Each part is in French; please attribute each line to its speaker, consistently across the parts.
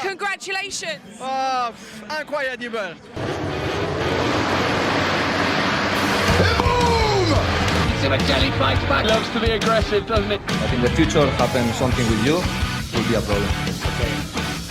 Speaker 1: Congratulations.
Speaker 2: Oh, incroyable.
Speaker 3: Jelly fights back.
Speaker 4: Loves to be aggressive, doesn't it?
Speaker 5: But in the future, happen something with you, will be a problem.
Speaker 6: Okay.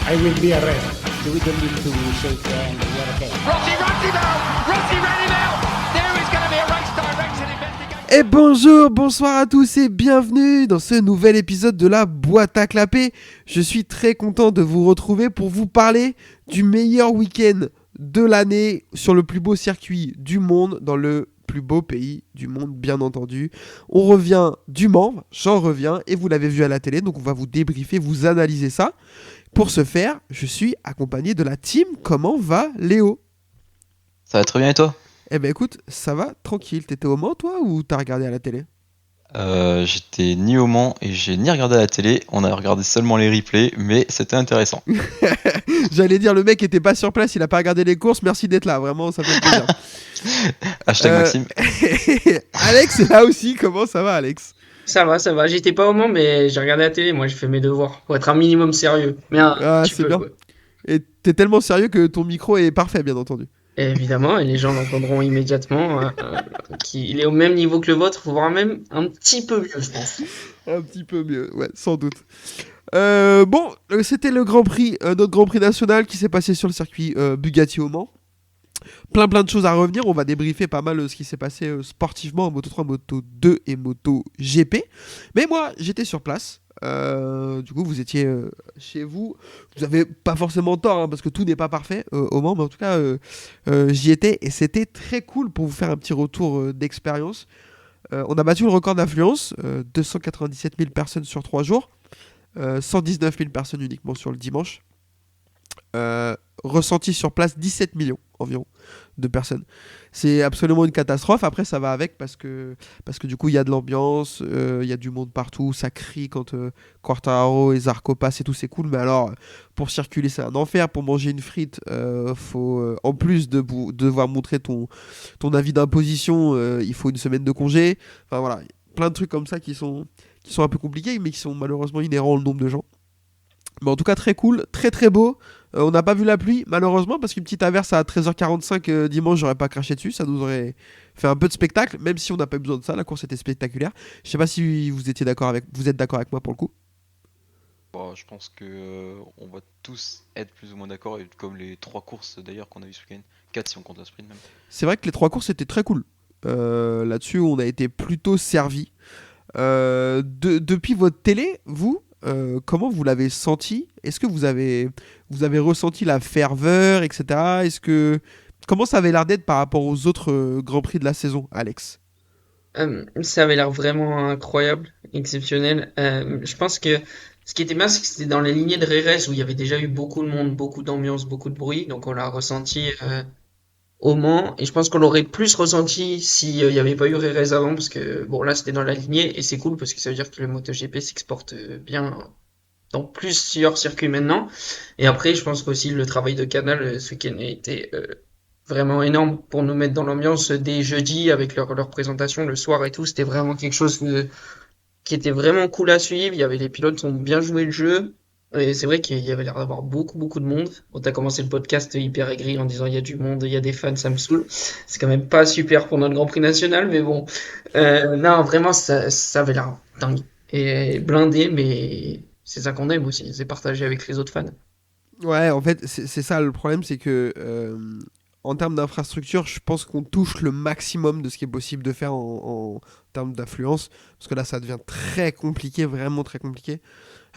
Speaker 6: I will be arrested. We don't need to shake hands. We are okay.
Speaker 3: Rossi now! Rossi ready now! There is going to be a race direction investigation.
Speaker 7: Et bonjour, bonsoir à tous et bienvenue dans ce nouvel épisode de la boîte à clapper. Je suis très content de vous retrouver pour vous parler du meilleur week-end de l'année sur le plus beau circuit du monde, dans le plus beau pays du monde, bien entendu. On revient du Mans, j'en reviens, et vous l'avez vu à la télé, donc on va vous débriefer, vous analyser ça. Pour ce faire, je suis accompagné de la team. Comment va Léo ?
Speaker 8: Ça va très bien et toi ?
Speaker 7: Eh ben écoute, ça va, tranquille. T'étais au Mans toi ou t'as regardé à la télé ?
Speaker 8: J'étais ni au Mans et j'ai ni regardé à la télé, on a regardé seulement les replays, mais c'était intéressant.
Speaker 7: J'allais dire, le mec était pas sur place, il a pas regardé les courses, merci d'être là, vraiment, ça fait plaisir.
Speaker 8: Hashtag Maxime.
Speaker 7: Alex est là aussi, comment ça va Alex ?
Speaker 9: Ça va, j'étais pas au Mans, mais j'ai regardé la télé, moi j'ai fait mes devoirs, pour être un minimum sérieux. Mais
Speaker 7: c'est bien. Ouais. Et t'es tellement sérieux que ton micro est parfait, bien entendu.
Speaker 9: Et évidemment, et les gens l'entendront immédiatement, qu'il est au même niveau que le vôtre, voire même un petit peu mieux, je pense.
Speaker 7: Un petit peu mieux, ouais, sans doute. C'était le Grand Prix, notre Grand Prix national qui s'est passé sur le circuit Bugatti au Mans. Plein de choses à revenir, on va débriefer pas mal ce qui s'est passé sportivement en Moto3, Moto2 et MotoGP. Mais moi, j'étais sur place. Du coup, vous étiez chez vous. Vous avez pas forcément tort, hein, parce que tout n'est pas parfait au Mans, mais en tout cas, j'y étais et c'était très cool pour vous faire un petit retour d'expérience. On a battu le record d'affluence, 297 000 personnes sur 3 jours, 119 000 personnes uniquement sur le dimanche. Ressenti sur place 17 millions environ de personnes. C'est absolument une catastrophe. Après ça va avec parce que du coup il y a de l'ambiance, il y a du monde partout, ça crie quand Quartararo et Zarco passent et tout, c'est cool. Mais alors pour circuler c'est un enfer. Pour manger une frite faut en plus de devoir montrer ton avis d'imposition, il faut une semaine de congé. Enfin voilà, plein de trucs comme ça qui sont un peu compliqués mais qui sont malheureusement inhérents au nombre de gens. Mais en tout cas très cool, très beau. On n'a pas vu la pluie malheureusement parce qu'une petite averse à 13h45 dimanche, j'aurais pas craché dessus, ça nous aurait fait un peu de spectacle, même si on n'a pas eu besoin de ça, la course était spectaculaire. Je sais pas si vous êtes d'accord avec moi pour le coup.
Speaker 8: Bon, je pense que on va tous être plus ou moins d'accord, comme les 3 courses d'ailleurs qu'on a vu ce week-end, 4 si on compte un sprint même.
Speaker 7: C'est vrai que les 3 courses étaient très cool. Là-dessus on a été plutôt servi. Depuis votre télé, vous comment vous l'avez senti ? Est-ce que vous avez ressenti la ferveur, etc. Comment ça avait l'air d'être par rapport aux autres Grands Prix de la saison, Alex ?
Speaker 9: Ça avait l'air vraiment incroyable, exceptionnel. Je pense que ce qui était bien, c'est que c'était dans les lignées de RRS où il y avait déjà eu beaucoup de monde, beaucoup d'ambiance, beaucoup de bruit. Donc on l'a ressenti au Mans. Et je pense qu'on l'aurait plus ressenti s'il n'y avait pas eu RRS avant. Parce que bon, là c'était dans la lignée et c'est cool parce que ça veut dire que le MotoGP s'exporte bien dans plusieurs circuits maintenant. Et après, je pense qu'aussi le travail de Canal ce week-end a été vraiment énorme pour nous mettre dans l'ambiance dès jeudi avec leur présentation le soir et tout. C'était vraiment quelque chose qui était vraiment cool à suivre. Il y avait les pilotes qui ont bien joué le jeu. Et c'est vrai qu'il y avait l'air d'avoir beaucoup de monde. Bon, t'as commencé le podcast hyper aigri en disant il y a du monde, il y a des fans, ça me saoule. C'est quand même pas super pour notre Grand Prix national, mais bon. Non, vraiment, ça avait l'air dingue. Et blindé, mais c'est ça qu'on aime aussi, c'est partager avec les autres fans.
Speaker 7: Ouais, en fait, c'est ça le problème, c'est que en termes d'infrastructure, je pense qu'on touche le maximum de ce qui est possible de faire en termes d'affluence, parce que là, ça devient très compliqué, vraiment très compliqué.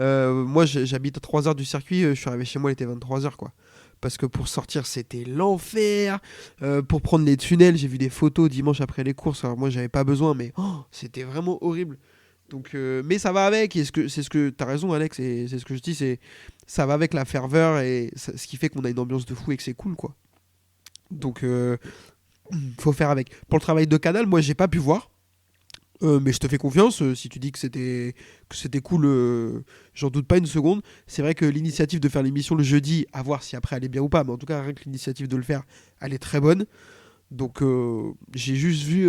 Speaker 7: Moi, j'habite à 3 heures du circuit, je suis arrivé chez moi, il était 23h, quoi. Parce que pour sortir, c'était l'enfer. Pour prendre les tunnels, j'ai vu des photos dimanche après les courses, alors moi, j'avais pas besoin, mais c'était vraiment horrible. Donc, mais ça va avec, et c'est ce que t'as raison Alex, et c'est ce que je dis, ça va avec la ferveur, et ce qui fait qu'on a une ambiance de fou et que c'est cool, quoi. Donc faut faire avec. Pour le travail de Canal, moi j'ai pas pu voir, mais je te fais confiance, si tu dis que c'était cool, j'en doute pas une seconde. C'est vrai que l'initiative de faire l'émission le jeudi, à voir si après elle est bien ou pas, mais en tout cas rien que l'initiative de le faire, elle est très bonne. Donc j'ai juste vu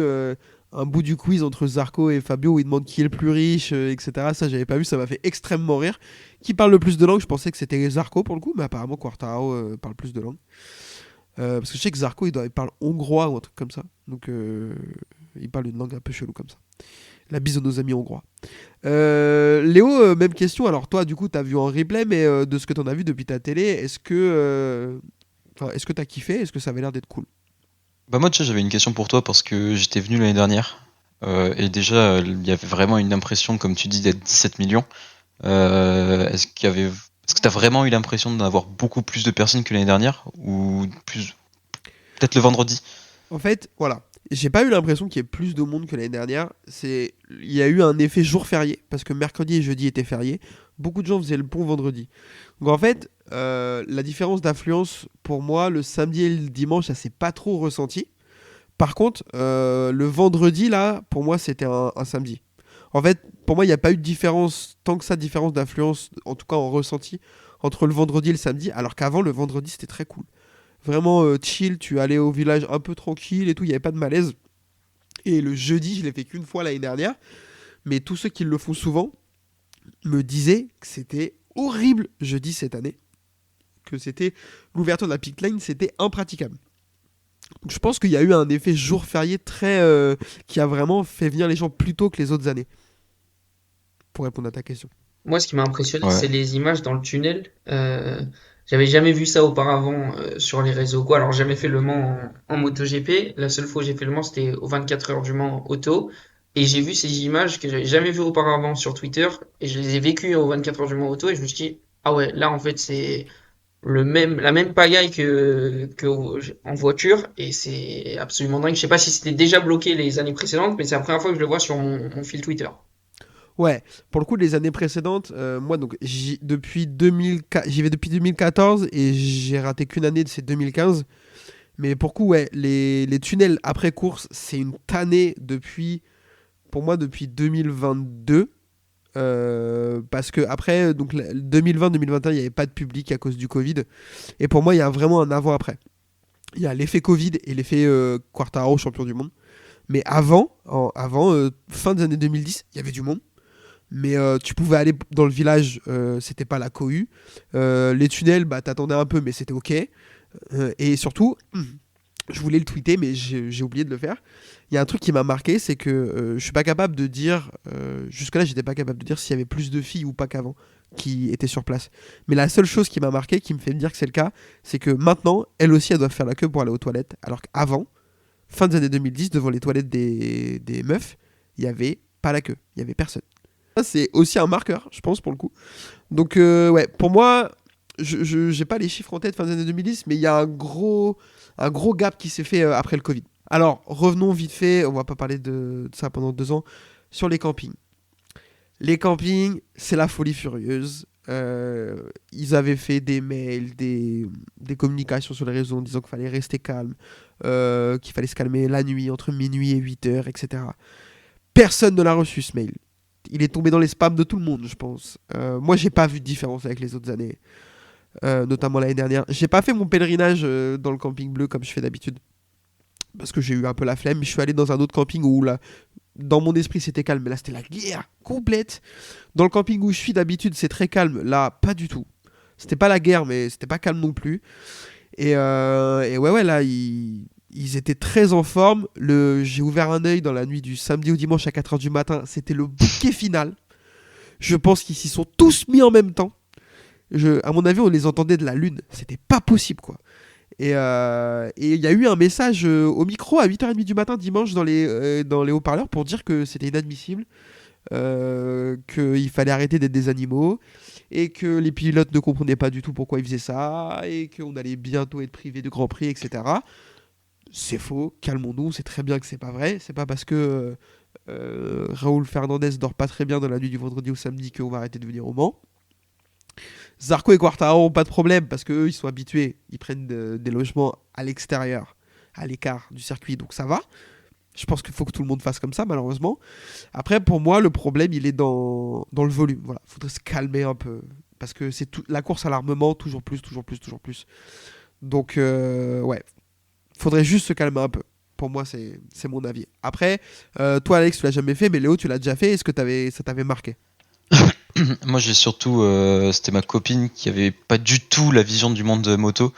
Speaker 7: un bout du quiz entre Zarco et Fabio où il demande qui est le plus riche, etc. Ça, j'avais pas vu, ça m'a fait extrêmement rire. Qui parle le plus de langues? Je pensais que c'était Zarco pour le coup, mais apparemment Quartararo parle plus de langues. Parce que je sais que Zarco, il parle hongrois ou un truc comme ça. Donc, il parle une langue un peu chelou comme ça. La bise de nos amis hongrois. Léo, même question. Alors, toi, du coup, t'as vu en replay, mais de ce que t'en as vu depuis ta télé, est-ce que t'as kiffé? Est-ce que ça avait l'air d'être cool?
Speaker 8: Bah moi, tu sais, j'avais une question pour toi parce que j'étais venu l'année dernière. Et déjà, il y avait vraiment une impression, comme tu dis, d'être 17 millions. Est-ce que t'as vraiment eu l'impression d'avoir beaucoup plus de personnes que l'année dernière? Ou plus... Peut-être le vendredi?
Speaker 7: En fait, voilà. J'ai pas eu l'impression qu'il y ait plus de monde que l'année dernière. Il y a eu un effet jour férié, parce que mercredi et jeudi étaient fériés. Beaucoup de gens faisaient le pont vendredi. Donc en fait, la différence d'affluence, pour moi, le samedi et le dimanche, ça s'est pas trop ressenti. Par contre, le vendredi, là, pour moi, c'était un samedi. En fait, pour moi, il n'y a pas eu de différence, tant que ça, différence d'affluence, en tout cas en ressenti, entre le vendredi et le samedi, alors qu'avant, le vendredi, c'était très cool. Vraiment chill, tu allais au village un peu tranquille et tout, il n'y avait pas de malaise. Et le jeudi, je l'ai fait qu'une fois l'année dernière, mais tous ceux qui le font souvent me disaient que c'était horrible jeudi cette année, que c'était l'ouverture de la pit lane, c'était impraticable. Donc, je pense qu'il y a eu un effet jour férié très qui a vraiment fait venir les gens plus tôt que les autres années. Pour répondre à ta question.
Speaker 9: Moi, ce qui m'a impressionné,
Speaker 8: Ouais.
Speaker 9: c'est les images dans le tunnel. J'avais jamais vu ça auparavant sur les réseaux, quoi. Alors, jamais fait le Mans en MotoGP. La seule fois où j'ai fait le Mans, c'était aux 24 heures du Mans auto. Et j'ai vu ces images que j'avais jamais vues auparavant sur Twitter. Et je les ai vécues aux 24 heures du Mans auto. Et je me suis dit, ah ouais, là, en fait, c'est la même pagaille que en voiture. Et c'est absolument dingue. Je sais pas si c'était déjà bloqué les années précédentes, mais c'est la première fois que je le vois sur mon fil Twitter.
Speaker 7: Ouais, pour le coup, les années précédentes, moi, donc, j'y vais depuis 2014 et j'ai raté qu'une année de ces 2015. Mais pour le coup, ouais, les tunnels après course, c'est une tannée pour moi, depuis 2022. Parce que après, donc 2020-2021, il n'y avait pas de public à cause du Covid. Et pour moi, il y a vraiment un avant-après. Il y a l'effet Covid et l'effet Quartararo, champion du monde. Mais avant, fin des années 2010, il y avait du monde. Mais tu pouvais aller dans le village, c'était pas la cohue. Les tunnels, bah t'attendais un peu, mais c'était ok. Et surtout, je voulais le tweeter, mais j'ai oublié de le faire. Il y a un truc qui m'a marqué, c'est que je suis pas capable de dire, jusque-là, j'étais pas capable de dire s'il y avait plus de filles ou pas qu'avant qui étaient sur place. Mais la seule chose qui m'a marqué, qui me fait me dire que c'est le cas, c'est que maintenant, elles aussi, elles doivent faire la queue pour aller aux toilettes. Alors qu'avant, fin des années 2010, devant les toilettes des meufs, il y avait pas la queue, il y avait personne. Ça, c'est aussi un marqueur, je pense, pour le coup. Donc, ouais, pour moi, je j'ai pas les chiffres en tête fin des années 2010, mais il y a un gros gap qui s'est fait après le Covid. Alors, revenons vite fait, on va pas parler de ça pendant 2 ans, sur les campings. Les campings, c'est la folie furieuse. Ils avaient fait des mails, des communications sur les réseaux en disant qu'il fallait rester calme, qu'il fallait se calmer la nuit, entre minuit et 8h, etc. Personne ne l'a reçu ce mail. Il est tombé dans les spams de tout le monde, je pense. Moi, j'ai pas vu de différence avec les autres années, notamment l'année dernière. J'ai pas fait mon pèlerinage dans le camping bleu comme je fais d'habitude, parce que j'ai eu un peu la flemme. Je suis allé dans un autre camping où là, dans mon esprit, c'était calme, mais là, c'était la guerre complète. Dans le camping où je suis d'habitude, c'est très calme. Là, pas du tout. C'était pas la guerre, mais c'était pas calme non plus. Et ouais, là, ils étaient très en forme. J'ai ouvert un œil dans la nuit du samedi au dimanche à 4h du matin. C'était le bouquet final. Je pense qu'ils s'y sont tous mis en même temps. À mon avis, on les entendait de la lune. C'était pas possible, quoi. Et il y a eu un message au micro à 8h30 du matin dimanche dans les haut-parleurs pour dire que c'était inadmissible, qu'il fallait arrêter d'être des animaux, et que les pilotes ne comprenaient pas du tout pourquoi ils faisaient ça, et qu'on allait bientôt être privé de Grand Prix, etc. C'est faux, calmons-nous, c'est très bien que c'est pas vrai. C'est pas parce que Raoul Fernandez dort pas très bien dans la nuit du vendredi au samedi qu'on va arrêter de venir au Mans. Zarco et Quartararo n'ont pas de problème parce qu'eux ils sont habitués, ils prennent des logements à l'extérieur, à l'écart du circuit, donc ça va. Je pense qu'il faut que tout le monde fasse comme ça, malheureusement. Après, pour moi, le problème il est dans le volume. Voilà, faudrait se calmer un peu parce que c'est la course à l'armement, toujours plus. Donc ouais, faudrait juste se calmer un peu. Pour moi, c'est mon avis. Après, toi, Alex, tu l'as jamais fait, mais Léo, tu l'as déjà fait. Est-ce que ça t'avait marqué?
Speaker 8: Moi, j'ai surtout, c'était ma copine qui avait pas du tout la vision du monde de moto.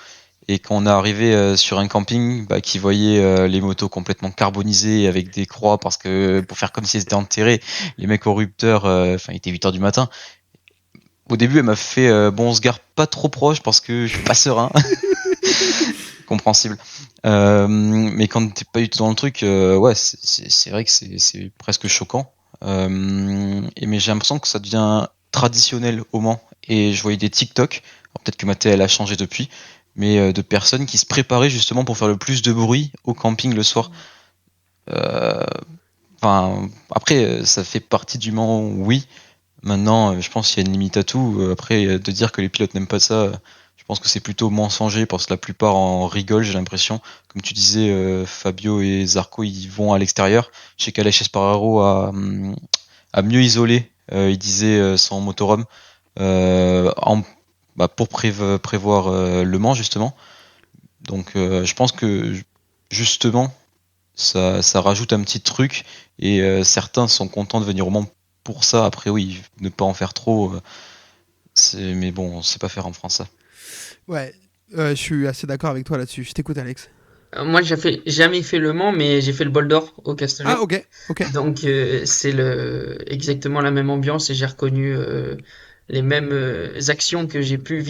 Speaker 8: Et quand on est arrivé sur un camping, qui voyait les motos complètement carbonisées avec des croix parce que pour faire comme si elles étaient enterrées, les mecs au rupteur, il était 8h du matin. Au début, elle m'a fait bon, on se gare pas trop proche parce que je suis pas serein. Compréhensible. Mais quand t'es pas du tout dans le truc, ouais, c'est vrai que c'est presque choquant. Mais j'ai l'impression que ça devient traditionnel au Mans. Et je voyais des TikTok, alors peut-être que ma télé elle a changé depuis, mais de personnes qui se préparaient justement pour faire le plus de bruit au camping le soir. Après, ça fait partie du Mans, oui. Maintenant, je pense qu'il y a une limite à tout. Après, de dire que les pilotes n'aiment pas ça, je pense que c'est plutôt mensonger parce que la plupart en rigolent, j'ai l'impression. Comme tu disais, Fabio et Zarco, ils vont à l'extérieur. Je sais qu'Aleix Espargaro a mieux isolé, il disait, son motorhome, pour prévoir Le Mans, justement. Donc, je pense que, justement, ça rajoute un petit truc et certains sont contents de venir au Mans pour ça. Après, oui, ne pas en faire trop, mais bon, on sait pas faire en France, ça.
Speaker 7: Ouais, je suis assez d'accord avec toi là-dessus. Je t'écoute, Alex.
Speaker 9: Moi, j'ai jamais fait Le Mans, mais j'ai fait le Bol d'Or au Castellet.
Speaker 7: Ah, ok.
Speaker 9: Donc, c'est exactement la même ambiance et j'ai reconnu les mêmes actions que j'ai pu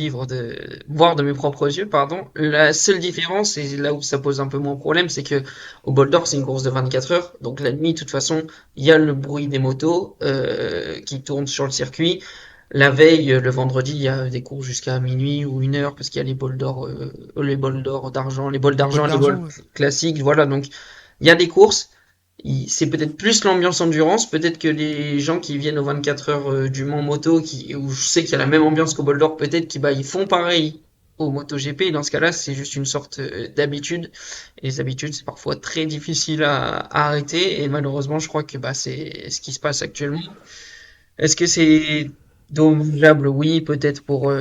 Speaker 9: voir de mes propres yeux, pardon. La seule différence, et là où ça pose un peu moins de problème, c'est que au Bol d'Or, c'est une course de 24 heures. Donc, la nuit, de toute façon, il y a le bruit des motos qui tournent sur le circuit. La veille, le vendredi, il y a des courses jusqu'à minuit ou 1 heure parce qu'il y a les bols d'or, les bols d'or d'argent, les bols d'argent, les bols classiques. Voilà, donc il y a des courses. C'est peut-être plus l'ambiance endurance. Peut-être que les gens qui viennent aux 24 heures du Mans Moto, où je sais qu'il y a la même ambiance qu'au bol d'or, peut-être qu'ils font pareil au MotoGP. Et dans ce cas-là, c'est juste une sorte d'habitude. Et les habitudes, c'est parfois très difficile à arrêter. Et malheureusement, je crois que c'est ce qui se passe actuellement. Est-ce que c'est dommageable? Oui, peut-être pour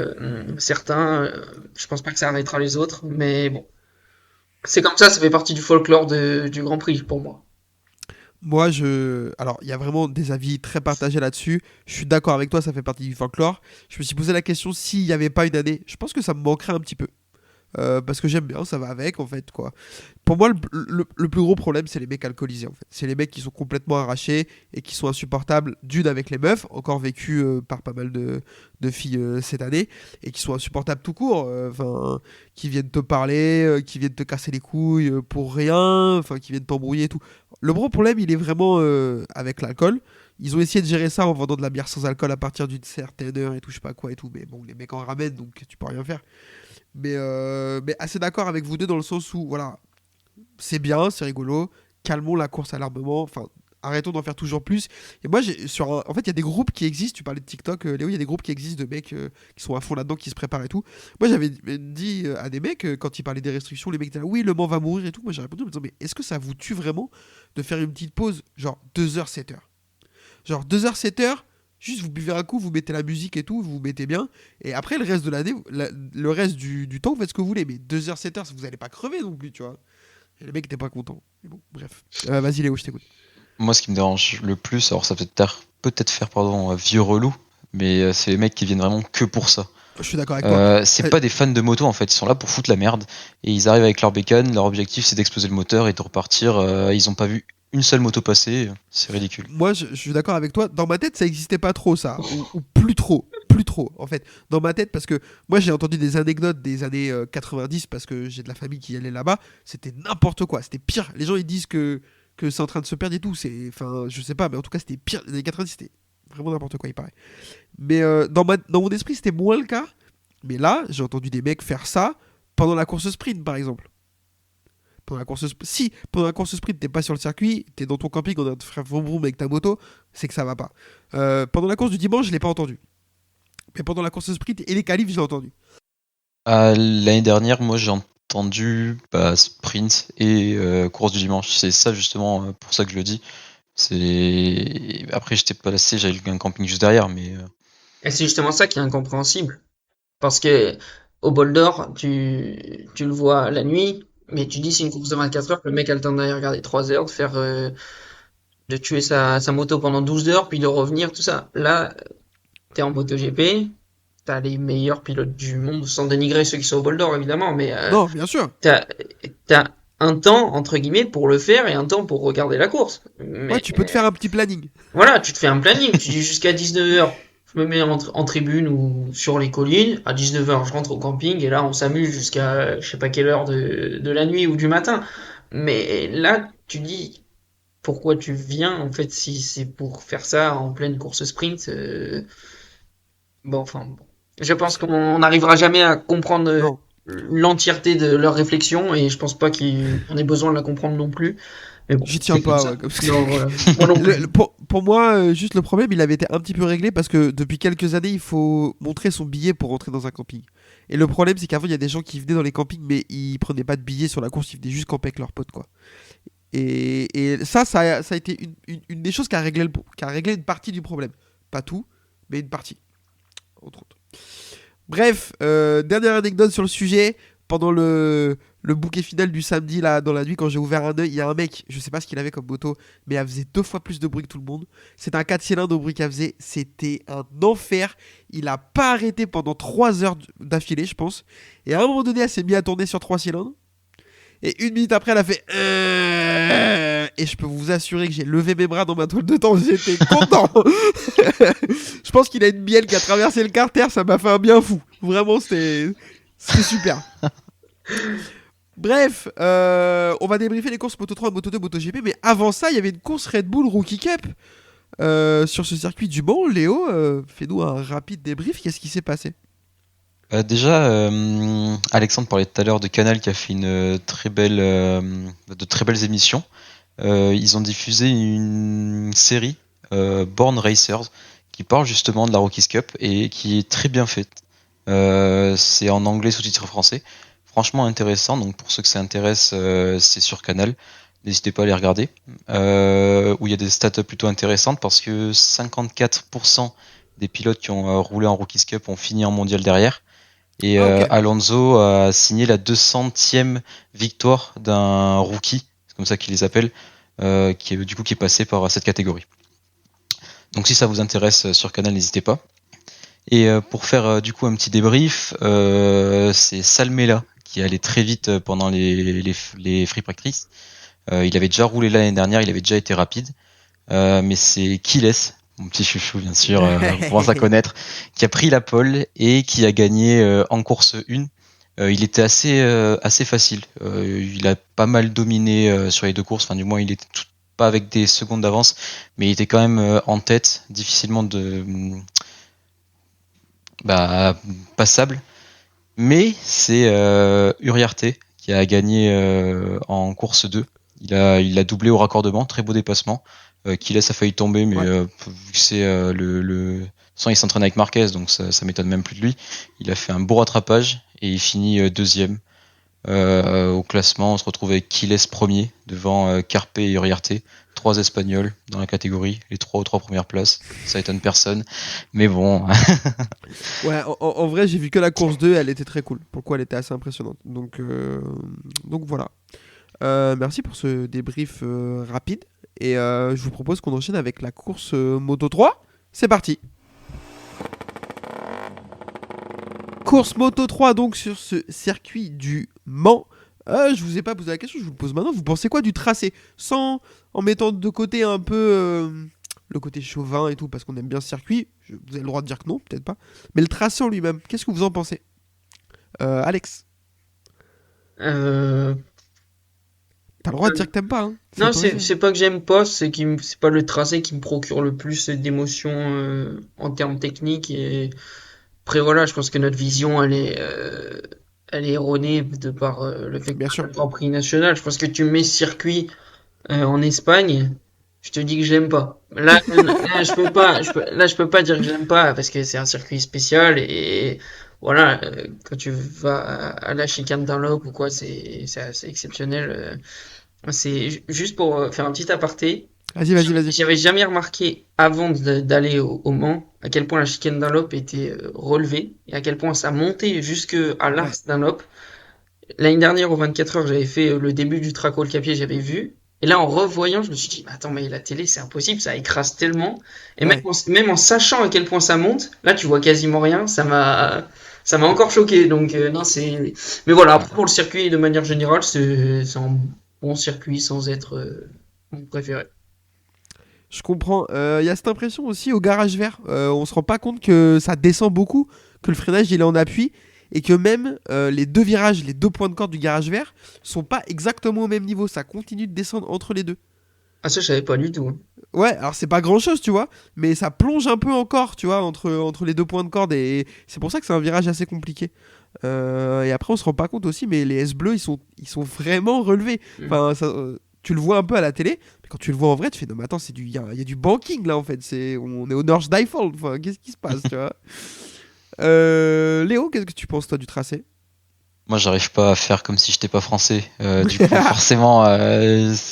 Speaker 9: certains. Je pense pas que ça arrêtera les autres, mais bon, c'est comme ça fait partie du folklore du Grand Prix pour moi.
Speaker 7: Moi, alors, il y a vraiment des avis très partagés là-dessus. Je suis d'accord avec toi, ça fait partie du folklore. Je me suis posé la question s'il n'y avait pas une année. Je pense que ça me manquerait un petit peu. Parce que j'aime bien, ça va avec en fait quoi. Pour moi le plus gros problème c'est les mecs alcoolisés en fait. C'est les mecs qui sont complètement arrachés et qui sont insupportables d'une avec les meufs, encore vécu par pas mal de filles cette année, et qui sont insupportables tout court, qui viennent te parler, qui viennent te casser les couilles pour rien, qui viennent t'embrouiller et tout. Le gros problème il est vraiment avec l'alcool. Ils ont essayé de gérer ça en vendant de la bière sans alcool à partir d'une certaine heure et tout, je sais pas quoi et tout, mais bon, les mecs en ramènent donc tu peux rien faire. Mais assez d'accord avec vous deux dans le sens où, voilà, c'est bien, c'est rigolo, calmons la course à l'armement, arrêtons d'en faire toujours plus. Et moi, en fait, il y a des groupes qui existent, tu parlais de TikTok, Léo, il y a des groupes qui existent de mecs qui sont à fond là-dedans, qui se préparent et tout. Moi, j'avais dit à des mecs, quand ils parlaient des restrictions, les mecs étaient là, oui, Le Mans va mourir et tout. Moi, j'ai répondu en me disant, mais est-ce que ça vous tue vraiment de faire une petite pause, genre 2h, 7h? Genre 2h, 7h, juste vous buvez un coup, vous mettez la musique et tout, vous vous mettez bien. Et après, le reste de l'année, le reste du temps, vous faites ce que vous voulez. Mais 2h, 7h, vous n'allez pas crever non plus, tu vois. Et les mecs n'étaient pas contents. Mais bon, bref. Vas-y, Léo, je t'écoute.
Speaker 8: Moi, ce qui me dérange le plus, alors ça peut-être faire vieux relou, mais c'est les mecs qui viennent vraiment que pour ça.
Speaker 7: Je suis d'accord avec toi.
Speaker 8: C'est pas des fans de moto en fait, ils sont là pour foutre la merde. Et ils arrivent avec leur bécane, leur objectif c'est d'exploser le moteur et de repartir. Ils ont pas vu une seule moto passer, c'est ridicule.
Speaker 7: Moi, je suis d'accord avec toi. Dans ma tête, ça existait pas trop, ça. Ou plus trop, en fait. Dans ma tête, parce que moi, j'ai entendu des anecdotes des années 90, parce que j'ai de la famille qui allait là-bas. C'était n'importe quoi. C'était pire. Les gens, ils disent que c'est en train de se perdre et tout. Je sais pas, mais en tout cas, c'était pire. Les années 90, c'était vraiment n'importe quoi, il paraît. Mais dans mon esprit, c'était moins le cas. Mais là, j'ai entendu des mecs faire ça pendant la course sprint, par exemple. Pendant la course sprint, t'es pas sur le circuit, t'es dans ton camping, on a faire vroom vroom avec ta moto, c'est que ça va pas. Pendant la course du dimanche, je l'ai pas entendu. Mais pendant la course sprint et les qualifs, je l'ai entendu.
Speaker 8: L'année dernière, moi j'ai entendu sprint et course du dimanche. C'est ça justement pour ça que je le dis. Après, j'étais pas lassé, j'avais un camping juste derrière, mais.
Speaker 9: Et c'est justement ça qui est incompréhensible. Parce que au bol d'or, tu le vois la nuit. Mais tu dis c'est une course de 24 heures, le mec a le temps d'aller regarder 3 heures, de tuer sa moto pendant 12 heures, puis de revenir, tout ça. Là, t'es en MotoGP, t'as les meilleurs pilotes du monde, sans dénigrer ceux qui sont au bol d'or, évidemment, mais
Speaker 7: Non, bien sûr.
Speaker 9: t'as un temps, entre guillemets, pour le faire et un temps pour regarder la course. Mais,
Speaker 7: Ouais, tu peux te faire un petit planning.
Speaker 9: voilà, tu te fais un planning, tu dis jusqu'à 19 heures, je me mets en tribune ou sur les collines, à 19 heures, je rentre au camping, et là, on s'amuse jusqu'à je sais pas quelle heure de la nuit ou du matin. Mais là, tu dis, pourquoi tu viens, en fait, si c'est pour faire ça en pleine course sprint, bon, enfin, bon. Je pense qu'on n'arrivera jamais à comprendre
Speaker 7: Non.
Speaker 9: l'entièreté de leur réflexion, et je pense pas qu'on ait besoin de la comprendre non plus. Mais bon,
Speaker 7: J'y tiens
Speaker 9: c'est comme
Speaker 7: pas,
Speaker 9: ça.
Speaker 7: ouais, comme ça.
Speaker 9: Non, voilà. Moi non plus.
Speaker 7: Pour moi, juste le problème, il avait été un petit peu réglé parce que depuis quelques années, il faut montrer son billet pour rentrer dans un camping. Et le problème, c'est qu'avant, il y a des gens qui venaient dans les campings, mais ils prenaient pas de billets sur la course, ils venaient juste camper avec leurs potes, quoi. Et ça a été une des choses qui a réglé une partie du problème. Pas tout, mais une partie, entre autres. Bref, dernière anecdote sur le sujet. Pendant le bouquet final du samedi, là, dans la nuit, quand j'ai ouvert un œil, il y a un mec, je sais pas ce qu'il avait comme moto, mais elle faisait 2 fois plus de bruit que tout le monde. C'était un 4 cylindres au bruit qu'elle faisait. C'était un enfer. Il a pas arrêté pendant 3 heures d'affilée, je pense. Et à un moment donné, elle s'est mise à tourner sur 3 cylindres. Et 1 minute après, elle a fait. Et je peux vous assurer que j'ai levé mes bras dans ma toile de temps. J'étais content. Je pense qu'il a une bielle qui a traversé le carter. Ça m'a fait un bien fou. Vraiment, c'était super. Bref, on va débriefer les courses Moto 3, Moto 2, Moto GP. Mais avant ça, il y avait une course Red Bull Rookie Cup sur ce circuit du Mans. Léo, fais-nous un rapide débrief. Qu'est-ce qui s'est passé?
Speaker 8: Déjà, Alexandre parlait tout à l'heure de Canal qui a fait de très belles émissions. Ils ont diffusé une série, Born Racers, qui parle justement de la Rookies Cup et qui est très bien faite. C'est en anglais sous-titré français. Franchement intéressant, donc pour ceux que ça intéresse, c'est sur Canal. N'hésitez pas à les regarder. Où il y a des stats plutôt intéressantes parce que 54% des pilotes qui ont roulé en Rookies Cup ont fini en mondial derrière. Et
Speaker 7: Ok.
Speaker 8: Alonso a signé la 200e victoire d'un rookie, c'est comme ça qu'ils les appellent, qui est passé par cette catégorie. Donc si ça vous intéresse sur Canal, n'hésitez pas. Et pour faire du coup un petit débrief, c'est Salmela qui allait très vite pendant les free practice. Il avait déjà roulé l'année dernière, il avait déjà été rapide. Mais c'est Kiles, mon petit chouchou bien sûr, on commence à connaître, qui a pris la pole et qui a gagné en course 1. Il était assez facile. Il a pas mal dominé sur les 2 courses, enfin du moins il était pas avec des secondes d'avance, mais il était quand même en tête, difficilement passable. Mais c'est Uriarte qui a gagné en course 2. Il a doublé au raccordement, très beau dépassement. Qui laisse a failli tomber, mais
Speaker 7: Ouais.
Speaker 8: vu que c'est il s'entraîne avec Marquez, donc ça m'étonne même plus de lui. Il a fait un beau rattrapage et il finit deuxième au classement. On se retrouve avec Quiles premier devant Carpe et Uriarte, 3 Espagnols dans la catégorie, les 3 aux 3 premières places. Ça étonne personne, mais bon.
Speaker 7: Ouais, en vrai, j'ai vu que la course 2, elle était très cool. Pourquoi elle était assez impressionnante. Donc voilà. Merci pour ce débrief rapide. Et je vous propose qu'on enchaîne avec la course Moto 3. C'est parti. Course Moto 3 donc sur ce circuit du Mans. Je vous ai pas posé la question, je vous le pose maintenant. Vous pensez quoi du tracé? En mettant de côté un peu le côté chauvin et tout, parce qu'on aime bien ce circuit. Vous avez le droit de dire que non, peut-être pas. Mais le tracé en lui-même, qu'est-ce que vous en pensez? Alex,
Speaker 9: Euh,
Speaker 7: t'as le droit de dire que t'aimes pas. Hein.
Speaker 9: Non,
Speaker 7: autorisé.
Speaker 9: c'est pas que j'aime pas, c'est pas le tracé qui me procure le plus d'émotions en termes techniques. Et après, voilà, je pense que notre vision, elle est erronée de par le fait que
Speaker 7: Bien
Speaker 9: c'est
Speaker 7: sûr.
Speaker 9: un Grand Prix national. Je pense que tu mets ce circuit en Espagne, je te dis que je l'aime pas. Là, je peux pas dire que je l'aime pas parce que c'est un circuit spécial et voilà, quand tu vas à la chicane Dunlop ou quoi, c'est assez exceptionnel. C'est juste pour faire un petit aparté.
Speaker 7: Vas-y.
Speaker 9: J'avais jamais remarqué avant d'aller au Mans à quel point la chicane Dunlop était relevée et à quel point ça montait jusque à l'Ars Dunlop. l'année dernière, aux 24 heures, j'avais fait le début du Track All Capier, j'avais vu. Et là, en revoyant, je me suis dit, attends, mais la télé, c'est impossible, ça écrase tellement. Et
Speaker 7: Ouais.
Speaker 9: même en sachant à quel point ça monte, là, tu vois quasiment rien, ça m'a encore choqué. Donc, non, mais voilà, après, pour le circuit, de manière générale, c'est un bon circuit sans être mon préféré.
Speaker 7: Je comprends. Il y a cette impression aussi au garage vert. On se rend pas compte que ça descend beaucoup, que le freinage il est en appui et que même les deux virages, les deux points de corde du garage vert sont pas exactement au même niveau. Ça continue de descendre entre les deux.
Speaker 9: Ah, ça, je savais pas du tout.
Speaker 7: Ouais, alors c'est pas grand chose, tu vois, mais ça plonge un peu encore, tu vois, entre les deux points de corde et c'est pour ça que c'est un virage assez compliqué. Et après, on se rend pas compte aussi, mais les S bleus ils sont vraiment relevés. Enfin, tu le vois un peu à la télé, mais quand tu le vois en vrai, tu fais non, mais attends, il y a du banking là en fait. On est au Nord Default. Enfin, qu'est-ce qui se passe, tu vois. Léo, qu'est-ce que tu penses toi du tracé?
Speaker 8: Moi, j'arrive pas à faire comme si j'étais pas français. Du coup, forcément,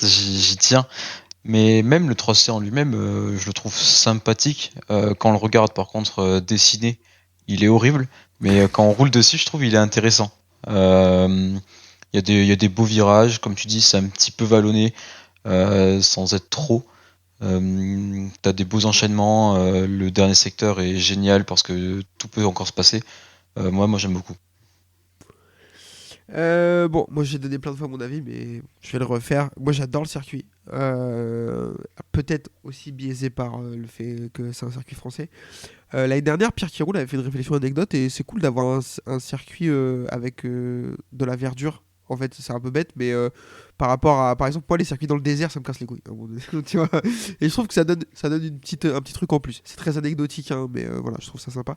Speaker 8: j'y tiens. Mais même le tracé en lui-même, je le trouve sympathique. Quand on le regarde, par contre, dessiné, il est horrible. Mais quand on roule dessus, je trouve il est intéressant. Il y a des beaux virages, comme tu dis, c'est un petit peu vallonné, sans être trop. T'as des beaux enchaînements. Le dernier secteur est génial parce que tout peut encore se passer. Moi, j'aime beaucoup.
Speaker 7: Bon, moi j'ai donné plein de fois mon avis, mais je vais le refaire. Moi j'adore le circuit. Peut-être aussi biaisé par le fait que c'est un circuit français. L'année dernière, Pierre Kiroul avait fait une réflexion anecdote et c'est cool d'avoir un circuit avec de la verdure. En fait, c'est un peu bête, mais par rapport à, par exemple, moi les circuits dans le désert, ça me casse les couilles. Tu vois. Et je trouve que ça donne un petit truc en plus. C'est très anecdotique, hein, mais voilà, je trouve ça sympa.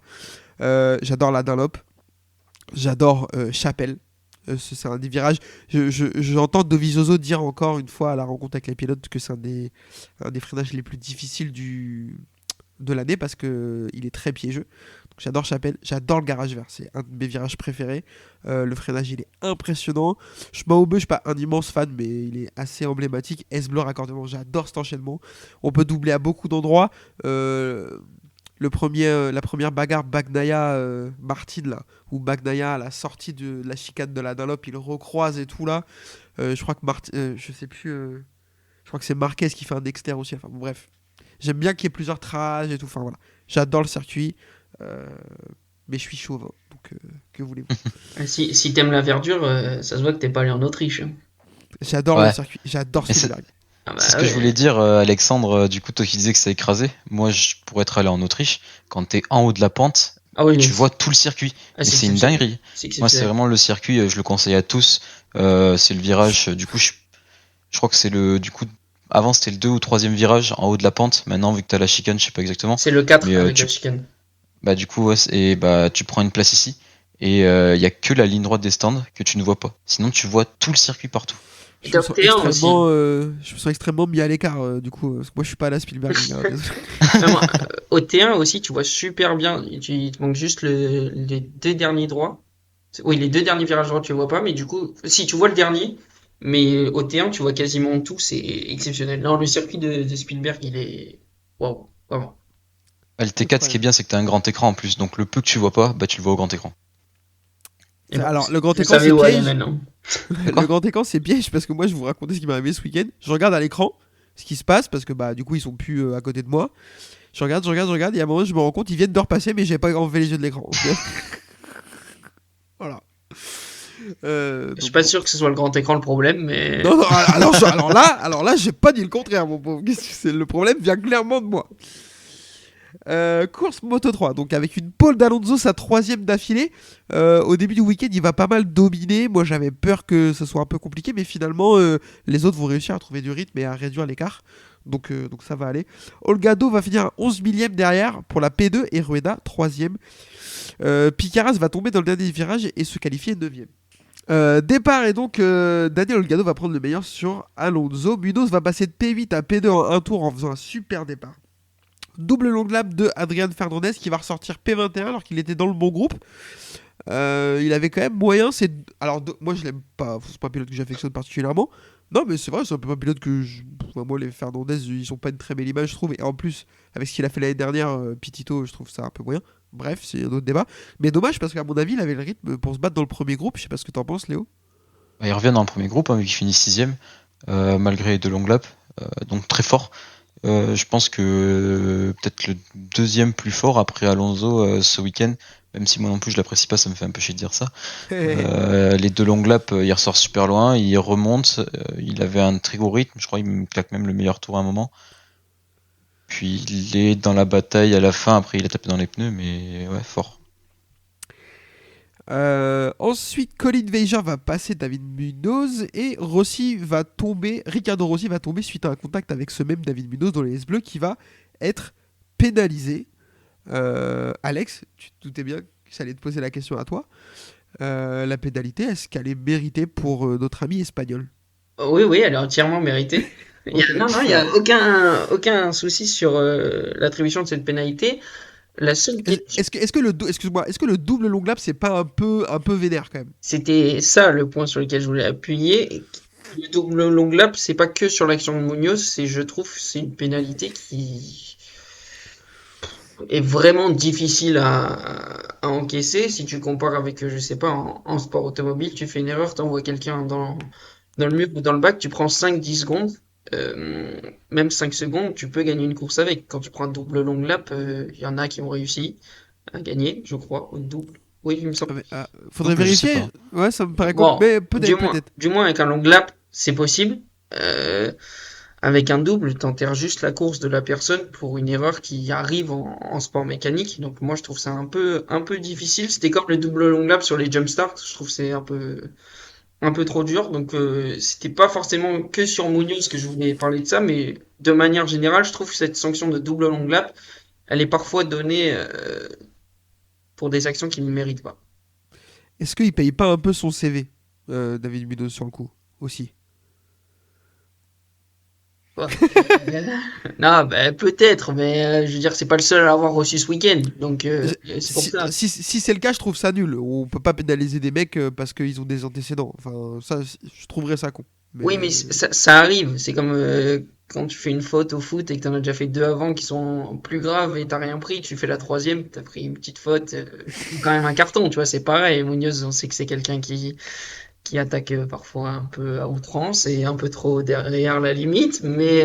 Speaker 7: J'adore la Dunlop. J'adore Chapelle. C'est un des virages. J'entends Dovizioso dire encore une fois à la rencontre avec les pilotes que c'est un des freinages les plus difficiles de l'année parce qu'il est très piégeux. Donc j'adore Chapelle, j'adore le garage vert, c'est un de mes virages préférés. Le freinage il est impressionnant. Schmaube, je suis pas un immense fan, mais il est assez emblématique. S-Blur raccordement, j'adore cet enchaînement. On peut doubler à beaucoup d'endroits. La première bagarre Bagnaia-Martin là, où Bagnaia à la sortie de la chicane de la Dunlop, il recroise et tout là. Je crois que je sais plus. Je crois que c'est Marquez qui fait un Dexter aussi. Enfin bon, bref, j'aime bien qu'il y ait plusieurs trages et tout. Enfin voilà, j'adore le circuit, mais je suis chauvin, donc que voulez-vous.
Speaker 9: Si t'aimes la verdure, ça se voit que t'es pas allé en Autriche.
Speaker 7: J'adore
Speaker 8: Ouais.
Speaker 7: le circuit, j'adore
Speaker 8: Et
Speaker 7: Spielberg.
Speaker 9: Ah bah
Speaker 8: c'est ce que
Speaker 9: ouais.
Speaker 8: je voulais dire, Alexandre. Du coup, toi qui disais que ça écrasé, moi, pour être allé en Autriche, quand t'es en haut de la pente,
Speaker 9: Ah oui,
Speaker 8: tu vois tout le circuit.
Speaker 9: ah,
Speaker 8: Et
Speaker 9: c'est
Speaker 8: c'est une
Speaker 9: exceptionnel.
Speaker 8: dinguerie.
Speaker 9: C'est
Speaker 8: Moi, c'est
Speaker 9: exceptionnel.
Speaker 8: vraiment le circuit, je le conseille à tous. C'est le virage, du coup, je crois que c'est du coup, avant c'était le 2 ou troisième virage en haut de la pente. Maintenant, vu que t'as la chicane, je sais pas exactement.
Speaker 9: C'est le 4
Speaker 8: Mais
Speaker 9: avec la chicane.
Speaker 8: bah, du coup, ouais, et bah, tu prends une place ici. Et il y a que la ligne droite des stands que tu ne vois pas. Sinon, tu vois tout le circuit partout.
Speaker 9: Et t'as T1 aussi.
Speaker 7: Je me sens extrêmement mis à l'écart du coup, parce que moi je suis pas à la Spielberg. Les gars, désolé.
Speaker 9: Vraiment, au T1 aussi, tu vois super bien. Il te manque juste les deux derniers droits. Oui, les deux derniers virages droits, tu les vois pas, mais du coup, si tu vois le dernier, mais au T1, tu vois quasiment tout, c'est exceptionnel. Non, le circuit de Spielberg, il est. Waouh, vraiment.
Speaker 8: Ah, le T4, ce qui est bien, c'est que t'as un grand écran en plus. Donc, le peu que tu vois pas, bah, tu le vois au grand écran.
Speaker 9: Et bon,
Speaker 7: Alors le grand
Speaker 9: vous
Speaker 7: écran
Speaker 9: savez
Speaker 7: c'est
Speaker 9: où aller
Speaker 7: piège.
Speaker 9: maintenant.
Speaker 7: Le grand écran c'est piège parce que moi je vais vous raconter ce qui m'est arrivé ce week-end. Je regarde à l'écran ce qui se passe parce que bah du coup ils sont plus à côté de moi. Je regarde et à un moment je me rends compte ils viennent de repasser mais j'ai pas enlevé les yeux de l'écran. Ok. Voilà.
Speaker 9: Je
Speaker 7: Donc
Speaker 9: suis pas
Speaker 7: bon.
Speaker 9: sûr que ce soit le grand écran le problème, mais.
Speaker 7: Non, alors là, j'ai pas dit le contraire, mon pauvre. Le problème vient clairement de moi. Course Moto 3, donc avec une pole d'Alonso, sa troisième d'affilée. Au début du week-end, il va pas mal dominer. Moi, j'avais peur que ce soit un peu compliqué, mais finalement, les autres vont réussir à trouver du rythme et à réduire l'écart. Donc ça va aller. Olgado va finir à 11 millième derrière pour la P2 et Rueda 3ème. Picaras va tomber dans le dernier virage et se qualifier 9ème. Départ et donc Daniel Olgado va prendre le meilleur sur Alonso. Munoz va passer de P8 à P2 en un tour en faisant un super départ. Double long lap de Adrian Fernandez qui va ressortir P21 alors qu'il était dans le bon groupe. Il avait quand même moyen. Alors moi je l'aime pas, c'est pas un pilote que j'affectionne particulièrement. Non mais c'est vrai, c'est un peu un pilote que moi les Fernandez ils sont pas une très belle image je trouve. Et en plus avec ce qu'il a fait l'année dernière, Pitito je trouve ça un peu moyen. Bref, c'est un autre débat. Mais dommage parce qu'à mon avis il avait le rythme pour se battre dans le premier groupe. Je sais pas ce que t'en penses Léo.
Speaker 8: Ils reviennent dans le premier groupe, hein, vu qu'ils finissent 6ème, malgré les 2 longues laps, donc très fort. Je pense que peut-être le deuxième plus fort après Alonso ce week-end, même si moi non plus je l'apprécie pas, ça me fait un peu chier de dire ça. Les 2 longues laps, il ressort super loin, il remonte, il avait un très gros rythme, je crois qu'il me claque même le meilleur tour à un moment. Puis il est dans la bataille à la fin, après il a tapé dans les pneus, mais ouais, fort.
Speaker 7: Ensuite, Colin Vejer va passer David Munoz et Ricardo Rossi va tomber suite à un contact avec ce même David Munoz dans les S-Bleus qui va être pénalisé. Alex, tu te doutais bien que ça allait te poser la question à toi. La pénalité, est-ce qu'elle est méritée pour notre ami espagnol ?
Speaker 9: Oui, elle est entièrement méritée. Il n'y a aucun souci sur l'attribution de cette pénalité. La seule question,
Speaker 7: Est-ce que le double long lap c'est pas un peu vénère quand même ?
Speaker 9: c'était ça le point sur lequel je voulais appuyer. Le double long lap, c'est pas que sur l'action de Munoz, je trouve, c'est une pénalité qui est vraiment difficile à encaisser. Si tu compares avec, je sais pas, en sport automobile, tu fais une erreur, t'envoies quelqu'un dans le mur ou dans le bac, tu prends 5-10 secondes. Même 5 secondes, tu peux gagner une course avec. Quand tu prends un double long lap, il y en a qui ont réussi à gagner, je crois, au double. Oui, il me semble.
Speaker 7: Faudrait
Speaker 8: Donc, je sais
Speaker 7: vérifier. Ouais, ça me paraît
Speaker 9: Bon,
Speaker 7: mais peut-être.
Speaker 9: du moins avec un long lap, c'est possible. Avec un double, t'enterres juste la course de la personne pour une erreur qui arrive en sport mécanique. Donc moi, je trouve ça un peu difficile. C'était comme le double long lap sur les jump starts. Je trouve que c'est un peu trop dur. Donc c'était pas forcément que sur Munoz que je voulais parler de ça, mais de manière générale, je trouve que cette sanction de double long lap, elle est parfois donnée pour des actions qui ne méritent pas.
Speaker 7: Est-ce qu'il paye pas un peu son CV, David Munoz, sur le coup aussi ?
Speaker 9: Non, peut-être, mais je veux dire, c'est pas le seul à avoir reçu ce week-end. Donc c'est pour ça.
Speaker 7: Si c'est le cas, je trouve ça nul. On peut pas pénaliser des mecs parce qu'ils ont des antécédents. Enfin, ça, je trouverais ça con.
Speaker 9: Oui, mais ça arrive. C'est comme quand tu fais une faute au foot et que t'en as déjà fait 2 avant qui sont plus graves et t'as rien pris, tu fais la 3e, t'as pris une petite faute, quand même un carton, tu vois, c'est pareil. Munoz, on sait que c'est quelqu'un qui attaque parfois un peu à outrance et un peu trop derrière la limite, mais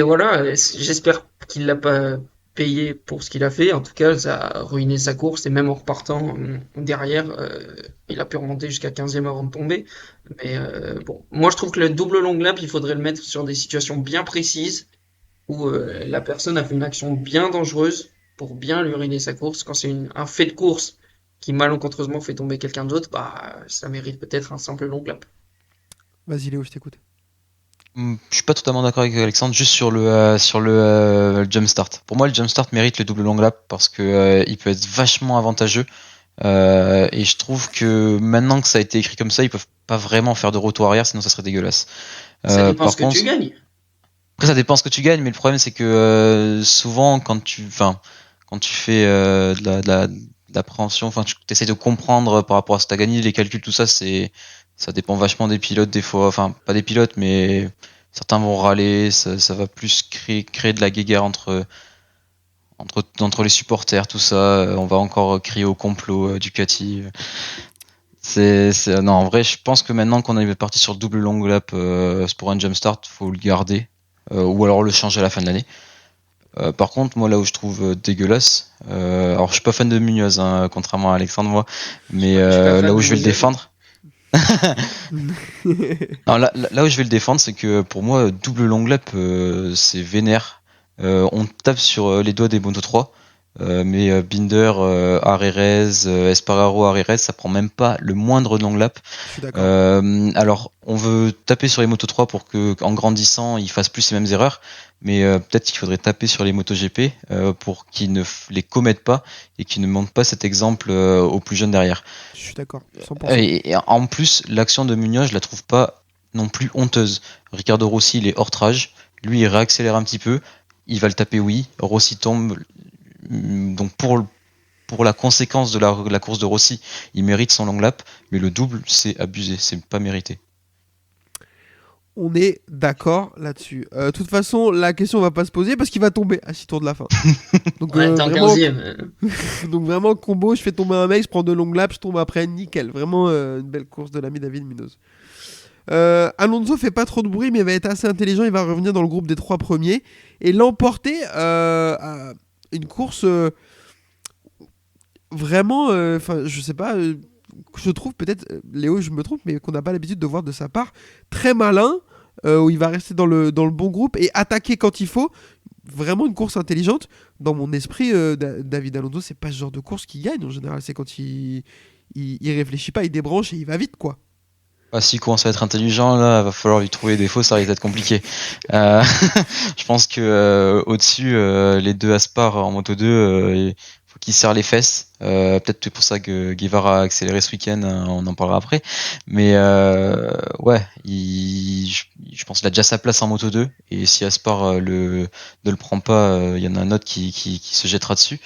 Speaker 9: voilà, j'espère qu'il l'a pas payé pour ce qu'il a fait. En tout cas, ça a ruiné sa course et même en repartant derrière, il a pu remonter jusqu'à 15e avant de tomber. Mais bon, moi je trouve que le double long lap, il faudrait le mettre sur des situations bien précises où la personne a fait une action bien dangereuse pour bien lui ruiner sa course. Quand c'est un fait de course qui malencontreusement fait tomber quelqu'un d'autre, ça mérite peut-être un simple long lap.
Speaker 7: Vas-y Léo, je t'écoute.
Speaker 8: Je suis pas totalement d'accord avec Alexandre, juste sur le jump start. Pour moi, le jump start mérite le double long lap parce que il peut être vachement avantageux. Et je trouve que maintenant que ça a été écrit comme ça, ils peuvent pas vraiment faire de retour arrière, sinon ça serait dégueulasse.
Speaker 9: Ça dépend
Speaker 8: par
Speaker 9: ce que
Speaker 8: contre,
Speaker 9: tu gagnes.
Speaker 8: après, ça dépend ce que tu gagnes, mais le problème c'est que souvent quand tu fais de l'appréhension, tu essaies de comprendre par rapport à ce que tu as gagné, les calculs, tout ça, ça dépend vachement des pilotes des fois, enfin pas des pilotes, mais certains vont râler, ça va plus créer de la guéguerre entre les supporters, tout ça. On va encore crier au complot Ducati. Non, en vrai, je pense que maintenant qu'on est parti sur le double long lap pour un jump start, faut le garder ou alors le changer à la fin de l'année. Par contre, moi là où je trouve dégueulasse, alors je suis pas fan de Munoz, hein, contrairement à Alexandre moi, mais là où je vais le défendre. Non, là où je vais le défendre, c'est que pour moi, double long lap, c'est vénère. On tape sur les doigts des Moto 3, mais Binder, Arerez, Espargaro, Arerez, ça prend même pas le moindre long lap.
Speaker 7: Je suis d'accord.
Speaker 8: Alors, on veut taper sur les Moto 3 pour que, en grandissant, ils fassent plus ces mêmes erreurs, mais peut-être qu'il faudrait taper sur les Moto GP pour qu'ils ne les commettent pas et qu'ils ne montrent pas cet exemple aux plus jeunes derrière.
Speaker 7: Je suis d'accord. 100%.
Speaker 8: Et en plus, l'action de Munoz, je la trouve pas non plus honteuse. Ricardo Rossi, il est hors trage. Lui, il réaccélère un petit peu. Il va le taper, oui. Rossi tombe. Donc, pour la conséquence de la course de Rossi, il mérite son long lap. Mais le double, c'est abusé. C'est pas mérité.
Speaker 7: On est d'accord là-dessus. De toute façon, la question va pas se poser parce qu'il va tomber à 6 tours de la fin. Donc,
Speaker 9: Ouais, t'es en
Speaker 7: vraiment,
Speaker 9: 15e.
Speaker 7: donc vraiment, combo, je fais tomber un mec, je prends de longues laps, je tombe après, nickel. Vraiment une belle course de l'ami David Munoz. Alonso fait pas trop de bruit, mais va être assez intelligent. Il va revenir dans le groupe des 3 premiers et l'emporter à une course vraiment. Enfin, je sais pas. Je trouve peut-être, Léo, je me trompe, mais qu'on n'a pas l'habitude de voir de sa part, très malin, où il va rester dans le bon groupe et attaquer quand il faut. Vraiment une course intelligente. Dans mon esprit, David Alonso, c'est pas ce genre de course qui gagne en général. C'est quand il réfléchit pas, il débranche et il va vite, quoi.
Speaker 8: Bah, s'il commence à être intelligent, là, va falloir lui trouver des défauts, ça risque d'être compliqué. Euh, je pense que au-dessus, les deux Aspar en Moto 2, il faut qu'ils serrent les fesses. Peut-être que c'est pour ça que Guevara a accéléré ce week-end, on en parlera après. Mais ouais, je pense qu'il a déjà sa place en Moto 2. Et si Aspar ne le prend pas, il y en a un autre qui se jettera dessus.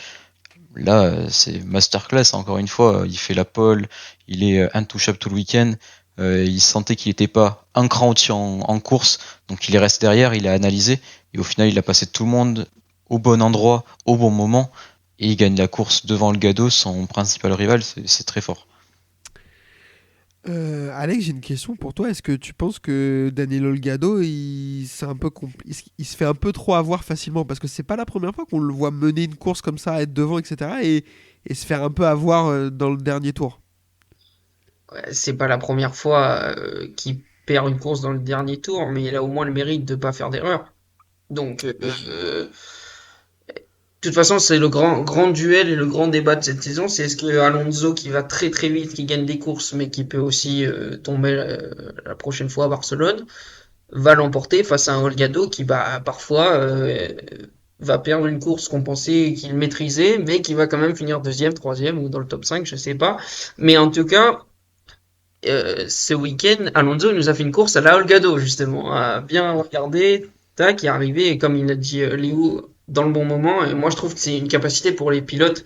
Speaker 8: Là, c'est masterclass, encore une fois. Il fait la pole, il est intouchable tout le week-end. Il sentait qu'il n'était pas un cran au-dessus en course, donc il est resté derrière, il a analysé, et au final il a passé tout le monde au bon endroit, au bon moment, et il gagne la course devant Olgado, son principal rival, c'est très fort.
Speaker 7: Alex, j'ai une question pour toi. Est-ce que tu penses que Daniel Olgado, il se fait un peu trop avoir facilement? Parce que c'est pas la première fois qu'on le voit mener une course comme ça, être devant, etc. Et se faire un peu avoir dans le dernier tour.
Speaker 9: Ouais, c'est pas la première fois qu'il perd une course dans le dernier tour, mais il a au moins le mérite de pas faire d'erreur. Donc, de toute façon, c'est le grand duel et le grand débat de cette saison. C'est est-ce que Alonso, qui va très très vite, qui gagne des courses, mais qui peut aussi tomber la prochaine fois à Barcelone, va l'emporter face à un Holgado qui, bah, parfois, va perdre une course qu'on pensait qu'il maîtrisait, mais qui va quand même finir deuxième, troisième ou dans le top 5, je sais pas. Mais en tout cas, ce week-end, Alonso il nous a fait une course à la Holgado, justement, à bien regarder, tac, est arrivé, et comme il a dit Léo, dans le bon moment. Et moi, je trouve que c'est une capacité pour les pilotes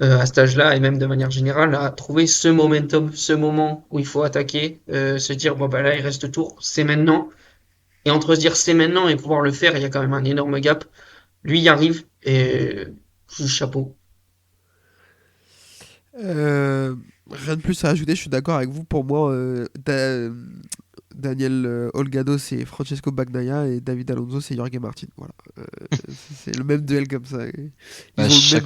Speaker 9: à cet âge-là, et même de manière générale, à trouver ce momentum, ce moment où il faut attaquer, se dire, bon, bah là, il reste tour, c'est maintenant. Et entre se dire c'est maintenant et pouvoir le faire, il y a quand même un énorme gap. Lui y arrive, et chapeau.
Speaker 7: Rien de plus à ajouter, je suis d'accord avec vous. Pour moi, Daniel Olgado, c'est Francesco Bagnaia et David Alonso, c'est Jorge Martin. Voilà. C'est le même duel comme ça. Ils ont le même...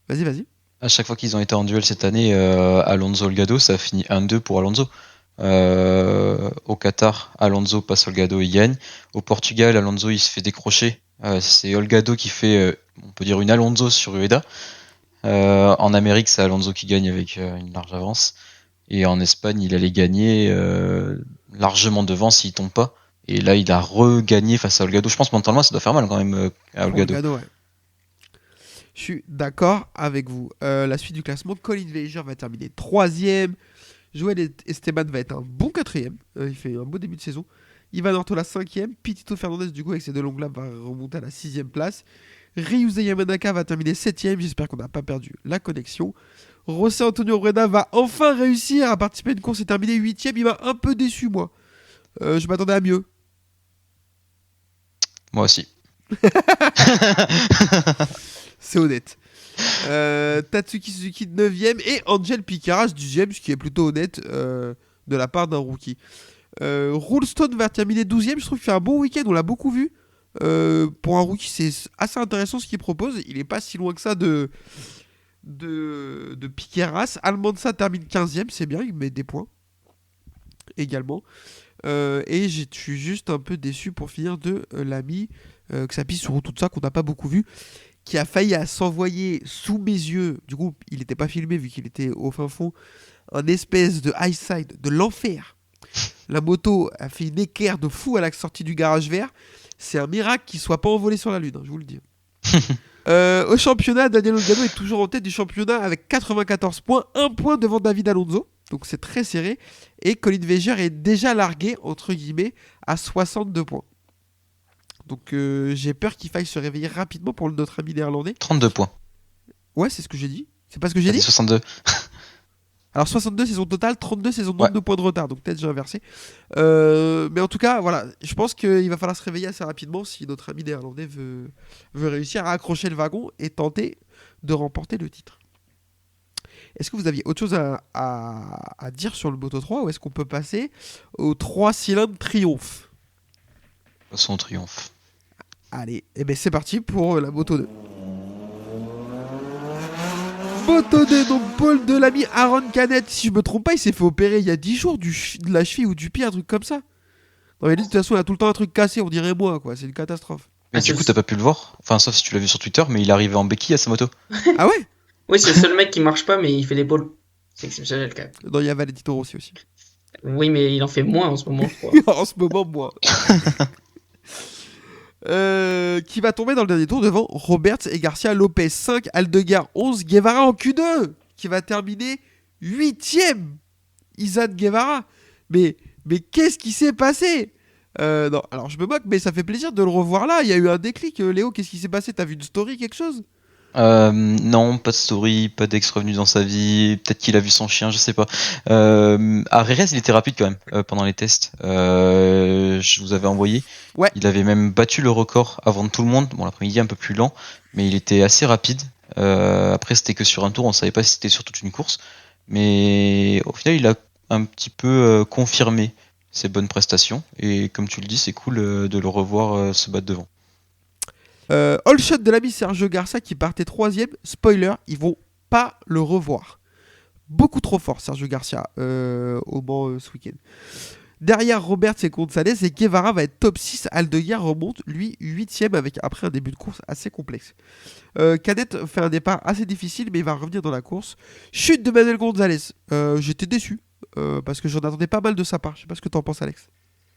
Speaker 7: Vas-y.
Speaker 8: À chaque fois qu'ils ont été en duel cette année, Alonso-Olgado, ça a fini 1-2 pour Alonso. Au Qatar, Alonso passe Olgado, il gagne. Au Portugal, Alonso il se fait décrocher. C'est Olgado qui fait, on peut dire, une Alonso sur Ueda. En Amérique, c'est Alonso qui gagne avec une large avance. Et en Espagne, il allait gagner largement devant s'il tombe pas. Et là, il a regagné face à Olgado. Je pense mentalement, ça doit faire mal quand même à Olgado.
Speaker 7: Ouais. Je suis d'accord avec vous. La suite du classement, Colin Veger va terminer 3ème. Joël Esteban va être un bon 4ème. Il fait un beau début de saison. Ivan Ortola 5ème. Pitito Fernandez, du coup, avec ses 2 longues laps, va remonter à la 6ème place. Ryuza Yamanaka va terminer 7ème. J'espère qu'on n'a pas perdu la connexion. José Antonio Rueda va enfin réussir à participer à une course et terminer 8ème. Il m'a un peu déçu, moi. Je m'attendais à mieux.
Speaker 8: Moi aussi.
Speaker 7: C'est honnête. Tatsuki Suzuki 9ème et Angel Picaras 10ème, ce qui est plutôt honnête de la part d'un rookie. Rulestone va terminer 12ème. Je trouve qu'il fait un bon week-end, on l'a beaucoup vu. Pour un rookie, c'est assez intéressant ce qu'il propose. Il n'est pas si loin que ça de Piqueras. Almanza termine 15ème, c'est bien, il met des points également. Et je suis juste un peu déçu pour finir de l'ami Xapi sur tout ça qu'on n'a pas beaucoup vu, qui a failli à s'envoyer sous mes yeux. Du coup, il n'était pas filmé vu qu'il était au fin fond. Un espèce de high side de l'enfer. La moto a fait une équerre de fou à la sortie du garage vert. C'est un miracle qu'il ne soit pas envolé sur la lune, hein, je vous le dis. Au championnat, Daniel Olgado est toujours en tête du championnat avec 94 points, 1 point devant David Alonso, donc c'est très serré, et Colin Veger est déjà largué, entre guillemets, à 62 points. Donc j'ai peur qu'il faille se réveiller rapidement pour notre ami néerlandais.
Speaker 8: 32 points.
Speaker 7: Ouais, c'est ce que j'ai dit. C'est pas ce que j'ai dit
Speaker 8: 62.
Speaker 7: Alors 62 c'est son total, 32 c'est son nombre
Speaker 8: Ouais.
Speaker 7: de points de retard, donc peut-être j'ai inversé. Mais en tout cas, voilà, je pense qu'il va falloir se réveiller assez rapidement si notre ami néerlandais veut réussir à accrocher le wagon et tenter de remporter le titre. Est-ce que vous aviez autre chose à dire sur le Moto 3 ou est-ce qu'on peut passer au 3 cylindres triomphe?
Speaker 8: Son triomphe.
Speaker 7: Allez, et ben c'est parti pour la Moto 2. Moto 2, donc Paul Delamy, Aaron Canet, si je me trompe pas, il s'est fait opérer il y a 10 jours de la cheville ou du pied, un truc comme ça. Non mais lui, de toute façon, il a tout le temps un truc cassé, on dirait moi, quoi, c'est une catastrophe.
Speaker 8: Mais
Speaker 9: Ah,
Speaker 8: du
Speaker 9: c'est-
Speaker 8: coup, t'as pas pu le voir. Enfin, sauf si tu l'as vu sur Twitter, mais il est arrivé en béquille à sa moto.
Speaker 7: Ah ouais?
Speaker 9: Oui, c'est le seul mec qui marche pas, mais il fait des pôles. C'est exceptionnel quand même.
Speaker 7: Non, il y a Valentino Rossi aussi.
Speaker 9: Oui, mais il en fait moins en ce moment, je crois.
Speaker 7: En ce moment, moi. Qui va tomber dans le dernier tour devant Roberts et Garcia Lopez 5, Aldeguer 11, Guevara en Q2 qui va terminer 8ème. Izan Guevara. Mais qu'est-ce qui s'est passé? Non, alors je me moque, mais ça fait plaisir de le revoir là. Il y a eu un déclic. Léo, qu'est-ce qui s'est passé? T'as vu une story, quelque chose?
Speaker 8: Non, pas de story, pas d'ex revenu dans sa vie. Peut-être qu'il a vu son chien, je sais pas. À Rérez, il était rapide quand même pendant les tests. Je vous avais envoyé.
Speaker 7: Ouais.
Speaker 8: Il avait même battu le record avant de tout le monde. Bon, l'après-midi un peu plus lent, mais il était assez rapide. Après, c'était que sur un tour, on savait pas si c'était sur toute une course. Mais au final, il a un petit peu confirmé ses bonnes prestations. Et comme tu le dis, c'est cool de le revoir se battre devant.
Speaker 7: All shot de l'ami Sergio Garcia qui partait 3ème. Spoiler, ils vont pas le revoir. Beaucoup trop fort, Sergio Garcia, au Mans ce week-end. Derrière Roberts et Gonzalez, et Guevara va être top 6. Aldeguer remonte, lui, 8ème avec après un début de course assez complexe. Canet fait un départ assez difficile, mais il va revenir dans la course. Chute de Manuel Gonzalez. J'étais déçu, parce que j'en attendais pas mal de sa part. Je sais pas ce que t'en penses, Alex.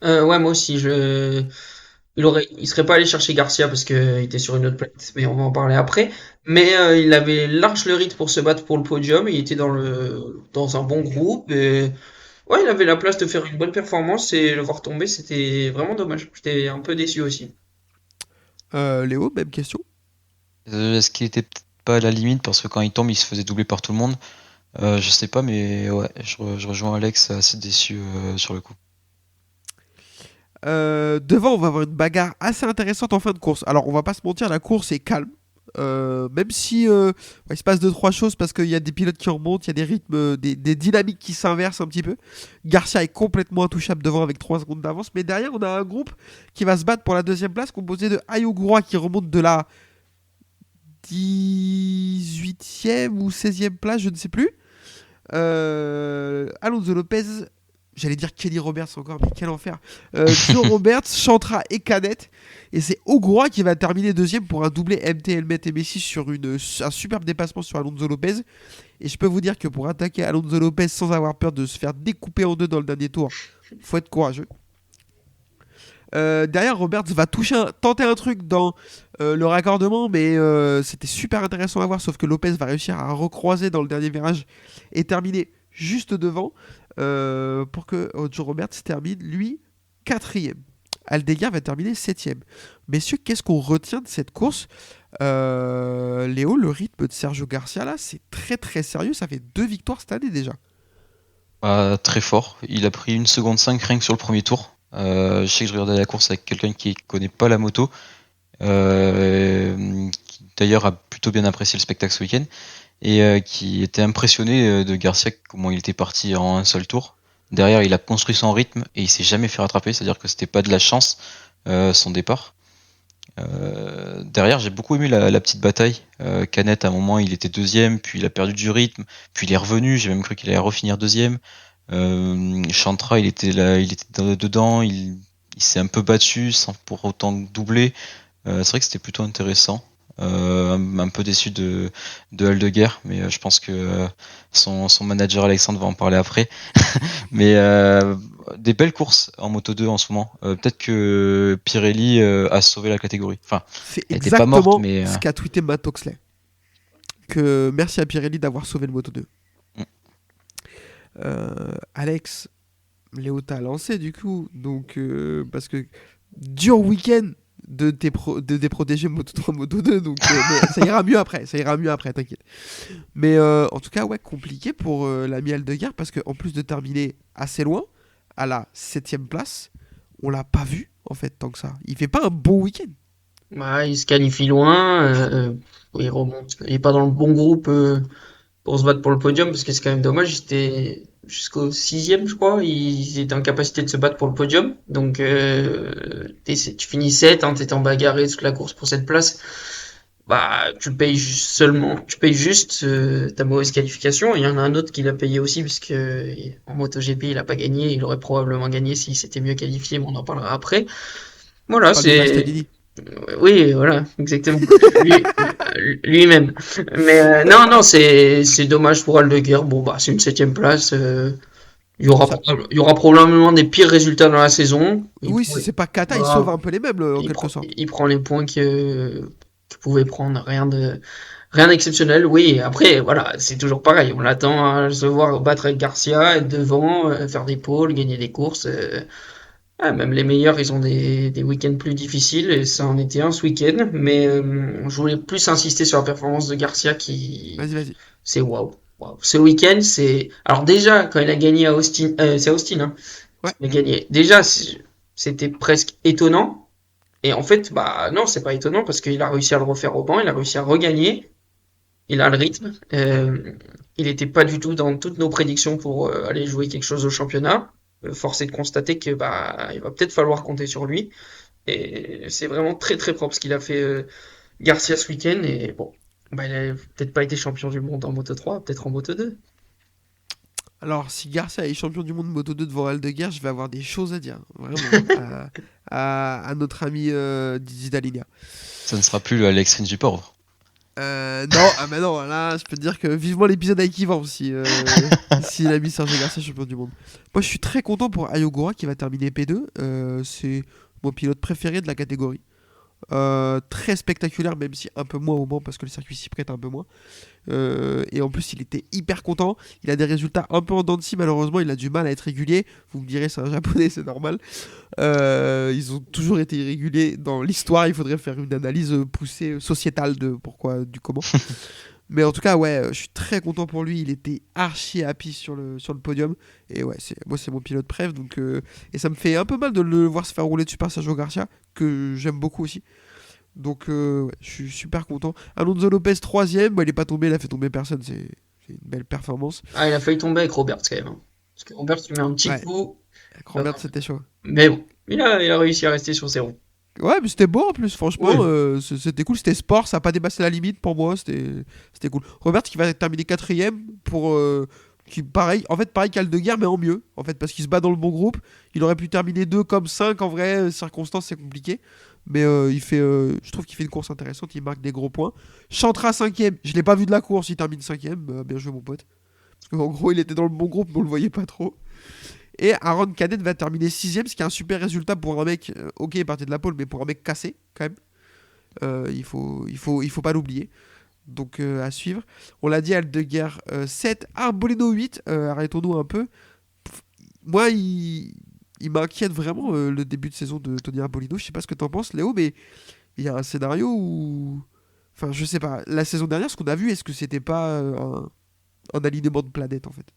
Speaker 9: Ouais, moi aussi, il serait pas allé chercher Garcia parce qu'il était sur une autre planète, mais on va en parler après. Mais il avait large le rythme pour se battre pour le podium, il était dans un bon groupe, et ouais, il avait la place de faire une bonne performance, et le voir tomber, c'était vraiment dommage. J'étais un peu déçu aussi.
Speaker 7: Léo, même question.
Speaker 8: Est-ce qu'il était peut-être pas à la limite parce que quand il tombe, il se faisait doubler par tout le monde? Je sais pas, mais ouais, je rejoins Alex, assez déçu sur le coup.
Speaker 7: Devant, on va avoir une bagarre assez intéressante en fin de course. Alors, on va pas se mentir, la course est calme. Même si il se passe 2-3 choses parce qu'il y a des pilotes qui remontent, il y a des rythmes, des dynamiques qui s'inversent un petit peu. Garcia est complètement intouchable devant avec 3 secondes d'avance. Mais derrière, on a un groupe qui va se battre pour la deuxième place, composé de Ayogura qui remonte de la 18e ou 16e place, je ne sais plus. Alonso Lopez, j'allais dire Kenny Roberts encore, mais quel enfer. Joe Roberts, Chantra et Canet. Et c'est Ogura qui va terminer deuxième pour un doublé MT, Helmet et Messi sur un superbe dépassement sur Alonso Lopez. Et je peux vous dire que pour attaquer Alonso Lopez sans avoir peur de se faire découper en deux dans le dernier tour, faut être courageux. Derrière, Roberts va tenter un truc dans le raccordement, mais c'était super intéressant à voir, sauf que Lopez va réussir à recroiser dans le dernier virage et terminer juste devant pour que Joe Roberts termine, lui, 4ème. Aldeguer va terminer 7ème. Messieurs, qu'est-ce qu'on retient de cette course? Léo, le rythme de Sergio Garcia, là, c'est très très sérieux, ça fait 2 victoires cette année déjà.
Speaker 8: Très fort. Il a pris 1 seconde 5 rien que sur le premier tour. Je sais que je regardais la course avec quelqu'un qui connaît pas la moto, qui d'ailleurs a plutôt bien apprécié le spectacle ce week-end, et qui était impressionné de Garcia, comment il était parti en un seul tour. Derrière, il a construit son rythme et il s'est jamais fait rattraper, c'est-à-dire que c'était pas de la chance son départ. Derrière, j'ai beaucoup aimé la petite bataille. Canet, à un moment, il était deuxième, puis il a perdu du rythme, puis il est revenu. J'ai même cru qu'il allait refinir deuxième. Chantra, il était là, il était dedans, il s'est un peu battu sans pour autant doubler. C'est vrai que c'était plutôt intéressant. Un peu déçu de Aldeguer, mais je pense que son manager Alexandre va en parler après. Mais des belles courses en Moto 2 en ce moment. Peut-être que Pirelli a sauvé la catégorie. Enfin,
Speaker 7: C'est
Speaker 8: elle était pas
Speaker 7: exactement
Speaker 8: morte, mais
Speaker 7: ce qu'a tweeté Matt Oxley. Que merci à Pirelli d'avoir sauvé le Moto 2. Alex, Léo t'a lancé du coup, donc parce que dur week-end de déprotéger Moto3 Moto2, donc mais ça ira mieux après, t'inquiète. Mais en tout cas, ouais, compliqué pour l'ami Aldeguer, parce qu'en plus de terminer assez loin, à la 7ème place, on l'a pas vu, en fait, tant que ça. Il fait pas un bon week-end.
Speaker 9: Bah, il se qualifie loin, il remonte. Il est pas dans le bon groupe pour se battre pour le podium, parce que c'est quand même dommage. Il était jusqu'au 6e, je crois. Il était en capacité de se battre pour le podium. Donc, tu finis 7, hein, t'étais en bagarre toute la course pour cette place. Bah, tu payes juste ta mauvaise qualification. Il y en a un autre qui l'a payé aussi, puisque en MotoGP, il a pas gagné. Il aurait probablement gagné s'il s'était mieux qualifié, mais on en parlera après. Voilà,
Speaker 7: Pas de
Speaker 9: c'est.
Speaker 7: Bastianini.
Speaker 9: Oui, voilà, exactement. Lui- Lui-même. Mais non, c'est dommage pour Aldeguer. Bon, bah, c'est une 7ème place.
Speaker 7: Ça-
Speaker 9: Il y aura probablement des pires résultats dans la saison.
Speaker 7: Oui, si c'est pas Kata, il
Speaker 9: Voilà.
Speaker 7: sauve un peu les meubles, en
Speaker 9: Il
Speaker 7: quelque
Speaker 9: prend,
Speaker 7: sorte.
Speaker 9: il prend les points qu'il pouvait prendre. Rien d'exceptionnel. Oui, après, voilà, c'est toujours pareil. On l'attend à se voir battre avec Garcia, être devant, faire des pôles, gagner des courses. Même les meilleurs, ils ont des week-ends plus difficiles, et ça en était un ce week-end. Mais je voulais plus insister sur la performance de Garcia
Speaker 7: Vas-y.
Speaker 9: c'est waouh. Waouh. Ce week-end, c'est. Alors déjà, quand il a gagné à Austin, c'est Austin, hein.
Speaker 7: Ouais.
Speaker 9: Il a gagné. Déjà, c'était presque étonnant. Et en fait, bah non, c'est pas étonnant parce qu'il a réussi à le refaire au banc, il a réussi à regagner. Il a le rythme. Il était pas du tout dans toutes nos prédictions pour aller jouer quelque chose au championnat. Force est de constater que bah il va peut-être falloir compter sur lui. Et c'est vraiment très très propre ce qu'il a fait Garcia ce week-end. Et bon, bah il a peut-être pas été champion du monde en Moto 3, peut-être en Moto 2.
Speaker 7: Alors, si Garcia est champion du monde Moto2 devant Aldeguer, je vais avoir des choses à dire, vraiment, à notre ami Didi Dalinia.
Speaker 8: Ça ne sera plus le Alex Rins du pauvre.
Speaker 7: Non, là, je peux te dire que vivement l'épisode avec Yvan si il a mis Sergio Garcia champion du monde. Moi, je suis très content pour Ayogura qui va terminer P2. C'est mon pilote préféré de la catégorie. Très spectaculaire, même si un peu moins au Mans parce que le circuit s'y prête un peu moins. Et en plus, il était hyper content. Il a des résultats un peu en dents de scie, malheureusement. Il a du mal à être régulier. Vous me direz, c'est un japonais, c'est normal. Ils ont toujours été irréguliers dans l'histoire. Il faudrait faire une analyse poussée sociétale de pourquoi, du comment. Mais en tout cas, ouais, je suis très content pour lui. Il était archi happy sur le podium. Et ouais, moi, c'est mon pilote préf. Donc, et ça me fait un peu mal de le voir se faire rouler dessus par Sergio Garcia, que j'aime beaucoup aussi. Donc, ouais, je suis super content. Alonso Lopez, 3ème. Bah, il est pas tombé, il a fait tomber personne. C'est une belle performance.
Speaker 9: Ah, il a failli tomber avec Roberts quand même, hein. Parce que Roberts lui met un petit
Speaker 7: Ouais.
Speaker 9: coup.
Speaker 7: Robert, c'était chaud.
Speaker 9: Mais bon, il a réussi à rester sur ses roues.
Speaker 7: Ouais, mais c'était beau en plus, franchement.
Speaker 9: Ouais.
Speaker 7: C'était cool, c'était sport, ça n'a pas dépassé la limite pour moi. C'était cool. Robert qui va terminer 4ème pour. Pareil qu'Aldeguer, mais en mieux, en fait, parce qu'il se bat dans le bon groupe. Il aurait pu terminer 2 comme 5, en vrai, circonstances, c'est compliqué. Mais je trouve qu'il fait une course intéressante, il marque des gros points. Chantra 5ème, je l'ai pas vu de la course, il termine 5ème. Bien joué, mon pote. Parce qu'en gros, il était dans le bon groupe, mais on le voyait pas trop. Et Aaron Canet va terminer 6ème, ce qui est un super résultat pour un mec. Ok, il partait de la pole, mais pour un mec cassé, quand même. Il faut pas l'oublier. Donc à suivre. On l'a dit, Aldeguer 7, Arbolino 8. Arrêtons-nous un peu. Moi, il m'inquiète vraiment le début de saison de Tony Arbolino. Je sais pas ce que t'en penses, Léo, mais il y a un scénario où. Enfin, je sais pas. La saison dernière, ce qu'on a vu, est-ce que c'était pas un alignement de planète en fait?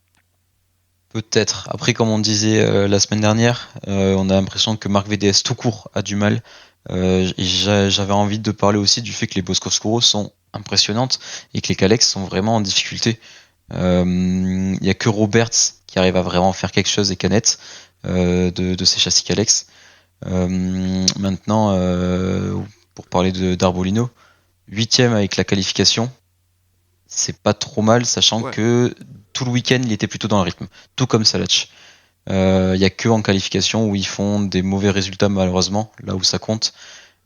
Speaker 8: Peut-être. Après, comme on disait la semaine dernière, on a l'impression que Marc VDS tout court a du mal. Et j'avais envie de parler aussi du fait que les Bosco sont impressionnantes et que les Calex sont vraiment en difficulté. Il y a que Roberts qui arrive à vraiment faire quelque chose et Canet de ces châssis Calex. Maintenant, pour parler d'Arbolino, 8ème avec la qualification, c'est pas trop mal, sachant que tout le week-end il était plutôt dans le rythme, tout comme Salach. Il y a que en qualification où ils font des mauvais résultats malheureusement, là où ça compte.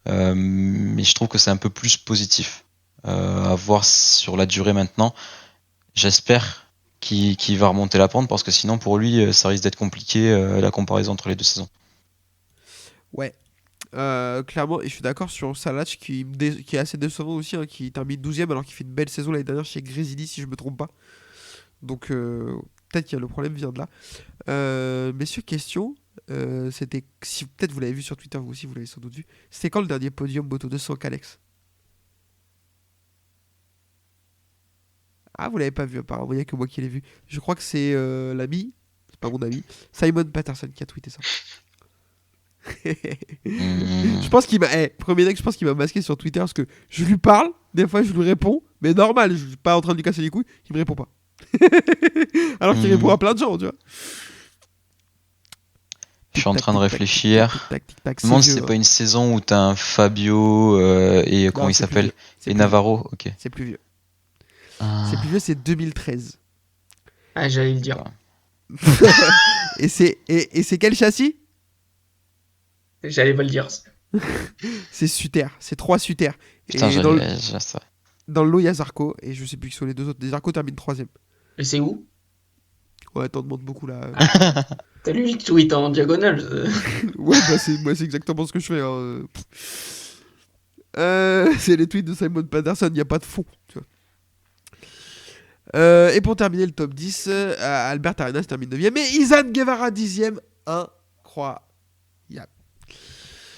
Speaker 8: Mais je trouve que c'est un peu plus positif à voir sur la durée maintenant. J'espère qu'il va remonter la pente parce que sinon pour lui ça risque d'être compliqué la comparaison entre les deux saisons.
Speaker 7: Ouais, clairement, et je suis d'accord sur Salach qui est assez décevant aussi, hein, qui termine 12ème alors qu'il fait une belle saison l'année dernière chez Grésili si je me trompe pas. Donc peut-être que le problème vient de là. Messieurs, question, c'était, si peut-être vous l'avez vu sur Twitter, vous aussi vous l'avez sans doute vu. C'était quand le dernier podium Moto 200 qu'Alex? Ah, vous l'avez pas vu apparemment, il n'y a que moi qui l'ai vu. Je crois que c'est l'ami, c'est pas mon ami, Simon Patterson qui a tweeté ça. Je pense qu'il m'a, premier deck, je pense qu'il m'a masqué sur Twitter parce que je lui parle, des fois je lui réponds, mais normal, je suis pas en train de lui casser les couilles, il me répond pas. Alors qu'il répond à plein de gens, tu vois.
Speaker 8: Je suis en train de réfléchir. Je me demande si c'est pas une saison où t'as un Fabio et comment il s'appelle et Navarro. Ok.
Speaker 7: C'est plus vieux.
Speaker 8: Ah.
Speaker 7: C'est plus vieux, c'est 2013.
Speaker 9: Ah, j'allais le dire.
Speaker 7: Et c'est quel châssis?
Speaker 9: J'allais pas le dire.
Speaker 7: C'est Suter, c'est 3 Suter.
Speaker 8: Putain,
Speaker 7: Et
Speaker 8: j'allais ça.
Speaker 7: dans le lot, il y a Zarco, et je sais plus qui sont les deux autres. Zarco termine 3ème.
Speaker 9: Et c'est où?
Speaker 7: Ouais, t'en demandes beaucoup là.
Speaker 9: T'as lu le tweet en diagonale.
Speaker 7: Ouais, bah c'est exactement ce que je fais. Hein. C'est les tweets de Simon Patterson, il n'y a pas de fond. Tu vois. Et pour terminer le top 10, Albert Arenas termine 9ème, et Izan Guevara 10ème. Incroyable.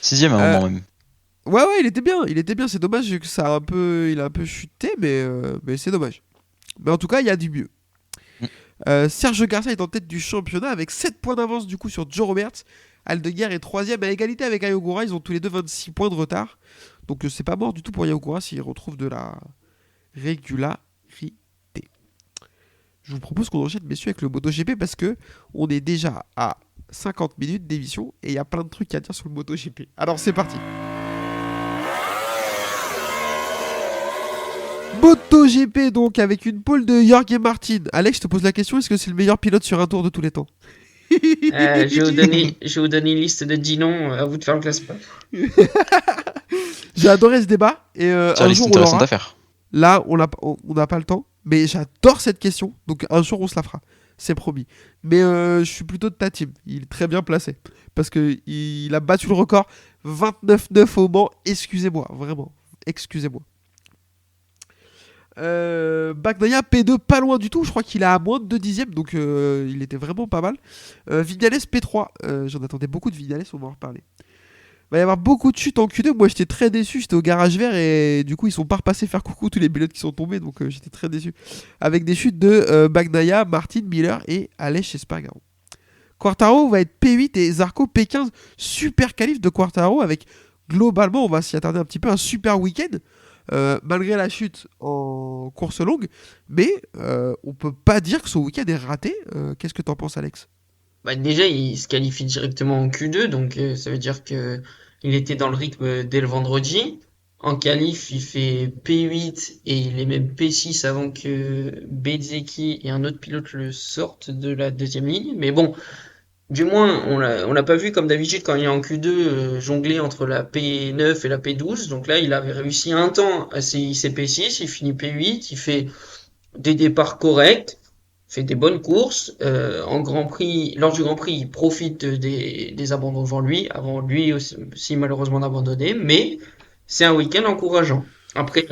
Speaker 8: 6ème à un moment même.
Speaker 7: Ouais, il était bien, c'est dommage que il a un peu chuté, mais c'est dommage. Mais en tout cas, il y a du mieux. Sergio Garcia est en tête du championnat avec 7 points d'avance du coup sur Joe Roberts. Aldeguer est 3ème à égalité avec Ayogura, ils ont tous les deux 26 points de retard. Donc c'est pas mort du tout pour Ayogura s'il retrouve de la régularité. Je vous propose qu'on enchaîne messieurs avec le MotoGP parce que on est déjà à 50 minutes d'émission et il y a plein de trucs à dire sur le MotoGP. Alors c'est parti. MotoGP donc avec une pole de Jorge Martin. Alex, je te pose la question, est-ce que c'est le meilleur pilote sur un tour de tous les temps?
Speaker 9: Je vais vous donner une liste de 10 noms, à vous de faire le classement.
Speaker 7: J'ai adoré ce débat et un jour on l'aura. Là, on n'a pas le temps, mais j'adore cette question, donc un jour on se la fera, c'est promis. Mais je suis plutôt de ta team, il est très bien placé, parce qu'il a battu le record 29-9 au Mans, excusez-moi, vraiment, excusez-moi. Bagnaia P2 pas loin du tout, je crois qu'il a à moins de 2 dixièmes, donc il était vraiment pas mal. Vignales P3, j'en attendais beaucoup de Vignales, on va en reparler. Il va y avoir beaucoup de chutes en Q2, moi j'étais très déçu, j'étais au garage vert et du coup ils sont pas repassés faire coucou tous les pilotes qui sont tombés, donc j'étais très déçu. Avec des chutes de Bagnaia, Martin, Miller et Aleix Espargaro. Quartaro va être P8 et Zarco P15, super qualif de Quartaro avec globalement, on va s'y attarder un petit peu, un super week-end. Malgré la chute en course longue, mais on peut pas dire que son week-end est raté. Qu'est-ce que t'en penses, Alex?
Speaker 9: Bah, déjà, il se qualifie directement en Q2, donc ça veut dire que il était dans le rythme dès le vendredi. En qualif, il fait P8 et il est même P6 avant que Bezzecchi et un autre pilote le sortent de la deuxième ligne. Mais bon, du moins, on l'a pas vu comme d'habitude quand il est en Q2 jongler entre la P9 et la P12. Donc là, il avait réussi un temps à ses P6, il finit P8, il fait des départs corrects, fait des bonnes courses. En Grand Prix, lors du Grand Prix, il profite des abandons devant lui, avant lui aussi malheureusement d'abandonner, mais c'est un week-end encourageant. Après,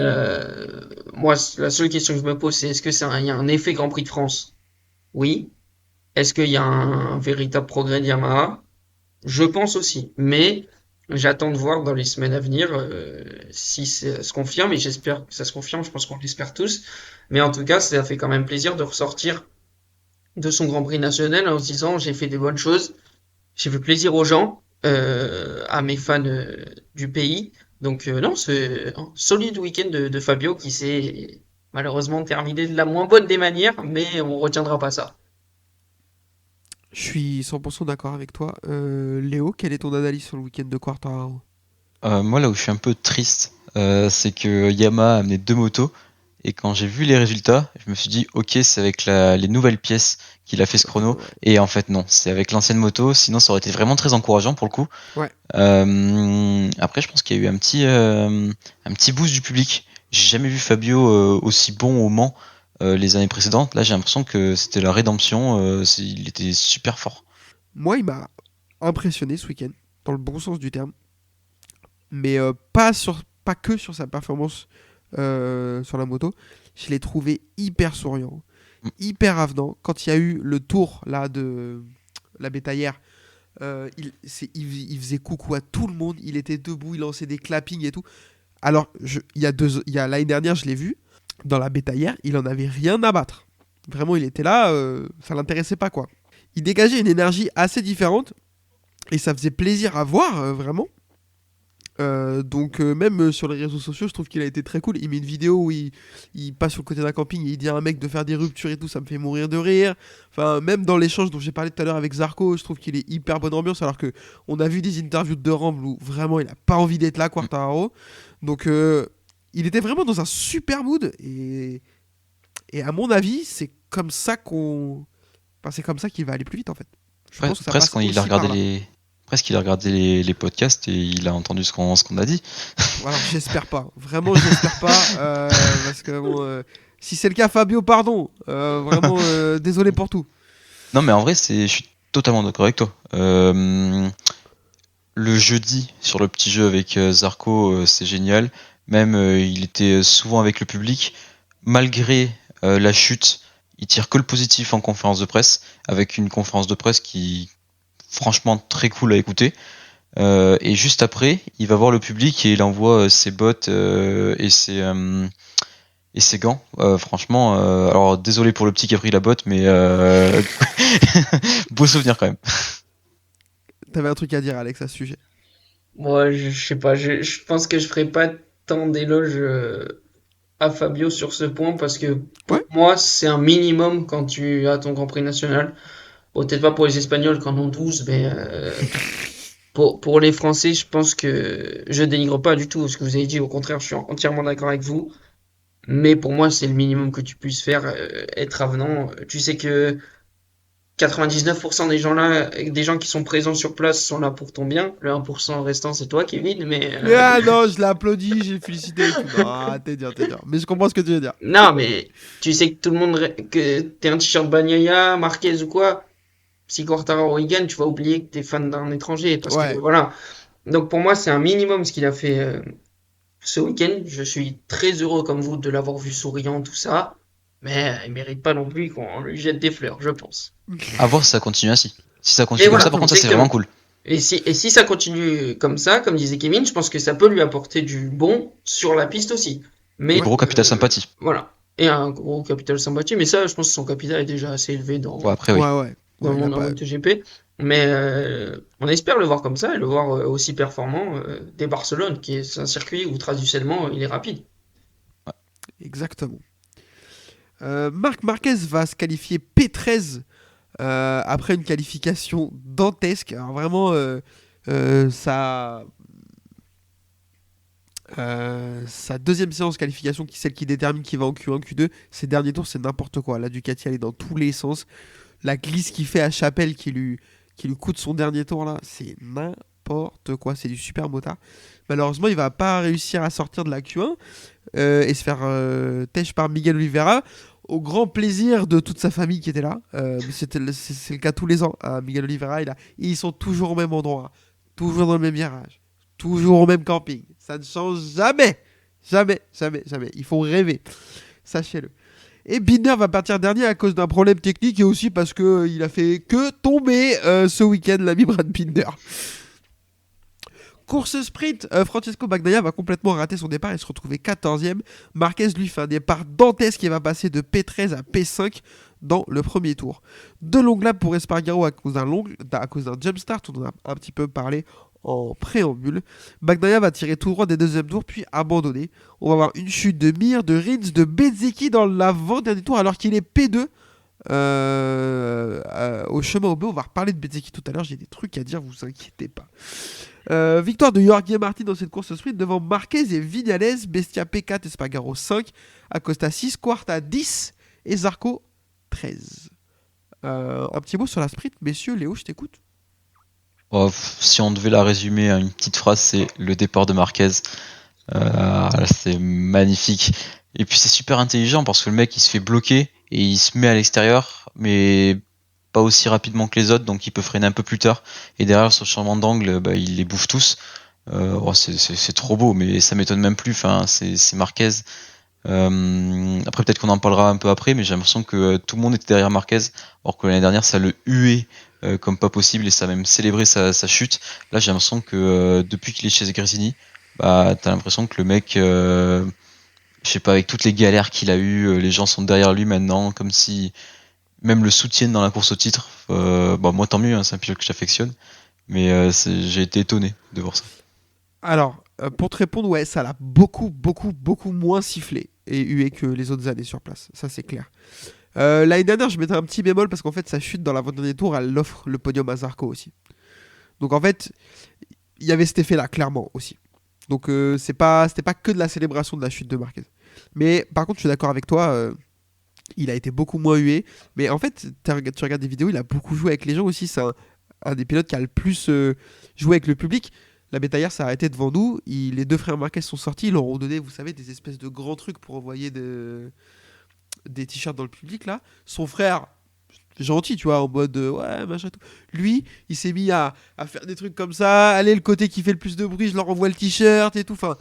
Speaker 9: moi, la seule question que je me pose, c'est est-ce que il y a un effet Grand Prix de France? Oui. Est-ce qu'il y a un véritable progrès de Yamaha? Je pense aussi, mais j'attends de voir dans les semaines à venir si ça se confirme, et j'espère que ça se confirme, je pense qu'on l'espère tous. Mais en tout cas, ça fait quand même plaisir de ressortir de son Grand Prix national en se disant j'ai fait des bonnes choses, j'ai fait plaisir aux gens, à mes fans du pays. Donc non, c'est un solide week-end de Fabio qui s'est malheureusement terminé de la moins bonne des manières, mais on retiendra pas ça.
Speaker 7: Je suis 100% d'accord avec toi. Léo, quelle est ton analyse sur le week-end de Quartaro?
Speaker 8: Moi, là où je suis un peu triste, c'est que Yamaha a amené 2 motos. Et quand j'ai vu les résultats, je me suis dit, ok, c'est avec les nouvelles pièces qu'il a fait ce chrono.
Speaker 7: Ouais.
Speaker 8: Et en fait, non, c'est avec l'ancienne moto. Sinon, ça aurait été vraiment très encourageant pour le coup.
Speaker 7: Ouais.
Speaker 8: Après, je pense qu'il y a eu un petit boost du public. J'ai jamais vu Fabio aussi bon au Mans les années précédentes. Là, j'ai l'impression que c'était la rédemption. Il était super fort.
Speaker 7: Moi, il m'a impressionné ce week-end, dans le bon sens du terme. Mais pas que sur sa performance sur la moto. Je l'ai trouvé hyper souriant, hyper avenant. Quand il y a eu le tour là de la bétaillère, il faisait coucou à tout le monde, il était debout, il lançait des clappings et tout. Alors, il y a l'année dernière, je l'ai vu, dans la bêta hier, il en avait rien à battre. Vraiment, il était là, ça l'intéressait pas, quoi. Il dégageait une énergie assez différente, et ça faisait plaisir à voir, vraiment. Donc même sur les réseaux sociaux, je trouve qu'il a été très cool. Il met une vidéo où il passe sur le côté d'un camping et il dit à un mec de faire des ruptures et tout, ça me fait mourir de rire. Enfin, même dans l'échange dont j'ai parlé tout à l'heure avec Zarco, je trouve qu'il est hyper bonne ambiance, alors que on a vu des interviews de Ramble où vraiment il a pas envie d'être là, Quartararo. Donc il était vraiment dans un super mood, et à mon avis c'est comme ça c'est comme ça qu'il va aller plus vite, en fait. Je pense que ça
Speaker 8: Presque
Speaker 7: passe
Speaker 8: quand il a
Speaker 7: aussi par
Speaker 8: regardé
Speaker 7: là.
Speaker 8: presque il a regardé les podcasts et il a entendu ce qu'on a dit.
Speaker 7: Alors j'espère pas, vraiment j'espère pas, parce que bon, si c'est le cas, Fabio, pardon, vraiment désolé pour tout.
Speaker 8: Non, mais en vrai, je suis totalement d'accord avec toi. Le jeudi, sur le petit jeu avec Zarco, c'est génial. Même, il était souvent avec le public. Malgré la chute, il tire que le positif en conférence de presse, avec une conférence de presse qui, franchement, très cool à écouter. Et juste après, il va voir le public et il envoie ses bottes et ses gants. Franchement, alors désolé pour le petit qui a pris la botte, mais beau souvenir quand même.
Speaker 7: T'avais un truc à dire, Alex, à ce sujet?
Speaker 9: Moi, je sais pas, je pense que je ferai pas tant d'éloges à Fabio sur ce point parce que pour
Speaker 7: Ouais.
Speaker 9: moi, c'est un minimum quand tu as ton Grand Prix national. Bon, peut-être pas pour les Espagnols qui en ont 12, mais pour les Français, je pense que je dénigre pas du tout ce que vous avez dit. Au contraire, je suis entièrement d'accord avec vous. Mais pour moi, c'est le minimum que tu puisses faire, être avenant. Tu sais que 99% des gens là, des gens qui sont présents sur place sont là pour ton bien. Le 1% restant, c'est toi, Kevin. Mais
Speaker 7: Ah non, je l'ai applaudi, j'ai félicité et tout. Ah, t'es dur. Mais je comprends ce que tu veux dire.
Speaker 9: non, mais tu sais que tout le monde, que t'es un t-shirt Bagnaia, Marquez ou quoi. Si Quartararo il gagne, tu vas oublier que t'es fan d'un étranger. Parce que
Speaker 7: Ouais.
Speaker 9: voilà. Donc pour moi, c'est un minimum ce qu'il a fait ce week-end. Je suis très heureux comme vous de l'avoir vu souriant, tout ça. Mais il mérite pas non plus qu'on lui jette des fleurs, je pense.
Speaker 8: À voir si ça continue ainsi. Si ça
Speaker 9: Et
Speaker 8: continue comme
Speaker 9: voilà,
Speaker 8: ça, par contre, ça c'est
Speaker 9: exactement.
Speaker 8: vraiment cool.
Speaker 9: Et si ça continue comme ça, comme disait Kevin, je pense que ça peut lui apporter du bon sur la piste aussi. Mais
Speaker 8: Gros capital sympathie.
Speaker 9: voilà. Et un gros capital sympathie. Mais ça, je pense que son capital est déjà assez élevé dans,
Speaker 8: Bon, après, oui.
Speaker 7: Ouais.
Speaker 9: dans le
Speaker 7: Il a
Speaker 9: monde en
Speaker 7: pas-
Speaker 9: MotoGP. Mais on espère le voir comme ça et le voir aussi performant dès Barcelone, qui est un circuit où traditionnellement il est rapide.
Speaker 7: Exactement. Marc Marquez va se qualifier P13 après une qualification dantesque. Alors vraiment, sa deuxième séance qualification, celle qui détermine qui va en Q1, Q2, ces derniers tours, c'est n'importe quoi. La Ducati, elle est dans tous les sens. La glisse qu'il fait à Chapelle qui lui coûte son dernier tour, là, c'est n'importe quoi. C'est du super motard. Malheureusement, il va pas réussir à sortir de la Q1 et se faire têche par Miguel Oliveira, au grand plaisir de toute sa famille qui était là. C'est le cas tous les ans. Hein. Miguel Oliveira, ils sont toujours au même endroit, toujours dans le même virage, toujours au même camping. Ça ne change jamais. Jamais. Ils font rêver. Sachez-le. Et Binder va partir dernier à cause d'un problème technique et aussi parce qu'il a fait que tomber ce week-end, l'ami Brad Binder. Course sprint, Francesco Bagnaia va complètement rater son départ et se retrouver 14ème. Marquez lui fait un départ dantesque qui va passer de P13 à P5 dans le premier tour. De longues laps pour Espargaro à cause d'un jump start, on en a un petit peu parlé en préambule. Bagnaia va tirer tout droit des deuxièmes tours puis abandonner. On va avoir une chute de Mir, de Rins, de Bezzecchi dans l'avant-dernier tour alors qu'il est P2 au chemin au B. On va reparler de Bezzecchi tout à l'heure, j'ai des trucs à dire, vous inquiétez pas. Victoire de Jorge Martin dans cette course sprint devant Marquez et Viñales, Bestia P4, Espargaro 5, Acosta 6, Quarta 10 et Zarco 13. Un petit mot sur la sprint, messieurs. Léo, je t'écoute.
Speaker 8: Oh, si on devait la résumer à une petite phrase, c'est le départ de Marquez. C'est magnifique. Et puis c'est super intelligent parce que le mec il se fait bloquer et il se met à l'extérieur, mais pas aussi rapidement que les autres, donc il peut freiner un peu plus tard. Et derrière, sur le changement d'angle, il les bouffe tous. C'est trop beau, mais ça m'étonne même plus. Enfin, c'est Marquez. Après, peut-être qu'on en parlera un peu après, mais j'ai l'impression que tout le monde était derrière Marquez, alors que l'année dernière, ça le huait comme pas possible et ça a même célébré sa chute. Là, j'ai l'impression que depuis qu'il est chez Gresini, bah, t'as l'impression que le mec, je sais pas, avec toutes les galères qu'il a eues, les gens sont derrière lui maintenant, comme si même le soutiennent dans la course au titre. Bon, moi, tant mieux, hein, c'est un pilote que j'affectionne, mais j'ai été étonné de voir ça.
Speaker 7: Alors, pour te répondre, ouais, ça l'a beaucoup moins sifflé et hué que les autres années sur place. Ça, c'est clair. L'année dernière, je mettais un petit bémol parce qu'en fait, sa chute dans l'avant-dernier tour, elle offre le podium à Zarco aussi. Donc en fait, il y avait cet effet-là, clairement aussi. Donc c'était pas que de la célébration de la chute de Marquez. Mais par contre, je suis d'accord avec toi, il a été beaucoup moins hué. Mais en fait, tu regardes des vidéos, il a beaucoup joué avec les gens aussi. C'est un des pilotes qui a le plus joué avec le public. La Bétaillère s'est arrêtée devant nous. Les deux frères Marquez sont sortis. Ils leur ont donné, vous savez, des espèces de grands trucs pour envoyer des t-shirts dans le public là. Son frère, gentil, tu vois, en mode ouais, machin tout. Lui, il s'est mis à faire des trucs comme ça. Allez, le côté qui fait le plus de bruit, je leur envoie le t-shirt et tout. Enfin,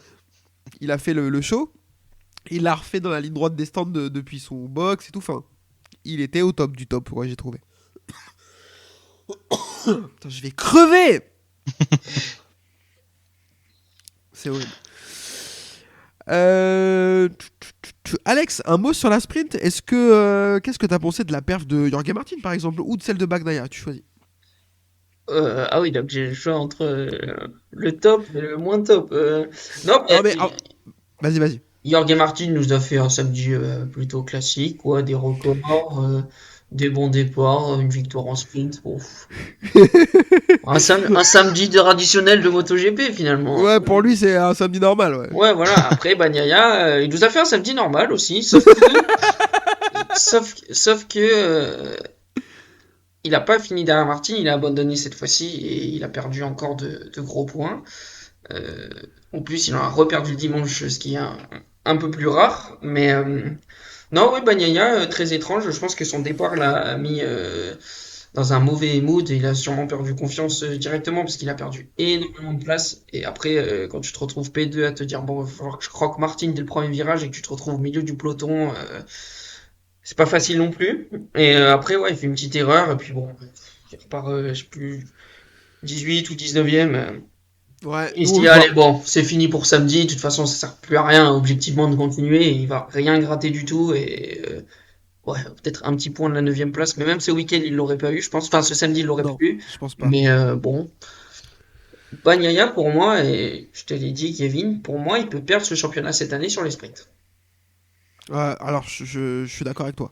Speaker 7: il a fait le show. Il l'a refait dans la ligne droite des stands depuis son box et tout. Enfin, il était au top du top, ouais, j'ai trouvé. Putain, je vais crever. C'est horrible. Alex, un mot sur la sprint. Qu'est-ce que t'as pensé de la perf de Jorge Martin par exemple ou de celle de Bagnaia? Tu choisis.
Speaker 9: Ah oui, donc j'ai le choix entre le top et le moins top. Non, mais
Speaker 7: Vas-y.
Speaker 9: Jorge Martin nous a fait un samedi plutôt classique, quoi, des records, des bons départs, une victoire en sprint. Bon. Un samedi traditionnel de MotoGP finalement.
Speaker 7: Ouais, pour lui c'est un samedi normal. Ouais.
Speaker 9: Ouais, voilà. Après, Bagnaia, il nous a fait un samedi normal aussi, sauf que il a pas fini derrière Martin, il a abandonné cette fois-ci et il a perdu encore de gros points. En plus, il en a reperdu le dimanche, ce qui est un peu plus rare. Mais non, oui, Bagnaia, très étrange. Je pense que son départ l'a mis dans un mauvais mood. Il a sûrement perdu confiance directement parce qu'il a perdu énormément de place. Et après, quand tu te retrouves P2 à te dire bon, il va falloir que je croque Martin dès le premier virage et que tu te retrouves au milieu du peloton, c'est pas facile non plus. Et après, ouais, il fait une petite erreur et puis bon, il repart, je sais plus, 18 ou 19e.
Speaker 7: Ouais.
Speaker 9: Il se dit, allez, bon, c'est fini pour samedi. De toute façon, ça sert plus à rien, objectivement, de continuer. Il va rien gratter du tout. Et ouais, peut-être un petit point de la 9e place. Mais même ce week-end, il l'aurait pas eu, je pense. Enfin, ce samedi, il l'aurait pas eu.
Speaker 7: Je pense pas.
Speaker 9: Mais bon. Bagnaia, pour moi, et je te l'ai dit, Kevin, pour moi, il peut perdre ce championnat cette année sur les sprints.
Speaker 7: Alors, je suis d'accord avec toi.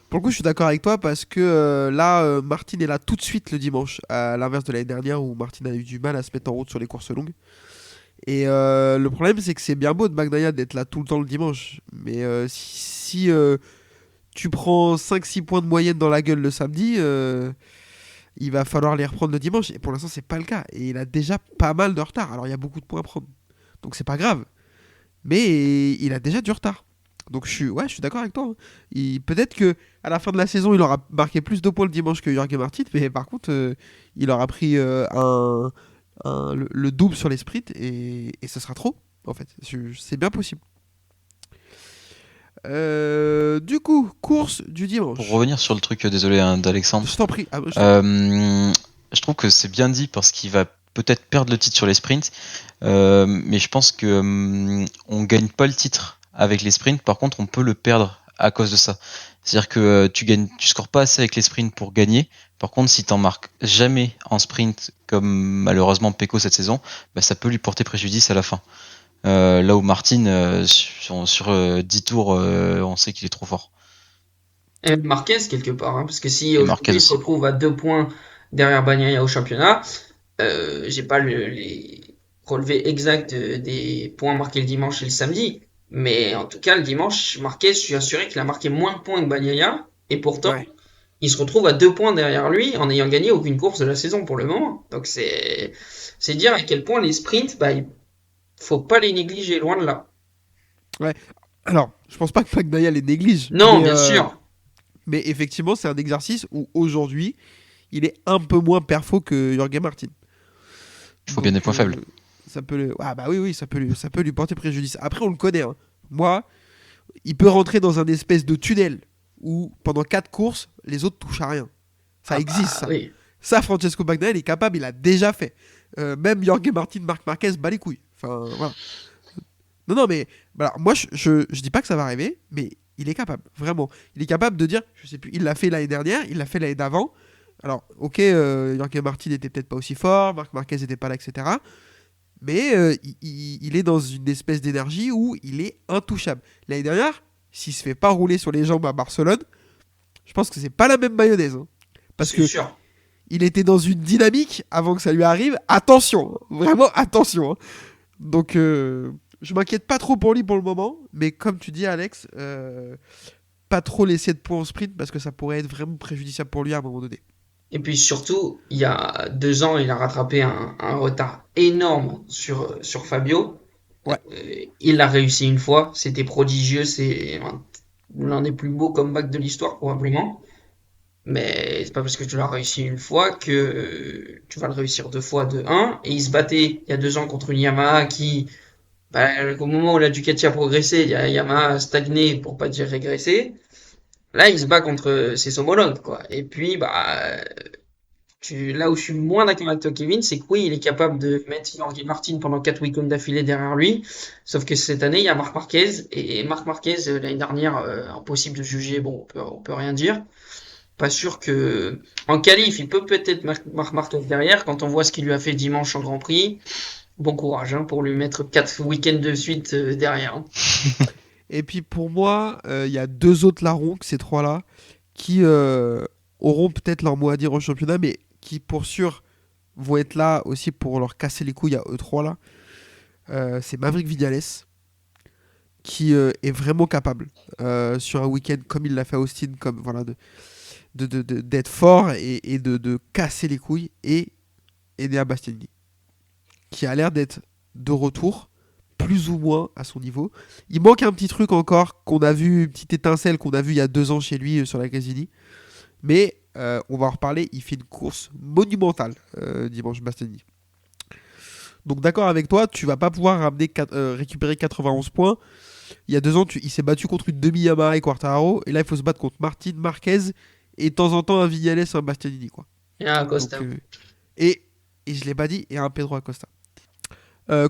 Speaker 7: Pour le coup, je suis d'accord avec toi parce que là, Martin est là tout de suite le dimanche, à l'inverse de l'année dernière où Martin a eu du mal à se mettre en route sur les courses longues. Et le problème, c'est que c'est bien beau de Bagnaia d'être là tout le temps le dimanche. Mais si tu prends 5-6 points de moyenne dans la gueule le samedi, il va falloir les reprendre le dimanche. Et pour l'instant, c'est pas le cas. Et il a déjà pas mal de retard. Alors, il y a beaucoup de points à prendre. Donc, c'est pas grave. Mais il a déjà du retard. Donc je suis d'accord avec toi. Hein. Peut-être que à la fin de la saison, il aura marqué plus de points le dimanche que Jorge Martin, mais par contre, il aura pris le double sur les sprints et ce sera trop, en fait. C'est bien possible. Du coup, course du dimanche.
Speaker 8: Pour revenir sur le truc, désolé hein, d'Alexandre.
Speaker 7: Je t'en prie.
Speaker 8: Je trouve que c'est bien dit parce qu'il va peut-être perdre le titre sur les sprints, mais je pense que on gagne pas le titre avec les sprints, par contre on peut le perdre à cause de ça. C'est-à-dire que tu scores pas assez avec les sprints pour gagner. Par contre, si t'en marques jamais en sprint, comme malheureusement Pecco cette saison, bah, ça peut lui porter préjudice à la fin. Là où Martin, sur 10 tours, on sait qu'il est trop fort.
Speaker 9: Et Marquez quelque part, hein, parce que si aujourd'hui il se retrouve à 2 points derrière Bagnaia au championnat, j'ai pas les relevés exacts des points marqués le dimanche et le samedi. Mais en tout cas, le dimanche, Marquez, je suis assuré qu'il a marqué moins de points que Bagnaia. Et pourtant, il se retrouve à 2 points derrière lui en n'ayant gagné aucune course de la saison pour le moment. Donc c'est dire à quel point les sprints, bah, il faut pas les négliger, loin de là.
Speaker 7: Ouais. Alors, je pense pas que Bagnaia les néglige.
Speaker 9: Non, bien sûr.
Speaker 7: Mais effectivement, c'est un exercice où aujourd'hui, il est un peu moins perfo que Jorge Martin.
Speaker 8: Il faut bien des points faibles.
Speaker 7: Ça peut oui, ça peut lui porter préjudice. Après, on le connaît. Hein. Moi, il peut rentrer dans un espèce de tunnel où pendant 4 courses, les autres touchent à rien. Ça existe, ça.
Speaker 9: Oui.
Speaker 7: Ça, Francesco Bagnaia, il est capable, il a déjà fait. Même Jorge Martin, Marc Marquez, bat les couilles. Enfin, voilà. Non, mais alors, moi, je dis pas que ça va arriver, mais il est capable, vraiment. Il est capable de dire, je sais plus, il l'a fait l'année dernière, il l'a fait l'année d'avant. Alors, ok, Jorge Martin n'était peut-être pas aussi fort, Marc Marquez n'était pas là, etc. Mais il est dans une espèce d'énergie où il est intouchable. L'année dernière, s'il se fait pas rouler sur les jambes à Barcelone, je pense que c'est pas la même mayonnaise. Hein. Parce que
Speaker 9: sûr.
Speaker 7: il était dans une dynamique avant que ça lui arrive. Attention, vraiment attention. Hein. Donc, je m'inquiète pas trop pour lui pour le moment. Mais comme tu dis, Alex, pas trop laisser de points en sprint parce que ça pourrait être vraiment préjudiciable pour lui à un moment donné.
Speaker 9: Et puis surtout, il y a 2 ans, il a rattrapé un retard énorme sur Fabio.
Speaker 7: Ouais.
Speaker 9: Il l'a réussi une fois, c'était prodigieux, c'est l'un des plus beaux comebacks de l'histoire probablement. Mais c'est pas parce que tu l'as réussi une fois que tu vas le réussir 2 fois de 1. Et il se battait il y a 2 ans contre une Yamaha qui, au moment où la Ducati a progressé, Yamaha a stagné pour pas dire régressé. Là, il se bat contre ses homologues, quoi. Et puis, là où je suis moins d'accord avec toi, Kevin, c'est que oui, il est capable de mettre Jorge Martin pendant 4 week-ends d'affilée derrière lui. Sauf que cette année, il y a Marc Marquez. Et Marc Marquez, l'année dernière, impossible de juger. Bon, on peut rien dire. Pas sûr que, en qualif, il peut peut-être Marc Marquez derrière. Quand on voit ce qu'il lui a fait dimanche en Grand Prix, bon courage, hein, pour lui mettre 4 week-ends de suite derrière. Hein.
Speaker 7: Et puis pour moi, il y a 2 autres larrons, ces 3-là, qui auront peut-être leur mot à dire au championnat, mais qui pour sûr vont être là aussi pour leur casser les couilles à eux 3 là. C'est Maverick Viñales, qui est vraiment capable sur un week-end comme il l'a fait à Austin, comme voilà, d'être fort et de casser les couilles, et Enea Bastianini, qui a l'air d'être de retour plus ou moins à son niveau. Il manque un petit truc encore qu'on a vu, une petite étincelle qu'on a vu il y a 2 ans chez lui sur la Gresini. Mais on va en reparler, il fait une course monumentale dimanche, Bastianini. Donc d'accord avec toi, tu vas pas pouvoir récupérer 91 points. Il y a 2 ans, il s'est battu contre une demi-Yamaha et Quartararo, et là il faut se battre contre Martin, Marquez, et de temps en temps un Viñales et un Bastianini, quoi.
Speaker 9: Et un Acosta.
Speaker 7: Donc, et je l'ai pas dit, et un Pedro Acosta.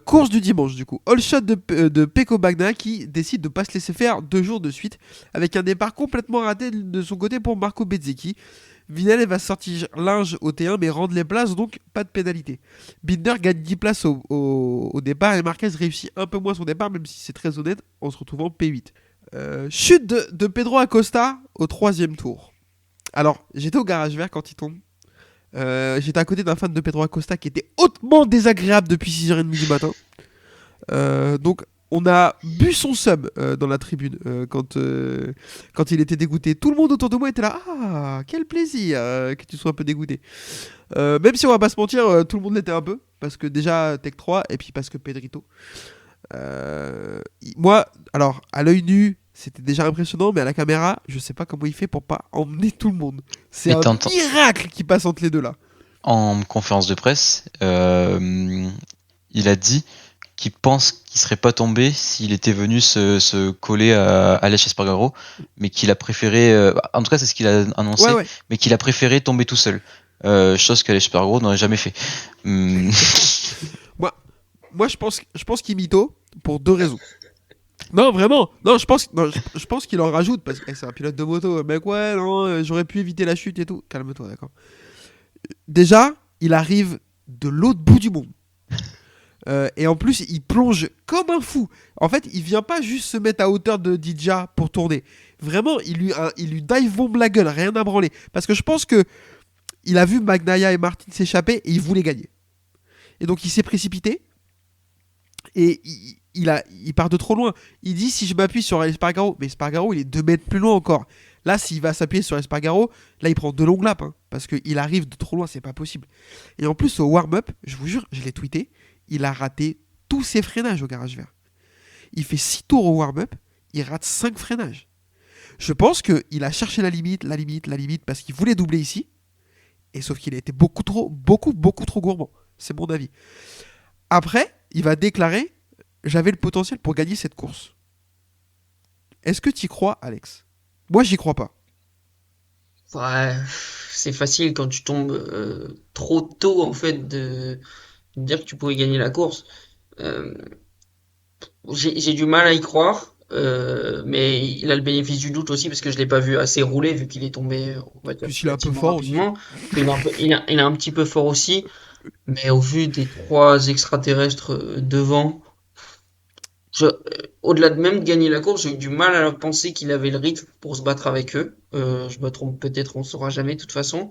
Speaker 7: Course du dimanche du coup, all shot de Pecco Bagnaia qui décide de pas se laisser faire 2 jours de suite avec un départ complètement raté de son côté pour Marco Bezzecchi. Viñales va sortir linge au T1 mais rendre les places, donc pas de pénalité. Binder gagne 10 places au départ et Marquez réussit un peu moins son départ, même si c'est très honnête, en se retrouvant P8. Chute de Pedro Acosta au 3e tour. Alors j'étais au garage vert quand il tombe. J'étais à côté d'un fan de Pedro Acosta qui était hautement désagréable depuis 6h30 du matin. Donc on a bu son sub dans la tribune quand il était dégoûté. Tout le monde autour de moi était là. Ah, quel plaisir que tu sois un peu dégoûté. Même si on va pas se mentir, tout le monde l'était un peu. Parce que déjà Tech 3 et puis parce que Pedrito. Moi, alors à l'œil nu, c'était déjà impressionnant, mais à la caméra, je sais pas comment il fait pour pas emmener tout le monde. C'est un miracle qui passe entre les deux là.
Speaker 8: En conférence de presse, il a dit qu'il pense qu'il serait pas tombé s'il était venu se coller à Aleix Espargaro, mais qu'il a préféré, en tout cas c'est ce qu'il a annoncé,
Speaker 7: Ouais.
Speaker 8: mais qu'il a préféré tomber tout seul. Chose qu'Aleix Espargaro n'aurait jamais fait.
Speaker 7: Moi je pense qu'il mytho pour 2 raisons. Non, vraiment. Non, je pense qu'il en rajoute parce que c'est un pilote de moto. Mec, ouais, non, j'aurais pu éviter la chute et tout. Calme-toi, d'accord. Déjà, il arrive de l'autre bout du monde. Et en plus, il plonge comme un fou. En fait, il vient pas juste se mettre à hauteur de Didja pour tourner. Vraiment, il lui dive bombe la gueule, rien à branler. Parce que je pense que il a vu Bagnaia et Martin s'échapper et il voulait gagner. Et donc, il s'est précipité. Et il part de trop loin. Il dit si je m'appuie sur Espargaro, mais Espargaro il est 2 mètres plus loin encore. Là, s'il va s'appuyer sur Espargaro, là il prend 2 longues laps, hein, parce qu'il arrive de trop loin, c'est pas possible. Et en plus, au warm-up, je vous jure, je l'ai tweeté, il a raté tous ses freinages au garage vert. Il fait 6 tours au warm-up, il rate 5 freinages. Je pense qu'il a cherché la limite, parce qu'il voulait doubler ici, et sauf qu'il a été beaucoup trop gourmand. C'est mon avis. Après, il va déclarer « J'avais le potentiel pour gagner cette course ». Est-ce que tu y crois, Alex ? Moi, j'y crois pas.
Speaker 9: Ouais, c'est facile quand tu tombes trop tôt en fait de dire que tu pouvais gagner la course. Euh, j'ai du mal à y croire, mais il a le bénéfice du doute aussi parce que je l'ai pas vu assez rouler vu qu'il est tombé, on va dire,
Speaker 7: Puis il est un peu
Speaker 9: relativement
Speaker 7: fort aussi.
Speaker 9: rapidement. Il est un petit peu fort aussi, mais au vu des trois extraterrestres devant, au-delà de même de gagner la course, j'ai eu du mal à penser qu'il avait le rythme pour se battre avec eux. Je me trompe peut-être, on saura jamais de toute façon.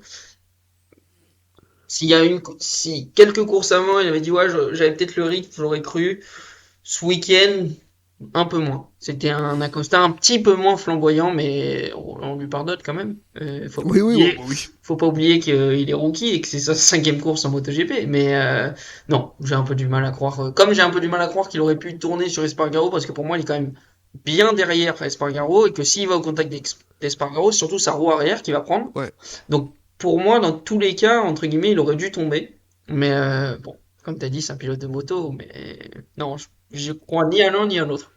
Speaker 9: Si quelques courses avant, il avait dit ouais, j'avais peut-être le rythme, j'aurais cru. Ce week-end, un peu moins. C'était un Acosta un petit peu moins flamboyant, mais on lui pardonne quand même.
Speaker 7: Oui, oui, oui, oui.
Speaker 9: Faut pas oublier qu'il est rookie et que c'est sa cinquième course en MotoGP. Mais non, j'ai un peu du mal à croire. Comme j'ai un peu du mal à croire qu'il aurait pu tourner sur Espargaro, parce que pour moi, il est quand même bien derrière Espargaro et que s'il va au contact d'Espargaro, c'est surtout sa roue arrière qu'il va prendre.
Speaker 7: Ouais.
Speaker 9: Donc pour moi, dans tous les cas, entre guillemets, il aurait dû tomber. Mais bon, comme t'as dit, c'est un pilote de moto. Mais non, je crois ni à l'un ni à l'autre.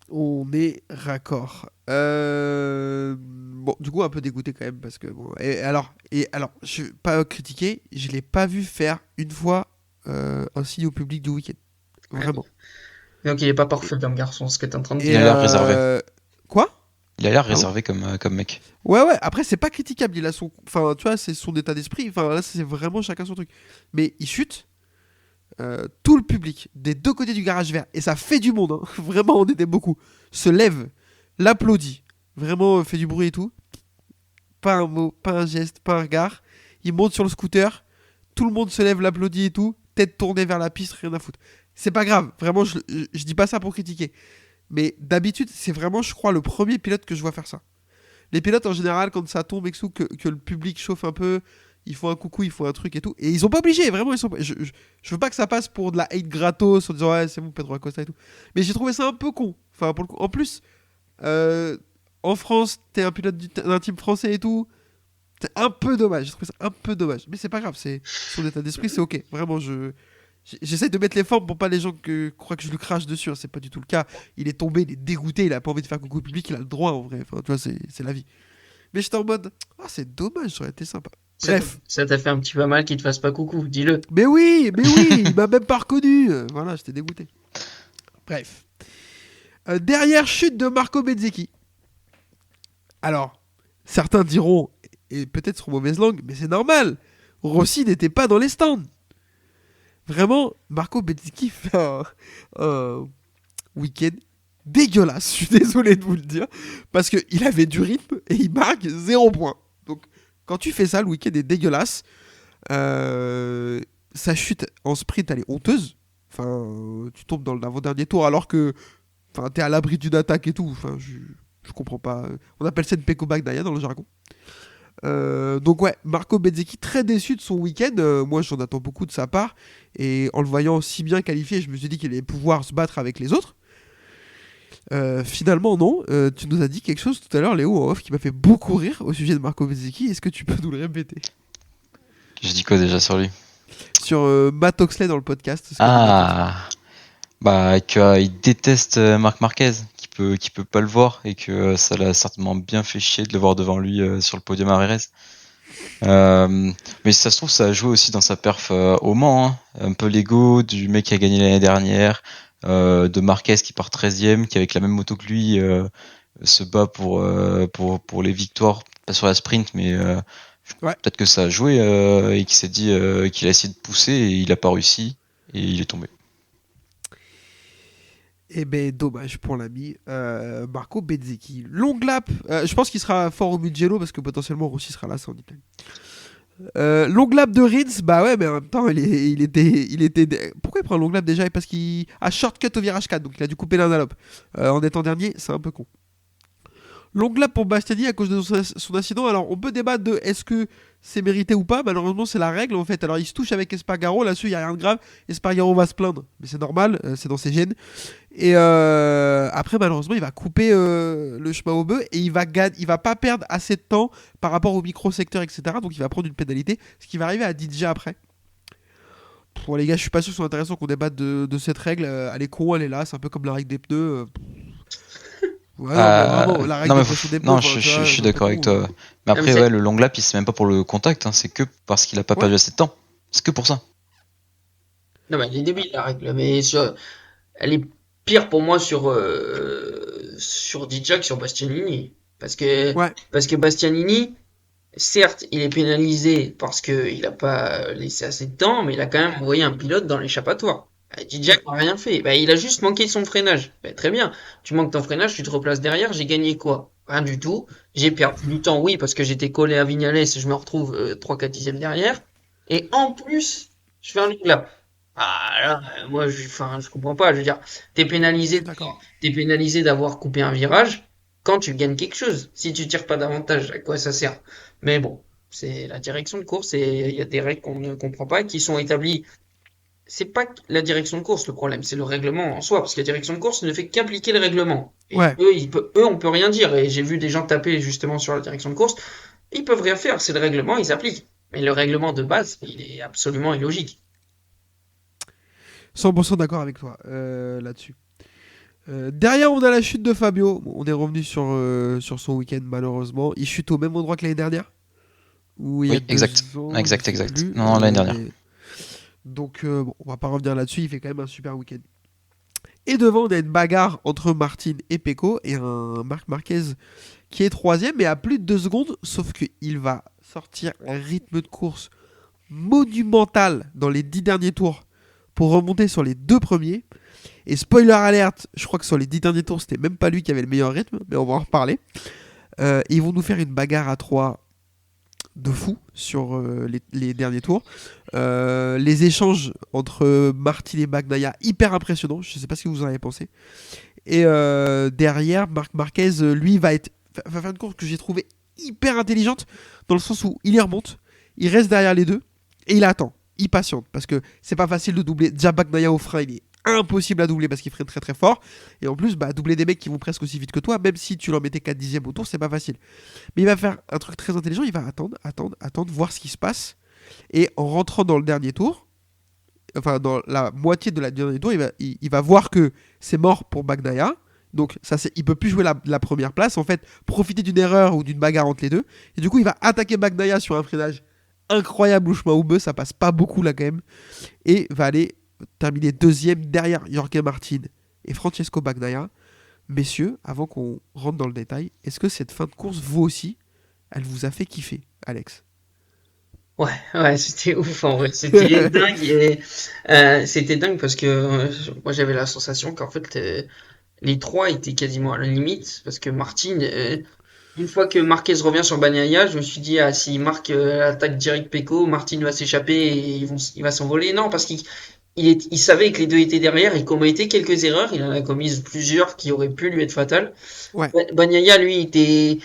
Speaker 7: On est raccord. Bon, du coup, un peu dégoûté quand même parce que bon. Et alors, je vais pas critiquer, je l'ai pas vu faire une fois un signe au public du week-end. Vraiment.
Speaker 9: Donc il est pas parfait comme garçon, ce que t'es en train de
Speaker 7: Et
Speaker 8: Il
Speaker 9: dire.
Speaker 8: a l'air réservé.
Speaker 7: Quoi?
Speaker 8: Il a l'air
Speaker 7: bon
Speaker 8: réservé comme mec.
Speaker 7: Ouais, ouais. Après, c'est pas critiquable. Il a son, enfin, tu vois, c'est son état d'esprit. Enfin, là, c'est vraiment chacun son truc. Mais il chute. Tout le public des deux côtés du garage vert, et ça fait du monde, hein. Vraiment, on était beaucoup, se lève, l'applaudit, vraiment fait du bruit et tout. Pas un mot, pas un geste, pas un regard. Il monte sur le scooter, tout le monde se lève, l'applaudit et tout, tête tournée vers la piste, rien à foutre. C'est pas grave, vraiment, je dis pas ça pour critiquer. Mais d'habitude, c'est vraiment, je crois, le premier pilote que je vois faire ça. Les pilotes, en général, quand ça tombe et que le public chauffe un peu, ils font un coucou, ils font un truc et tout. Et ils sont pas obligés, vraiment, ils sont pas... je veux pas que ça passe pour de la hate gratos en disant ouais, c'est bon, Pedro Acosta et tout. Mais j'ai trouvé ça un peu con. Enfin, pour le coup. En plus, euh, en France, t'es un pilote d'un team français et tout. C'est un peu dommage. J'ai trouvé ça un peu dommage. Mais c'est pas grave, c'est son état d'esprit, c'est ok. Vraiment, j'essaie de mettre les formes pour pas les gens croient que je lui crache dessus, hein. C'est pas du tout le cas. Il est tombé, il est dégoûté, il a pas envie de faire coucou au public, il a le droit en vrai. Enfin, tu vois, c'est la vie. Mais j'étais en mode, ah, c'est dommage, ça aurait été sympa. Bref.
Speaker 9: Ça t'a fait un petit peu mal qu'il te fasse pas coucou, dis-le.
Speaker 7: Mais oui, il m'a même pas reconnu. Voilà, j'étais dégoûté. Bref. Dernière chute de Marco Bezzecchi. Alors, certains diront, et peut-être sur mauvaise langue, mais c'est normal. Rossi n'était pas dans les stands. Vraiment, Marco Bezzecchi fait un week-end dégueulasse. Je suis désolé de vous le dire. Parce qu'il avait du rythme et il marque 0 points. Donc, quand tu fais ça, le week-end est dégueulasse. Sa chute en sprint, elle est honteuse. Enfin, tu tombes dans l'avant-dernier tour alors que t'es à l'abri d'une attaque et tout. Enfin, je comprends pas. On appelle ça une Pecco Bagnaia dans le jargon. Donc ouais, Marco Bezzecchi très déçu de son week-end. Moi, j'en attends beaucoup de sa part. Et en le voyant si bien qualifié, je me suis dit qu'il allait pouvoir se battre avec les autres. Finalement, non. Tu nous as dit quelque chose tout à l'heure, Léo, en off, qui m'a fait beaucoup rire au sujet de Marco Bezzecchi. Est-ce que tu peux nous le répéter?
Speaker 8: Je dis quoi déjà sur lui?
Speaker 7: Sur Matt Oxley dans le podcast.
Speaker 8: Ah, bah qu'il déteste Marc Marquez, qui peut pas le voir et que ça l'a certainement bien fait chier de le voir devant lui sur le podium à Jerez. Mais si ça se trouve, ça a joué aussi dans sa perf au Mans, hein. Un peu l'ego du mec qui a gagné l'année dernière, de Marquez qui part 13ème, qui avec la même moto que lui se bat pour les victoires, pas sur la sprint, mais
Speaker 7: Ouais.
Speaker 8: peut-être que ça a joué et qu'il s'est dit qu'il a essayé de pousser et il a pas réussi et il est tombé.
Speaker 7: Eh ben, dommage pour l'ami Marco Bezzecchi. Long lap. Je pense qu'il sera fort au Mugello parce que potentiellement Rossi sera là, ça en dit plein. Long lap de Rins, bah ouais, mais en même temps, il était. Pourquoi il prend un long lap déjà? Parce qu'il a shortcut au virage 4, donc il a dû couper l'Analope. En étant dernier, c'est un peu con. Long lap pour Bastiani à cause de son incident. Alors, on peut débattre de est-ce que c'est mérité ou pas. Malheureusement, c'est la règle en fait. Alors, il se touche avec Espargaro. Là-dessus, il n'y a rien de grave. Espargaro va se plaindre, mais c'est normal, c'est dans ses gènes. Et après, malheureusement, il va couper le chemin au bœuf et il va pas perdre assez de temps par rapport au micro-secteur, etc. Donc, il va prendre une pénalité, ce qui va arriver à DJ après. Bon, les gars, je suis pas sûr que ce soit intéressant qu'on débatte de cette règle. Elle est con, elle est là. C'est un peu comme la règle des pneus. Ouais, non, mais vraiment, la règle
Speaker 8: non, mais
Speaker 7: de pression d'épaule,
Speaker 8: non,
Speaker 7: enfin, tu vois,
Speaker 8: je suis
Speaker 7: j'en
Speaker 8: d'accord
Speaker 7: peux
Speaker 8: avec
Speaker 7: trop.
Speaker 8: toi. Mais après,
Speaker 9: mais c'est-
Speaker 8: ouais, le long lap, c'est même pas pour le contact, hein, c'est que parce qu'il a pas
Speaker 7: Ouais.
Speaker 8: perdu assez de temps. C'est que pour ça.
Speaker 9: Non, mais elle est débile, la règle. Elle est pire pour moi sur Dijak que sur Bastianini.
Speaker 7: Ouais,
Speaker 9: Parce que Bastianini, certes, il est pénalisé parce qu'il n'a pas laissé assez de temps, mais il a quand même envoyé un pilote dans l'échappatoire. Dijak n'a rien fait. Bah, il a juste manqué son freinage. Bah, très bien. Tu manques ton freinage, tu te replaces derrière, j'ai gagné quoi? Rien du tout. J'ai perdu du temps, oui, parce que j'étais collé à Vignales et je me retrouve 3-4 dixièmes derrière. Et en plus, je fais un long lap. Ah là, moi, enfin, je comprends pas. Je veux dire, t'es
Speaker 7: je suis
Speaker 9: pénalisé,
Speaker 7: d'accord.
Speaker 9: t'es pénalisé d'avoir coupé un virage quand tu gagnes quelque chose. Si tu tires pas davantage, à quoi ça sert? Mais bon, c'est la direction de course et il y a des règles qu'on ne comprend pas qui sont établies. C'est pas que la direction de course le problème, c'est le règlement en soi, parce que la direction de course ne fait qu'appliquer le règlement. Et
Speaker 7: Ouais.
Speaker 9: eux, on peut rien dire. Et j'ai vu des gens taper justement sur la direction de course. Ils peuvent rien faire, c'est le règlement, ils s'appliquent. Mais le règlement de base, il est absolument illogique.
Speaker 7: 100% d'accord avec toi là-dessus. Derrière, on a la chute de Fabio. Bon, on est revenu sur son week-end, malheureusement. Il chute au même endroit que l'année dernière. Ou il y a
Speaker 8: Oui, exact.
Speaker 7: 2 ans,
Speaker 8: Exact,
Speaker 7: je sais
Speaker 8: exact.
Speaker 7: plus.
Speaker 8: Non, l'année dernière.
Speaker 7: Donc, bon, on va pas revenir là-dessus. Il fait quand même un super week-end. Et devant, on a une bagarre entre Martin et Pecco et un Marc Marquez qui est troisième, mais à plus de 2 secondes. Sauf qu'il va sortir un rythme de course monumental dans les 10 derniers tours pour remonter sur les 2 premiers. Et spoiler alert, je crois que sur les 10 derniers tours, c'était même pas lui qui avait le meilleur rythme, mais on va en reparler. Ils vont nous faire une bagarre à 3 de fou sur les derniers tours. Les échanges entre Martin et Bagnaia, hyper impressionnants. Je sais pas ce que vous en avez pensé. Et derrière, Marc Marquez, lui, va faire une course que j'ai trouvée hyper intelligente, dans le sens où il y remonte, il reste derrière les deux, et il attend, il patiente, parce que c'est pas facile de doubler. Déjà, Bagnaia au frein, il est impossible à doubler parce qu'il freine très très fort. Et en plus, doubler des mecs qui vont presque aussi vite que toi, même si tu leur mettais 4 dixièmes au tour, c'est pas facile. Mais il va faire un truc très intelligent, il va attendre, voir ce qui se passe. Et en rentrant dans le dernier tour, enfin dans la moitié de la dernier tour, il va voir que c'est mort pour Bagnaia. Donc il peut plus jouer la première place, en fait, profiter d'une erreur ou d'une bagarre entre les deux. Et du coup, il va attaquer Bagnaia sur un freinage incroyable au chemin houmeux, ça passe pas beaucoup là quand même. Et va aller terminer deuxième derrière Jorge Martin et Francesco Bagnaia. Messieurs, avant qu'on rentre dans le détail, est-ce que cette fin de course, vous aussi, elle vous a fait kiffer, Alex?
Speaker 9: Ouais, c'était ouf en vrai, c'était dingue c'était dingue parce que moi j'avais la sensation qu'en fait les trois étaient quasiment à la limite parce que Martin, une fois que Marquez revient sur Bagnaia, je me suis dit ah s'il marque l'attaque direct Pecco, Martin va s'échapper et il va s'envoler. Non, parce il savait que les deux étaient derrière, il commettait quelques erreurs, il en a commises plusieurs qui auraient pu lui être fatales.
Speaker 7: Ouais.
Speaker 9: Bagnaia lui était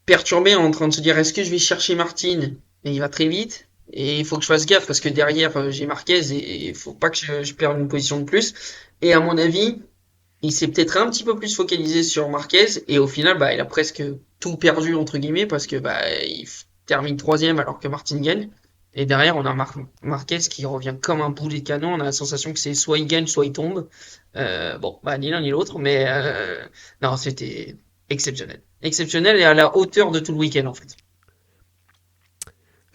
Speaker 9: perturbé en train de se dire est-ce que je vais chercher Martin et il va très vite et il faut que je fasse gaffe parce que derrière j'ai Marquez et il faut pas que je perde une position de plus et à mon avis il s'est peut-être un petit peu plus focalisé sur Marquez et au final il a presque tout perdu entre guillemets parce que termine troisième alors que Martin gagne et derrière on a Marquez qui revient comme un boulet de canon, on a la sensation que c'est soit il gagne soit il tombe. Ni l'un ni l'autre mais non c'était exceptionnel et à la hauteur de tout le week-end en fait.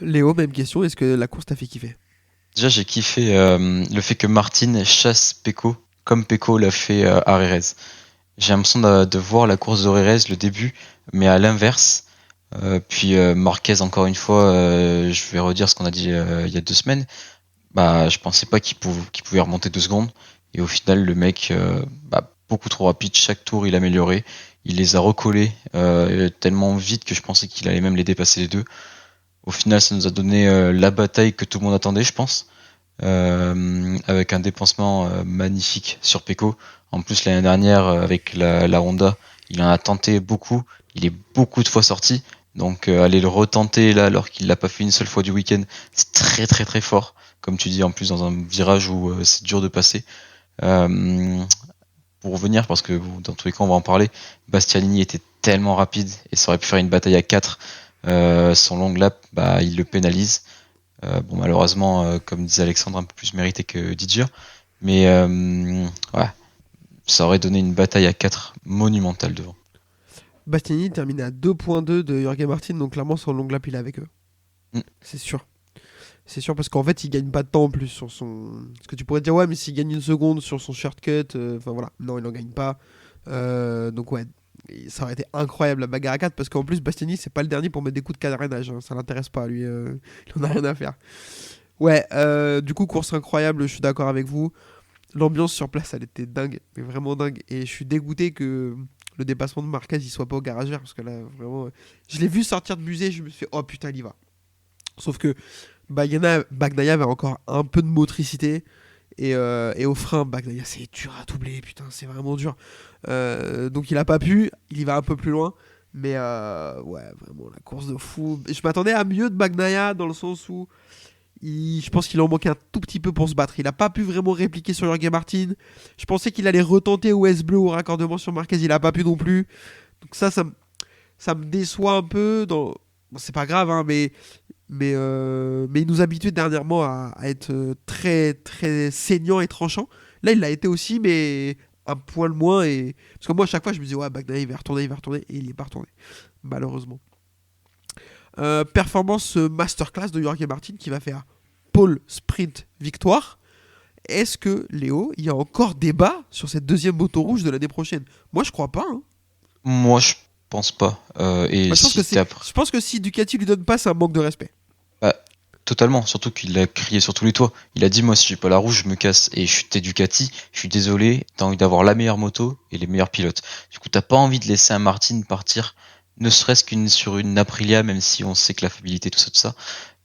Speaker 7: Léo, même question, est-ce que la course t'a fait kiffer?
Speaker 8: Déjà, j'ai kiffé le fait que Martin chasse Pecco comme Pecco l'a fait à Jerez. J'ai l'impression de voir la course de Jerez, le début, mais à l'inverse. Puis Marquez, encore une fois, je vais redire ce qu'on a dit il y a 2 semaines. Je pensais pas qu'il pouvait remonter 2 secondes. Et au final, le mec, beaucoup trop rapide. Chaque tour, il améliorait. Il les a recollés tellement vite que je pensais qu'il allait même les dépasser les deux. Au final, ça nous a donné la bataille que tout le monde attendait, je pense. Avec un dépensement magnifique sur Pecco. En plus, l'année dernière, avec la Honda, il en a tenté beaucoup. Il est beaucoup de fois sorti. Donc, aller le retenter là, alors qu'il l'a pas fait une seule fois du week-end, c'est très très très fort. Comme tu dis, en plus, dans un virage où c'est dur de passer. Pour revenir, parce que dans tous les cas, on va en parler, Bastianini était tellement rapide et ça aurait pu faire une bataille à 4. Son long lap, il le pénalise. Malheureusement, comme disait Alexandre, un peu plus mérité que Didier. Mais ça aurait donné une bataille à 4 monumentale devant.
Speaker 7: Bastianini terminait à 2.2 de Jorge Martin, donc clairement son long lap il est avec eux.
Speaker 8: Mm.
Speaker 7: C'est sûr. C'est sûr parce qu'en fait il gagne pas de temps en plus sur son. Parce que tu pourrais dire ouais mais s'il gagne une seconde sur son shortcut, enfin voilà, non il en gagne pas. Donc ouais, ça aurait été incroyable la bagarre à 4 parce qu'en plus Bastianini c'est pas le dernier pour mettre des coups de carénage, hein. Ça l'intéresse pas lui, il en a rien à faire. Ouais, du coup course incroyable, je suis d'accord avec vous. L'ambiance sur place elle était dingue, mais vraiment dingue. Et je suis dégoûté que le dépassement de Marquez il soit pas au garage vert parce que là vraiment, je l'ai vu sortir de musée, je me suis fait oh putain il y va. Sauf que Bagnaia avait encore un peu de motricité et au frein Bagnaia c'est dur à doubler, putain c'est vraiment dur. Donc il a pas pu, il y va un peu plus loin. Mais ouais vraiment la course de fou. Je m'attendais à mieux de Bagnaia dans le sens où je pense qu'il en manquait un tout petit peu pour se battre. Il a pas pu vraiment répliquer sur Jorge Martin. Je pensais qu'il allait retenter au S-Bleu au raccordement sur Marquez, il a pas pu non plus. Donc ça me déçoit un peu. Bon, c'est pas grave, hein, mais il nous habituait dernièrement à être très, très saignant et tranchant. Là, il l'a été aussi, mais un poil moins. Parce que moi, à chaque fois, je me disais, ouais, Bagnaia, il va retourner, et il n'y est pas retourné, malheureusement. Performance masterclass de Jorge Martin qui va faire pole, sprint, victoire. Est-ce que, Léo, il y a encore débat sur cette deuxième moto rouge de l'année prochaine ? Moi, je crois pas. Hein.
Speaker 8: Moi, je pense pas. Et
Speaker 7: Moi,
Speaker 8: si
Speaker 7: je pense que si Ducati lui donne pas, c'est un manque de respect.
Speaker 8: Bah, totalement, surtout qu'il a crié sur tous les toits. Il a dit moi si j'ai pas la rouge je me casse et t'es Ducati, je suis désolé, t'as envie d'avoir la meilleure moto et les meilleurs pilotes. Du coup t'as pas envie de laisser un Martin partir, ne serait-ce sur une Aprilia, même si on sait que la fiabilité tout ça,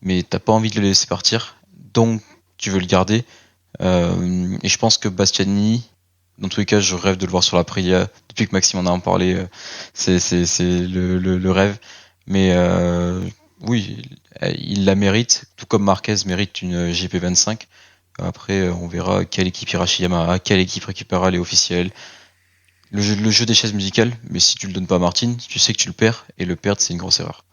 Speaker 8: mais t'as pas envie de le laisser partir, donc tu veux le garder. Et je pense que Bastianini, dans tous les cas je rêve de le voir sur l'Aprilia, depuis que Maxime en a parlé, c'est le rêve, mais oui, il la mérite, tout comme Marquez mérite une GP25. Après, on verra quelle équipe ira chez Yamaha, quelle équipe récupérera les officiels. Le jeu des chaises musicales, mais si tu le donnes pas à Martin, tu sais que tu le perds, et le perdre, c'est une grosse erreur.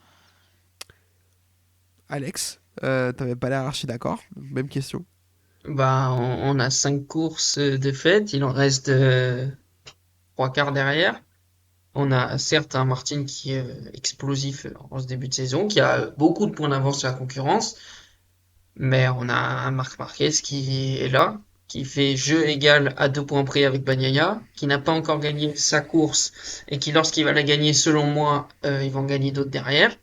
Speaker 7: Alex, t'avais pas l'air archi d'accord. Même question.
Speaker 9: Bah, on a 5 courses de faites, il en reste 3 quarts derrière. On a certes un Martin qui est explosif en ce début de saison, qui a beaucoup de points d'avance sur la concurrence, mais on a un Marc Marquez qui est là, qui fait jeu égal à 2 points près avec Bagnaia, qui n'a pas encore gagné sa course et qui, lorsqu'il va la gagner, selon moi, ils vont gagner d'autres derrière.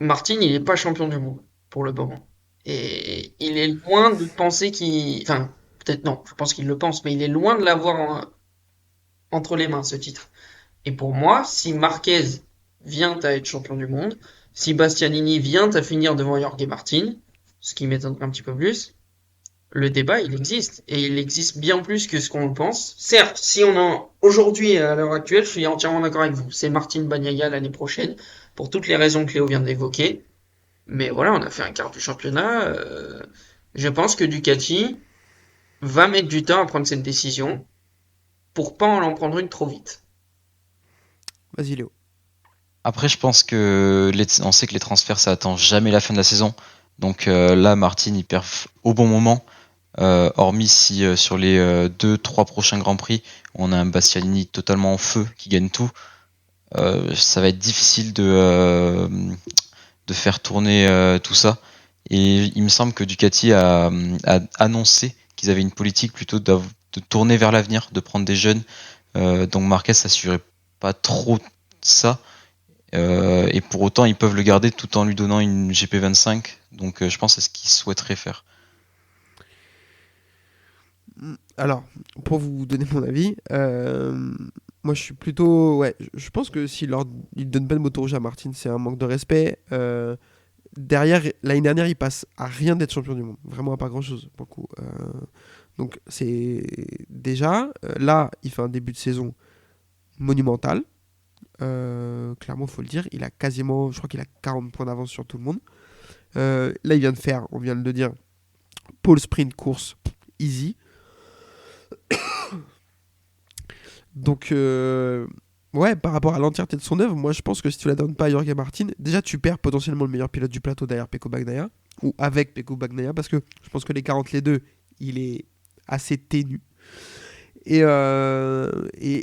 Speaker 9: Martin, il n'est pas champion du monde pour le moment. Et il est loin de penser qu'il... Enfin, peut-être non, je pense qu'il le pense, mais il est loin de l'avoir entre les mains, ce titre. Et pour moi, si Marquez vient à être champion du monde, si Bastianini vient à finir devant Jorge Martin, ce qui m'étonne un petit peu plus, le débat, il existe. Et il existe bien plus que ce qu'on le pense. Certes, si on en... Aujourd'hui, à l'heure actuelle, je suis entièrement d'accord avec vous. C'est Martin Bagnaia l'année prochaine, pour toutes les raisons que Léo vient d'évoquer. Mais voilà, on a fait un quart du championnat. Je pense que Ducati va mettre du temps à prendre cette décision pour pas en prendre une trop vite.
Speaker 7: Vas-y Léo.
Speaker 8: Après, je pense que on sait que les transferts, ça attend jamais la fin de la saison. Donc là, Martin, il perd au bon moment. Hormis si sur les 2-3 prochains Grands Prix, on a un Bastianini totalement en feu qui gagne tout. Ça va être difficile de faire tourner tout ça. Et il me semble que Ducati a annoncé qu'ils avaient une politique plutôt de tourner vers l'avenir, de prendre des jeunes. Donc Marquez s'assurait pas trop ça. Et pour autant, ils peuvent le garder tout en lui donnant une GP25. Donc je pense que c'est ce qu'ils souhaiteraient faire.
Speaker 7: Alors, pour vous donner mon avis, moi je suis plutôt... Ouais, je pense que s'il ne donne pas de moto rouge à Martin, c'est un manque de respect. Derrière, l'année dernière, il passe à rien d'être champion du monde. Vraiment à pas grand-chose, pour le coup. Donc c'est... Déjà, là, il fait un début de saison monumental. Clairement, il faut le dire. Il a quasiment... Je crois qu'il a 40 points d'avance sur tout le monde. Là, il vient de faire, on vient de le dire, pole sprint course easy. Donc, ouais, par rapport à l'entièreté de son œuvre, moi je pense que si tu la donnes pas à Jorge Martin, déjà tu perds potentiellement le meilleur pilote du plateau derrière Pecco Bagnaia, ou avec Pecco Bagnaia, parce que je pense que les 40 les deux, il est assez ténu. Et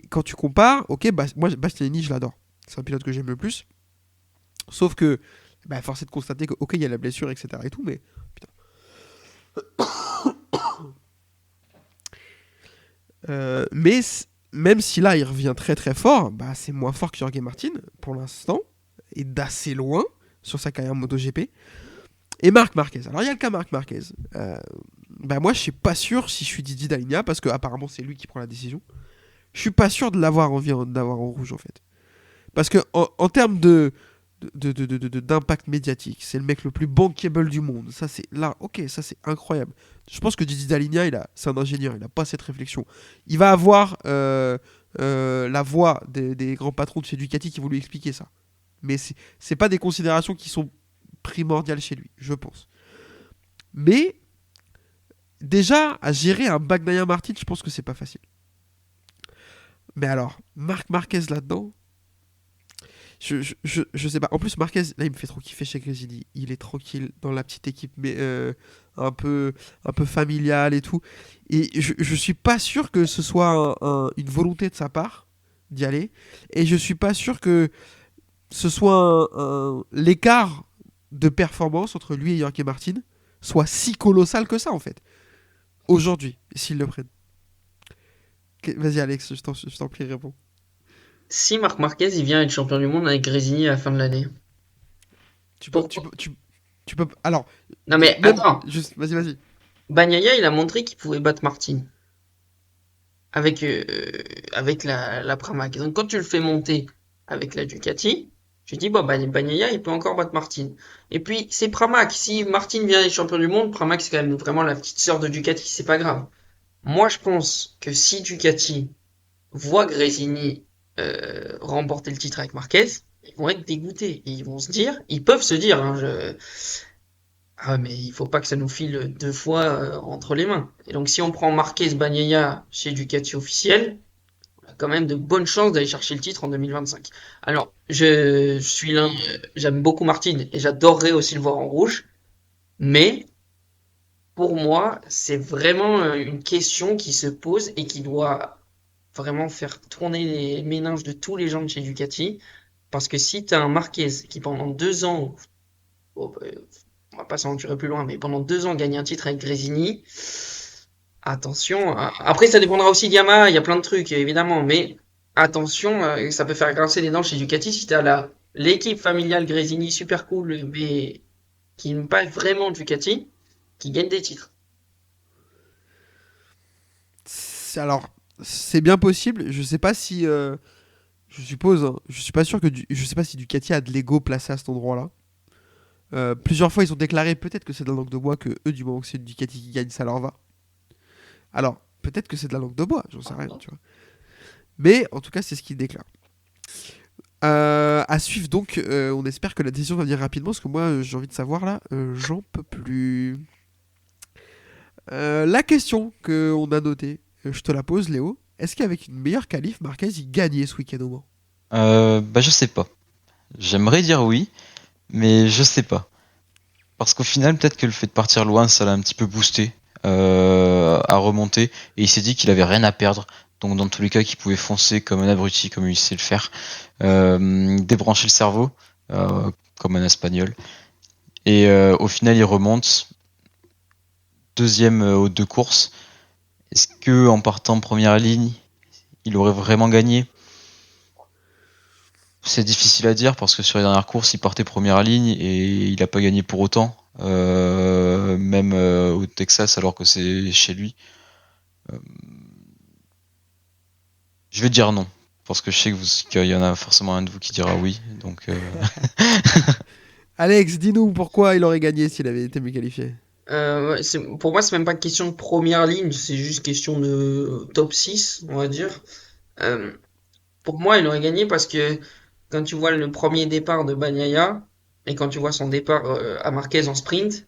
Speaker 7: quand tu compares, ok, moi Bastianini, je l'adore. C'est un pilote que j'aime le plus. Sauf que, force est de constater que, ok, il y a la blessure, etc. et tout, mais putain. Même si là il revient très très fort, c'est moins fort que Jorge Martin pour l'instant et d'assez loin sur sa carrière MotoGP. Et Marc Marquez. Alors il y a le cas Marc Marquez. Moi je suis pas sûr si je suis Didier Dagna parce que apparemment c'est lui qui prend la décision. Je suis pas sûr de l'avoir d'avoir en rouge en fait. Parce que en termes d'impact médiatique, c'est le mec le plus bankable du monde. Ça c'est là, ok, ça c'est incroyable. Je pense que Didier Dagna, c'est un ingénieur, il a pas cette réflexion. Il va avoir la voix des grands patrons de chez Ducati qui vont lui expliquer ça. Mais c'est pas des considérations qui sont primordiales chez lui, je pense. Mais déjà à gérer un Bagnaia Martin, je pense que c'est pas facile. Mais alors, Marc Marquez là-dedans, je sais pas. En plus, Marquez, là, il me fait trop kiffer chez Gresini. Il est tranquille dans la petite équipe, mais un peu familiale et tout. Et je suis pas sûr que ce soit une volonté de sa part d'y aller. Et je suis pas sûr que ce soit l'écart de performance entre lui et Jorge Martin soit si colossal que ça, en fait. Aujourd'hui, s'ils le prennent. Vas-y, Alex, je t'en prie, réponds.
Speaker 9: Si Marc Marquez il vient être champion du monde avec Grésini à la fin de l'année.
Speaker 7: Tu peux. Alors.
Speaker 9: Non mais attends.
Speaker 7: Vas-y.
Speaker 9: Bagnaia il a montré qu'il pouvait battre Martin avec la Pramac. Donc quand tu le fais monter avec la Ducati, tu dis Bagnaia il peut encore battre Martin. Et puis c'est Pramac. Si Martin vient être champion du monde, Pramac c'est quand même vraiment la petite sœur de Ducati, c'est pas grave. Moi je pense que si Ducati voit Grésini remporter le titre avec Marquez, ils vont être dégoûtés. Ils peuvent se dire, ah mais il faut pas que ça nous file 2 fois entre les mains. Et donc si on prend Marquez Bagnaia chez Ducati officiel, on a quand même de bonnes chances d'aller chercher le titre en 2025. Alors, j'aime beaucoup Martin et j'adorerais aussi le voir en rouge, mais pour moi, c'est vraiment une question qui se pose et qui doit vraiment faire tourner les méninges de tous les gens de chez Ducati. Parce que si tu as un Marquez qui pendant 2 ans, on va pas s'aventurer plus loin, mais pendant 2 ans gagne un titre avec Grésini, attention. Après, ça dépendra aussi de Yamaha, il y a plein de trucs évidemment, mais attention, ça peut faire grincer les dents chez Ducati si tu as l'équipe familiale Grésini super cool, mais qui n'est pas vraiment Ducati, qui gagne des titres.
Speaker 7: Alors, c'est bien possible. Je sais pas si. Je suppose. Hein, je suis pas sûr que. Je sais pas si Ducati a de l'ego placé à cet endroit-là. Plusieurs fois, ils ont déclaré peut-être que c'est de la langue de bois que eux, du moment que c'est Ducati qui gagne, ça leur va. Alors, peut-être que c'est de la langue de bois, j'en sais rien, tu vois. Mais en tout cas, c'est ce qu'ils déclarent. À suivre donc. On espère que la décision va venir rapidement, parce que moi, j'ai envie de savoir là. J'en peux plus. La question qu'on a notée. Je te la pose, Léo. Est-ce qu'avec une meilleure qualif, Marquez il gagnait ce week-end au Mans ?
Speaker 8: Je sais pas. J'aimerais dire oui, mais je sais pas. Parce qu'au final, peut-être que le fait de partir loin, ça l'a un petit peu boosté à remonter. Et il s'est dit qu'il avait rien à perdre. Donc dans tous les cas, qu'il pouvait foncer comme un abruti, comme il sait le faire. Débrancher le cerveau, comme un espagnol. Et au final, il remonte. Deuxième aux 2 courses. Est-ce que en partant première ligne, il aurait vraiment gagné ? C'est difficile à dire parce que sur les dernières courses, il partait première ligne et il n'a pas gagné pour autant, même au Texas alors que c'est chez lui. Je vais dire non parce que je sais qu'il y en a forcément un de vous qui dira oui. Donc.
Speaker 7: Alex, dis-nous pourquoi il aurait gagné s'il avait été mieux qualifié.
Speaker 9: Pour moi, c'est même pas question de première ligne, c'est juste question de top 6, on va dire. Pour moi, il aurait gagné parce que quand tu vois le premier départ de Bagnaia et quand tu vois son départ à Marquez en sprint,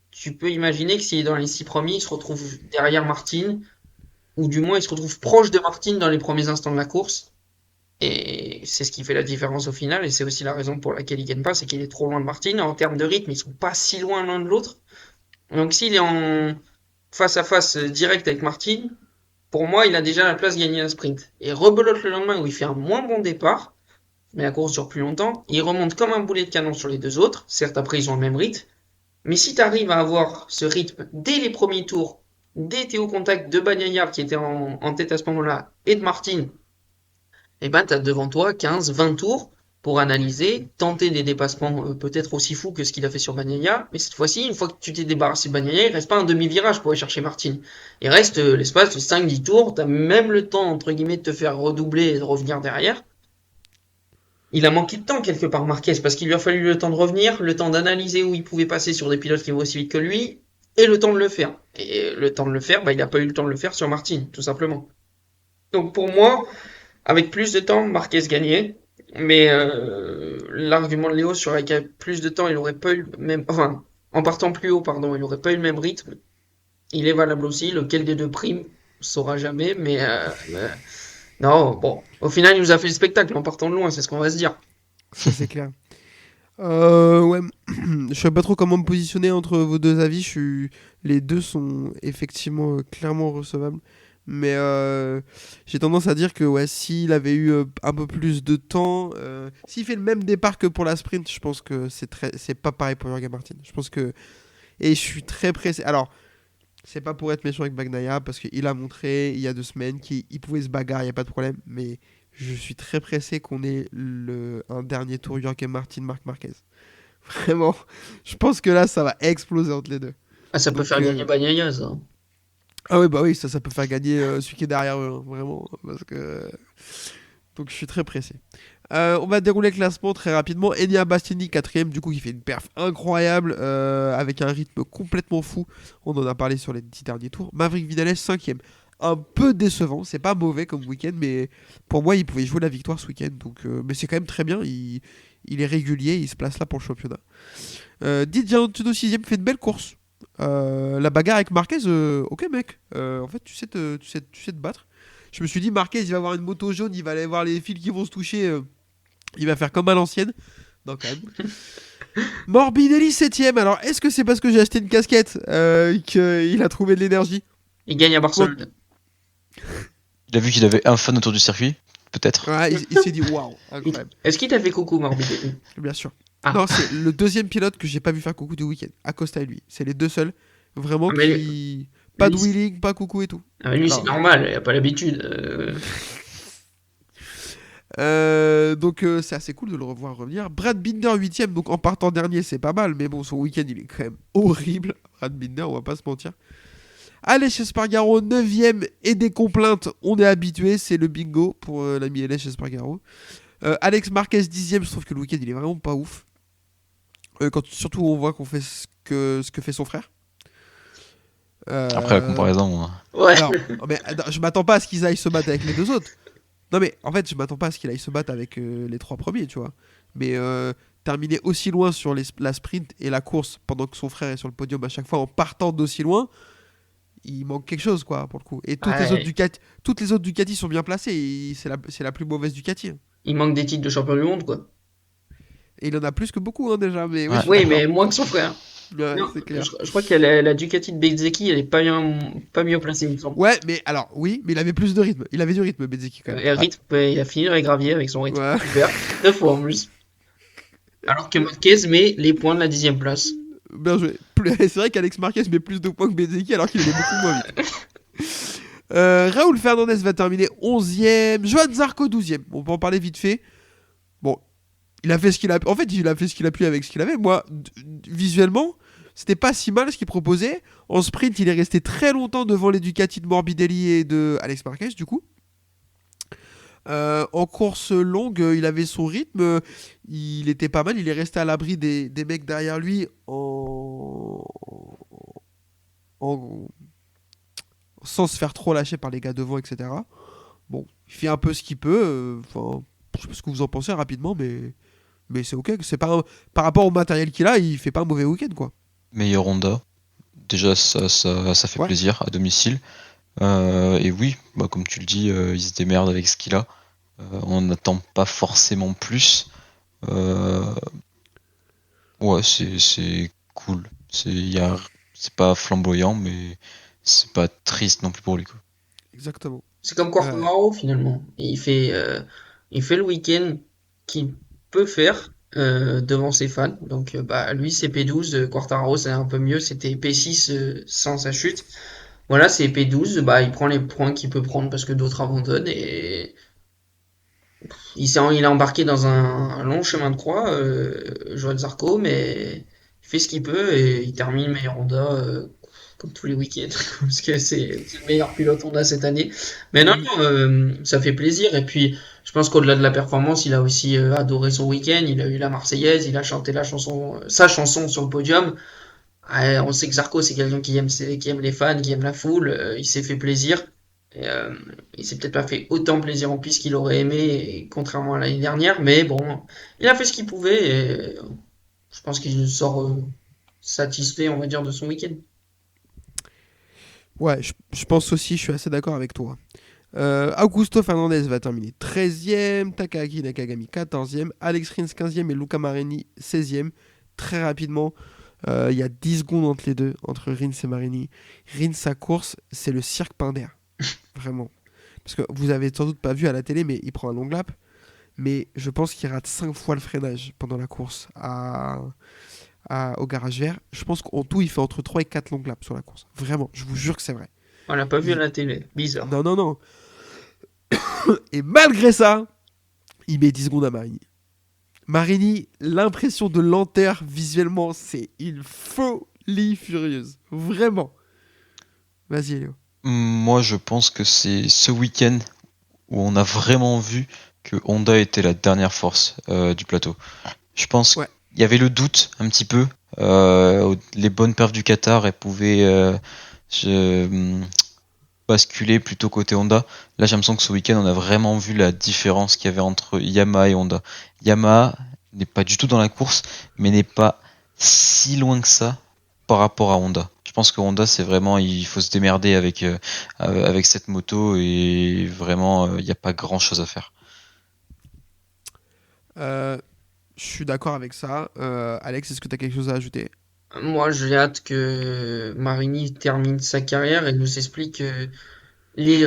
Speaker 9: tu peux imaginer que s'il est dans les 6 premiers, il se retrouve derrière Martin, ou du moins il se retrouve proche de Martin dans les premiers instants de la course. Et c'est ce qui fait la différence au final, et c'est aussi la raison pour laquelle il gagne pas, c'est qu'il est trop loin de Martin. En termes de rythme, ils sont pas si loin l'un de l'autre. Donc s'il est en face à face direct avec Martin, pour moi, il a déjà la place gagnée un sprint. Et rebelote le lendemain où il fait un moins bon départ, mais la course dure plus longtemps. Il remonte comme un boulet de canon sur les deux autres. Certes, après, ils ont le même rythme. Mais si tu arrives à avoir ce rythme dès les premiers tours, dès t'es au contact de Bagnaia qui était en tête à ce moment-là et de Martin, eh ben, t'as devant toi 15, 20 tours pour analyser, tenter des dépassements peut-être aussi fous que ce qu'il a fait sur Bagnaia. Mais cette fois-ci, une fois que tu t'es débarrassé de Bagnaia, il reste pas un demi-virage pour aller chercher Martin. Il reste l'espace de 5-10 tours. T'as même le temps, entre guillemets, de te faire redoubler et de revenir derrière. Il a manqué de temps quelque part, Marquez, parce qu'il lui a fallu le temps de revenir, le temps d'analyser où il pouvait passer sur des pilotes qui vont aussi vite que lui, et le temps de le faire. Et le temps de le faire, il n'a pas eu le temps de le faire sur Martin, tout simplement. Donc pour moi, avec plus de temps, Marquez gagnait, mais l'argument de Léo sur qu'avec plus de temps, il aurait pas eu le même, enfin, en partant plus haut, pardon, il aurait pas eu le même rythme. Il est valable aussi, lequel des deux primes, on saura jamais, mais non, bon, au final, il nous a fait le spectacle en partant de loin, c'est ce qu'on va se dire.
Speaker 7: Ça, c'est clair. Ouais, je sais pas trop comment me positionner entre vos deux avis. Les deux sont effectivement clairement recevables. Mais j'ai tendance à dire que ouais, s'il avait eu un peu plus de temps, s'il fait le même départ que pour la sprint, je pense que c'est pas pareil pour Jorge Martin. Je pense que. Et je suis très pressé. Alors, c'est pas pour être méchant avec Bagnaia, parce qu'il a montré il y a 2 semaines qu'il pouvait se bagarrer, il n'y a pas de problème. Mais je suis très pressé qu'on ait un dernier tour Jorge Martin, Marc Marquez. Vraiment, je pense que là, ça va exploser entre les deux.
Speaker 9: Ah, ça peut faire gagner Bagnaia, ça.
Speaker 7: Ah oui, bah oui, ça peut faire gagner celui qui est derrière eux, hein, vraiment. Parce que... Donc je suis très pressé. On va dérouler le classement très rapidement. Enea Bastianini 4ème, du coup, qui fait une perf incroyable, avec un rythme complètement fou. On en a parlé sur les 10 derniers tours. Maverick Viñales 5ème. Un peu décevant, c'est pas mauvais comme week-end, mais pour moi, il pouvait jouer la victoire ce week-end. Donc, mais c'est quand même très bien. Il est régulier, il se place là pour le championnat. Didier Antonio 6ème, fait une belle course. La bagarre avec Marquez, ok mec, en fait tu sais te battre. Je me suis dit Marquez il va avoir une moto jaune, il va aller voir les fils qui vont se toucher, il va faire comme à l'ancienne. Non quand même. Morbidelli 7ème, alors est-ce que c'est parce que j'ai acheté une casquette qu'il a trouvé de l'énergie?
Speaker 9: Il gagne à Barcelone.
Speaker 8: Il a vu qu'il avait un fan autour du circuit, peut-être.
Speaker 7: Ouais, il s'est dit waouh, incroyable.
Speaker 9: Est-ce qu'il t'a fait coucou Morbidelli?
Speaker 7: Bien sûr.
Speaker 9: Ah.
Speaker 7: Non, c'est le deuxième pilote que j'ai pas vu faire coucou du week-end. Acosta et lui. C'est les deux seuls. Vraiment qui. Pas de wheeling, pas coucou et tout.
Speaker 9: Ah, mais lui, c'est normal, il a pas l'habitude.
Speaker 7: Donc c'est assez cool de le revoir revenir. Brad Binder 8ème, donc en partant dernier, c'est pas mal. Mais bon, son week-end, il est quand même horrible. Brad Binder, on va pas se mentir. Aleix Espargaro 9ème et des complaintes, on est habitué. C'est le bingo pour l'ami Aleix Espargaro. Alex Marquez 10ème, je trouve que le week-end, il est vraiment pas ouf. Surtout on voit qu'on fait ce que fait son frère.
Speaker 8: Après la comparaison.
Speaker 9: Ouais.
Speaker 7: Alors, mais, je m'attends pas à ce qu'ils aillent se battre avec les deux autres. Non mais en fait je m'attends pas à ce qu'il aille se battre avec les 3 premiers, tu vois. Mais terminer aussi loin sur la sprint et la course pendant que son frère est sur le podium à chaque fois en partant d'aussi loin, il manque quelque chose quoi pour le coup. Et toutes les autres Ducati sont bien placées. C'est la plus mauvaise Ducati.
Speaker 9: Il manque des titres de champion du monde, quoi.
Speaker 7: Et il en a plus que beaucoup hein, déjà. Mais
Speaker 8: Ouais.
Speaker 9: Oui, mais moins que son frère.
Speaker 7: Ouais,
Speaker 9: Non,
Speaker 7: c'est clair.
Speaker 9: je crois que la Ducati de Bezzecchi, elle est pas mieux placée, il me semble.
Speaker 7: Ouais, mais alors, oui, mais il avait plus de rythme. Il avait du rythme, Bezzecchi, quand même.
Speaker 9: Et rythme, il a fini dans les graviers avec son rythme.
Speaker 7: Ouais.
Speaker 9: Super. 2 fois en plus. Alors que Marquez met les points de la 10ème place.
Speaker 7: Bien joué. C'est vrai qu'Alex Marquez met plus de points que Bezzecchi alors qu'il allait beaucoup moins vite. Raúl Fernandez va terminer 11ème. Johan Zarco 12ème. On peut en parler vite fait. Bon, il a fait ce qu'il a. En fait, il a fait ce qu'il a pu avec ce qu'il avait. Moi, visuellement, c'était pas si mal ce qu'il proposait. En sprint, il est resté très longtemps devant les Ducati de Morbidelli et de Alex Marquez, du coup. En course longue, il avait son rythme, il était pas mal, il est resté à l'abri des mecs derrière lui sans se faire trop lâcher par les gars devant, etc. Bon, il fait un peu ce qu'il peut. Je sais pas ce que vous en pensez rapidement, mais c'est ok. Par rapport au matériel qu'il a, il fait pas un mauvais week-end, quoi.
Speaker 8: Meilleure Honda. Déjà, ça fait
Speaker 7: Ouais.
Speaker 8: plaisir à domicile. Et oui, bah, comme tu le dis, il se démerde avec ce qu'il a. On n'attend pas forcément plus. Ouais, c'est cool. C'est pas flamboyant, mais c'est pas triste non plus pour lui, quoi.
Speaker 7: Exactement.
Speaker 9: C'est comme Quartararo finalement. Il fait le week-end qu'il peut faire devant ses fans. Donc bah lui c'est P12, Quartararo c'est un peu mieux, c'était P6 sans sa chute. Voilà, c'est P12, bah il prend les points qu'il peut prendre parce que d'autres abandonnent et il est embarqué dans un long chemin de croix, Johan Zarco, mais il fait ce qu'il peut et il termine meilleur Honda comme tous les week-ends, parce que c'est le meilleur pilote Honda cette année. Mais non, non, ça fait plaisir. Et puis, je pense qu'au-delà de la performance, il a aussi adoré son week-end. Il a eu la Marseillaise, il a chanté sa chanson sur le podium. Ouais, on sait que Zarco, c'est quelqu'un qui aime les fans, qui aime la foule. Il s'est fait plaisir. Et, il s'est peut-être pas fait autant plaisir en piste qu'il aurait aimé, et contrairement à l'année dernière. Mais bon, il a fait ce qu'il pouvait. Et je pense qu'il sort satisfait, on va dire, de son week-end.
Speaker 7: Ouais, je pense aussi, je suis assez d'accord avec toi. Augusto Fernandez va terminer 13e, Takaki Nakagami 14e, Alex Rins 15e et Luca Marini 16e. Très rapidement, il y a 10 secondes entre les deux, entre Rins et Marini. Rins, sa course, c'est le cirque Pinder. Vraiment. Parce que vous avez sans doute pas vu à la télé, mais il prend un long lap. Mais je pense qu'il rate 5 fois le freinage pendant la course au garage vert. Je pense qu'en tout, il fait entre 3 et 4 long laps sur la course. Vraiment, je vous jure que c'est vrai.
Speaker 9: On l'a pas vu à la télé. Bizarre.
Speaker 7: Non, non, non. Et malgré ça, il met 10 secondes à Marini. Marini, l'impression de lenteur visuellement, c'est une folie furieuse. Vraiment. Vas-y, Léo.
Speaker 8: Moi, je pense que c'est ce week-end où on a vraiment vu que Honda était la dernière force du plateau. Je pense
Speaker 7: Ouais.
Speaker 8: qu'il y avait le doute un petit peu. Les bonnes perfs du Qatar, elles pouvaient basculer plutôt côté Honda. Là, j'ai l'impression que ce week-end, on a vraiment vu la différence qu'il y avait entre Yamaha et Honda. Yamaha n'est pas du tout dans la course, mais n'est pas si loin que ça par rapport à Honda. Je pense que Honda, c'est vraiment, il faut se démerder avec cette moto et vraiment, il n'y a pas grand-chose à faire.
Speaker 7: Je suis d'accord avec ça. Alex, est-ce que tu as quelque chose à ajouter?
Speaker 9: Moi, j'ai hâte que Marini termine sa carrière et nous explique les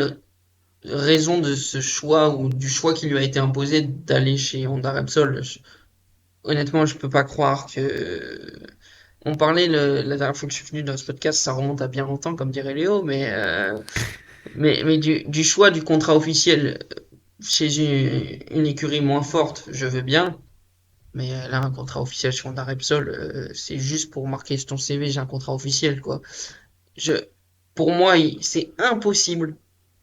Speaker 9: raisons de ce choix ou du choix qui lui a été imposé d'aller chez Honda Repsol. Honnêtement, je peux pas croire que. On parlait la dernière fois que je suis venu dans ce podcast, ça remonte à bien longtemps, comme dirait Léo, mais du choix du contrat officiel chez une écurie moins forte, je veux bien. Mais là, un contrat officiel chez Honda Repsol, c'est juste pour marquer sur ton CV, j'ai un contrat officiel, quoi. Je, pour moi, c'est impossible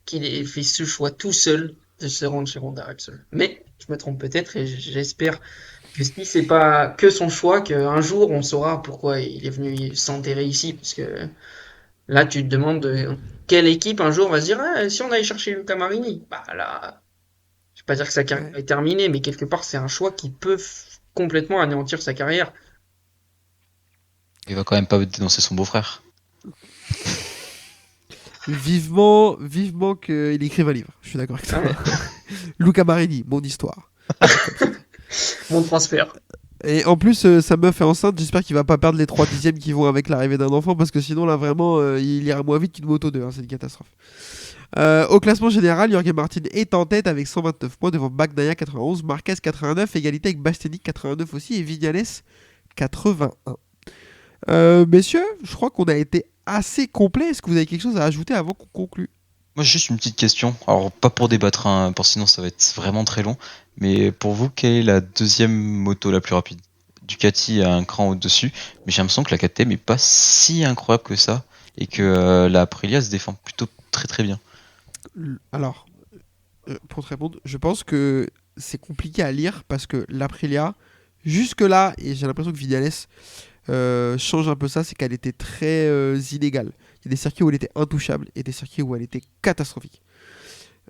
Speaker 9: qu'il ait fait ce choix tout seul de se rendre chez Honda Repsol. Mais je me trompe peut-être et j'espère que si c'est pas que son choix, qu'un jour on saura pourquoi il est venu s'enterrer ici. Parce que là, tu te demandes quelle équipe un jour va se dire ah, si on allait chercher Luca Marini. Bah là, je vais pas dire que sa carrière est terminée, mais quelque part, c'est un choix qui peut complètement anéantir sa carrière.
Speaker 8: Il va quand même pas dénoncer son beau-frère.
Speaker 7: Vivement qu'il écrive un livre. Je suis d'accord avec toi. Luca Marini, mon histoire.
Speaker 9: Mon transfert.
Speaker 7: Et en plus, sa meuf est enceinte. J'espère qu'il va pas perdre les 3 dixièmes qui vont avec l'arrivée d'un enfant, parce que sinon, là, vraiment, il ira moins vite qu'une moto 2. Hein, c'est une catastrophe. Au classement général, Jorge Martin est en tête avec 129 points devant Bagnaia 91, Marquez 89, égalité avec Bastianini 89 aussi et Vignales 81. Messieurs, je crois qu'on a été assez complet. Est-ce que vous avez quelque chose à ajouter avant qu'on conclue?
Speaker 8: Moi, juste une petite question. Alors, pas pour débattre, hein, sinon ça va être vraiment très long. Mais pour vous, quelle est la deuxième moto la plus rapide? Ducati a un cran au-dessus, mais j'ai l'impression que la KTM est pas si incroyable que ça et que la Aprilia se défend plutôt très très bien.
Speaker 7: Alors, pour te répondre, je pense que c'est compliqué à lire parce que l'Aprilia, jusque-là, et j'ai l'impression que Vignales change un peu ça, c'est qu'elle était très inégale. Il y a des circuits où elle était intouchable et des circuits où elle était catastrophique.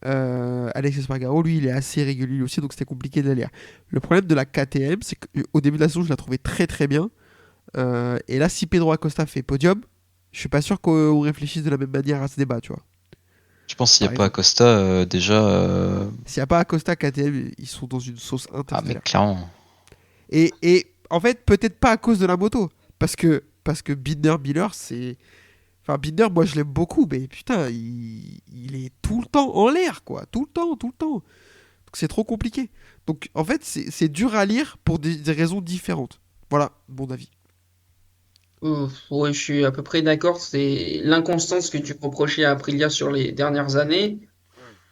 Speaker 7: Alex Espargaro, lui, il est assez régulier aussi, donc c'était compliqué de la lire. Le problème de la KTM, c'est qu'au début de la saison, je la trouvais très très bien. Et là, si Pedro Acosta fait podium, je suis pas sûr qu'on réfléchisse de la même manière à ce débat, tu vois.
Speaker 8: Je pense qu'il n'y a pas Acosta, déjà.
Speaker 7: S'il n'y a pas Acosta, KTM, ils sont dans une sauce
Speaker 8: Ah,
Speaker 7: interstellaire.
Speaker 8: mais clairement.
Speaker 7: Et en fait, peut-être pas à cause de la moto. Parce que Binder Biller, c'est Enfin, Binder, moi je l'aime beaucoup, mais putain, il est tout le temps en l'air, quoi. Tout le temps, tout le temps. Donc c'est trop compliqué. Donc en fait, c'est dur à lire pour des raisons différentes. Voilà, mon avis.
Speaker 9: Ouais, je suis à peu près d'accord. C'est l'inconstance que tu reprochais à Aprilia sur les dernières années.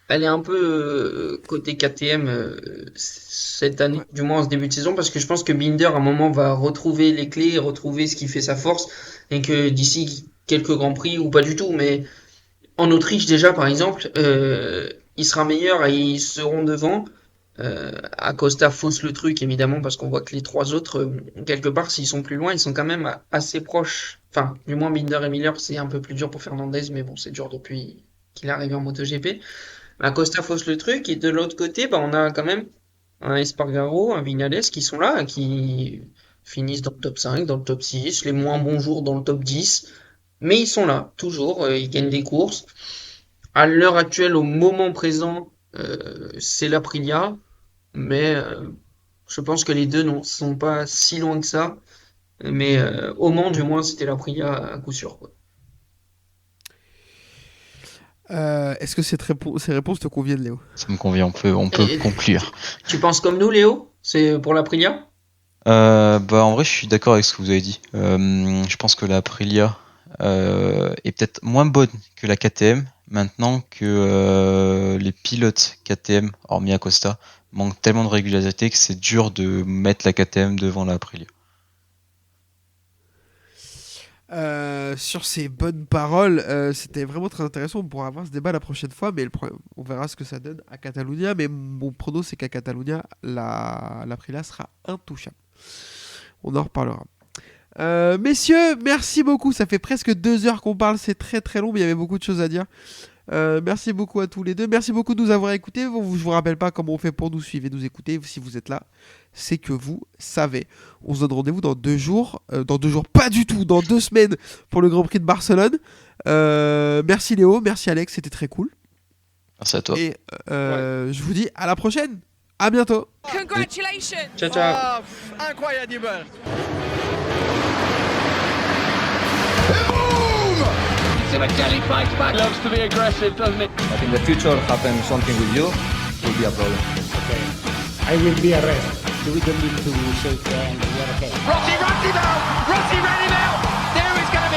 Speaker 9: Elle est un peu côté KTM cette année,
Speaker 7: Ouais.
Speaker 9: du moins en ce début de saison, parce que je pense que Binder à un moment va retrouver les clés, retrouver ce qui fait sa force, et que d'ici quelques grands prix ou pas du tout, mais en Autriche déjà par exemple, il sera meilleur et ils seront devant. Acosta fausse le truc évidemment parce qu'on voit que les trois autres, quelque part, s'ils sont plus loin, ils sont quand même assez proches. Enfin, du moins Binder et Miller, c'est un peu plus dur pour Fernandez, mais bon, c'est dur depuis qu'il est arrivé en MotoGP. Acosta fausse le truc et de l'autre côté, bah, on a quand même un Espargaro, un Vignales qui sont là, qui finissent dans le top 5, dans le top 6, les moins bons jours dans le top 10, mais ils sont là, toujours, ils gagnent des courses. À l'heure actuelle, au moment présent, c'est l'Aprilia, mais je pense que les deux ne sont pas si loin que ça. Mais au Mans, du moins, c'était l'Aprilia à coup sûr, quoi.
Speaker 7: Est-ce que ces réponses te conviennent, Léo?
Speaker 8: Ça me convient, on peut
Speaker 9: Et
Speaker 8: conclure.
Speaker 9: tu penses comme nous, Léo? C'est pour l'Aprilia?
Speaker 8: Bah, en vrai, je suis d'accord avec ce que vous avez dit. Je pense que la Aprilia est peut-être moins bonne que la KTM, maintenant que les pilotes KTM, hormis Acosta, manquent tellement de régularité que c'est dur de mettre la KTM devant la Aprilia.
Speaker 7: Sur ces bonnes paroles, c'était vraiment très intéressant. On pourra avoir ce débat la prochaine fois, mais on verra ce que ça donne à Catalunya. Mais mon prono, c'est qu'à Catalunya, l'Aprilia sera intouchable. On en reparlera. Messieurs, merci beaucoup. Ça fait presque 2 heures qu'on parle. C'est très très long, mais il y avait beaucoup de choses à dire. Merci beaucoup à tous les deux. Merci beaucoup de nous avoir écoutés. Je vous rappelle pas comment on fait pour nous suivre et nous écouter. Si vous êtes là, c'est que vous savez. On se donne rendez-vous dans 2 jours. Dans 2 jours, pas du tout. Dans 2 semaines pour le Grand Prix de Barcelone. Merci Léo, merci Alex, c'était très cool.
Speaker 8: Merci à toi.
Speaker 7: Et je vous dis à la prochaine. À bientôt.
Speaker 1: Congratulations!
Speaker 9: Ciao, ciao.
Speaker 2: Ah, incroyable.
Speaker 3: Simoncelli fights back.
Speaker 2: Loves to be aggressive, doesn't it?
Speaker 5: But in the future, happen something with you, will be a problem.
Speaker 6: Okay. I will be a rest. We don't need to shake hands. We are okay.
Speaker 3: Rossi runs him out. Rossi ran him out. There is going to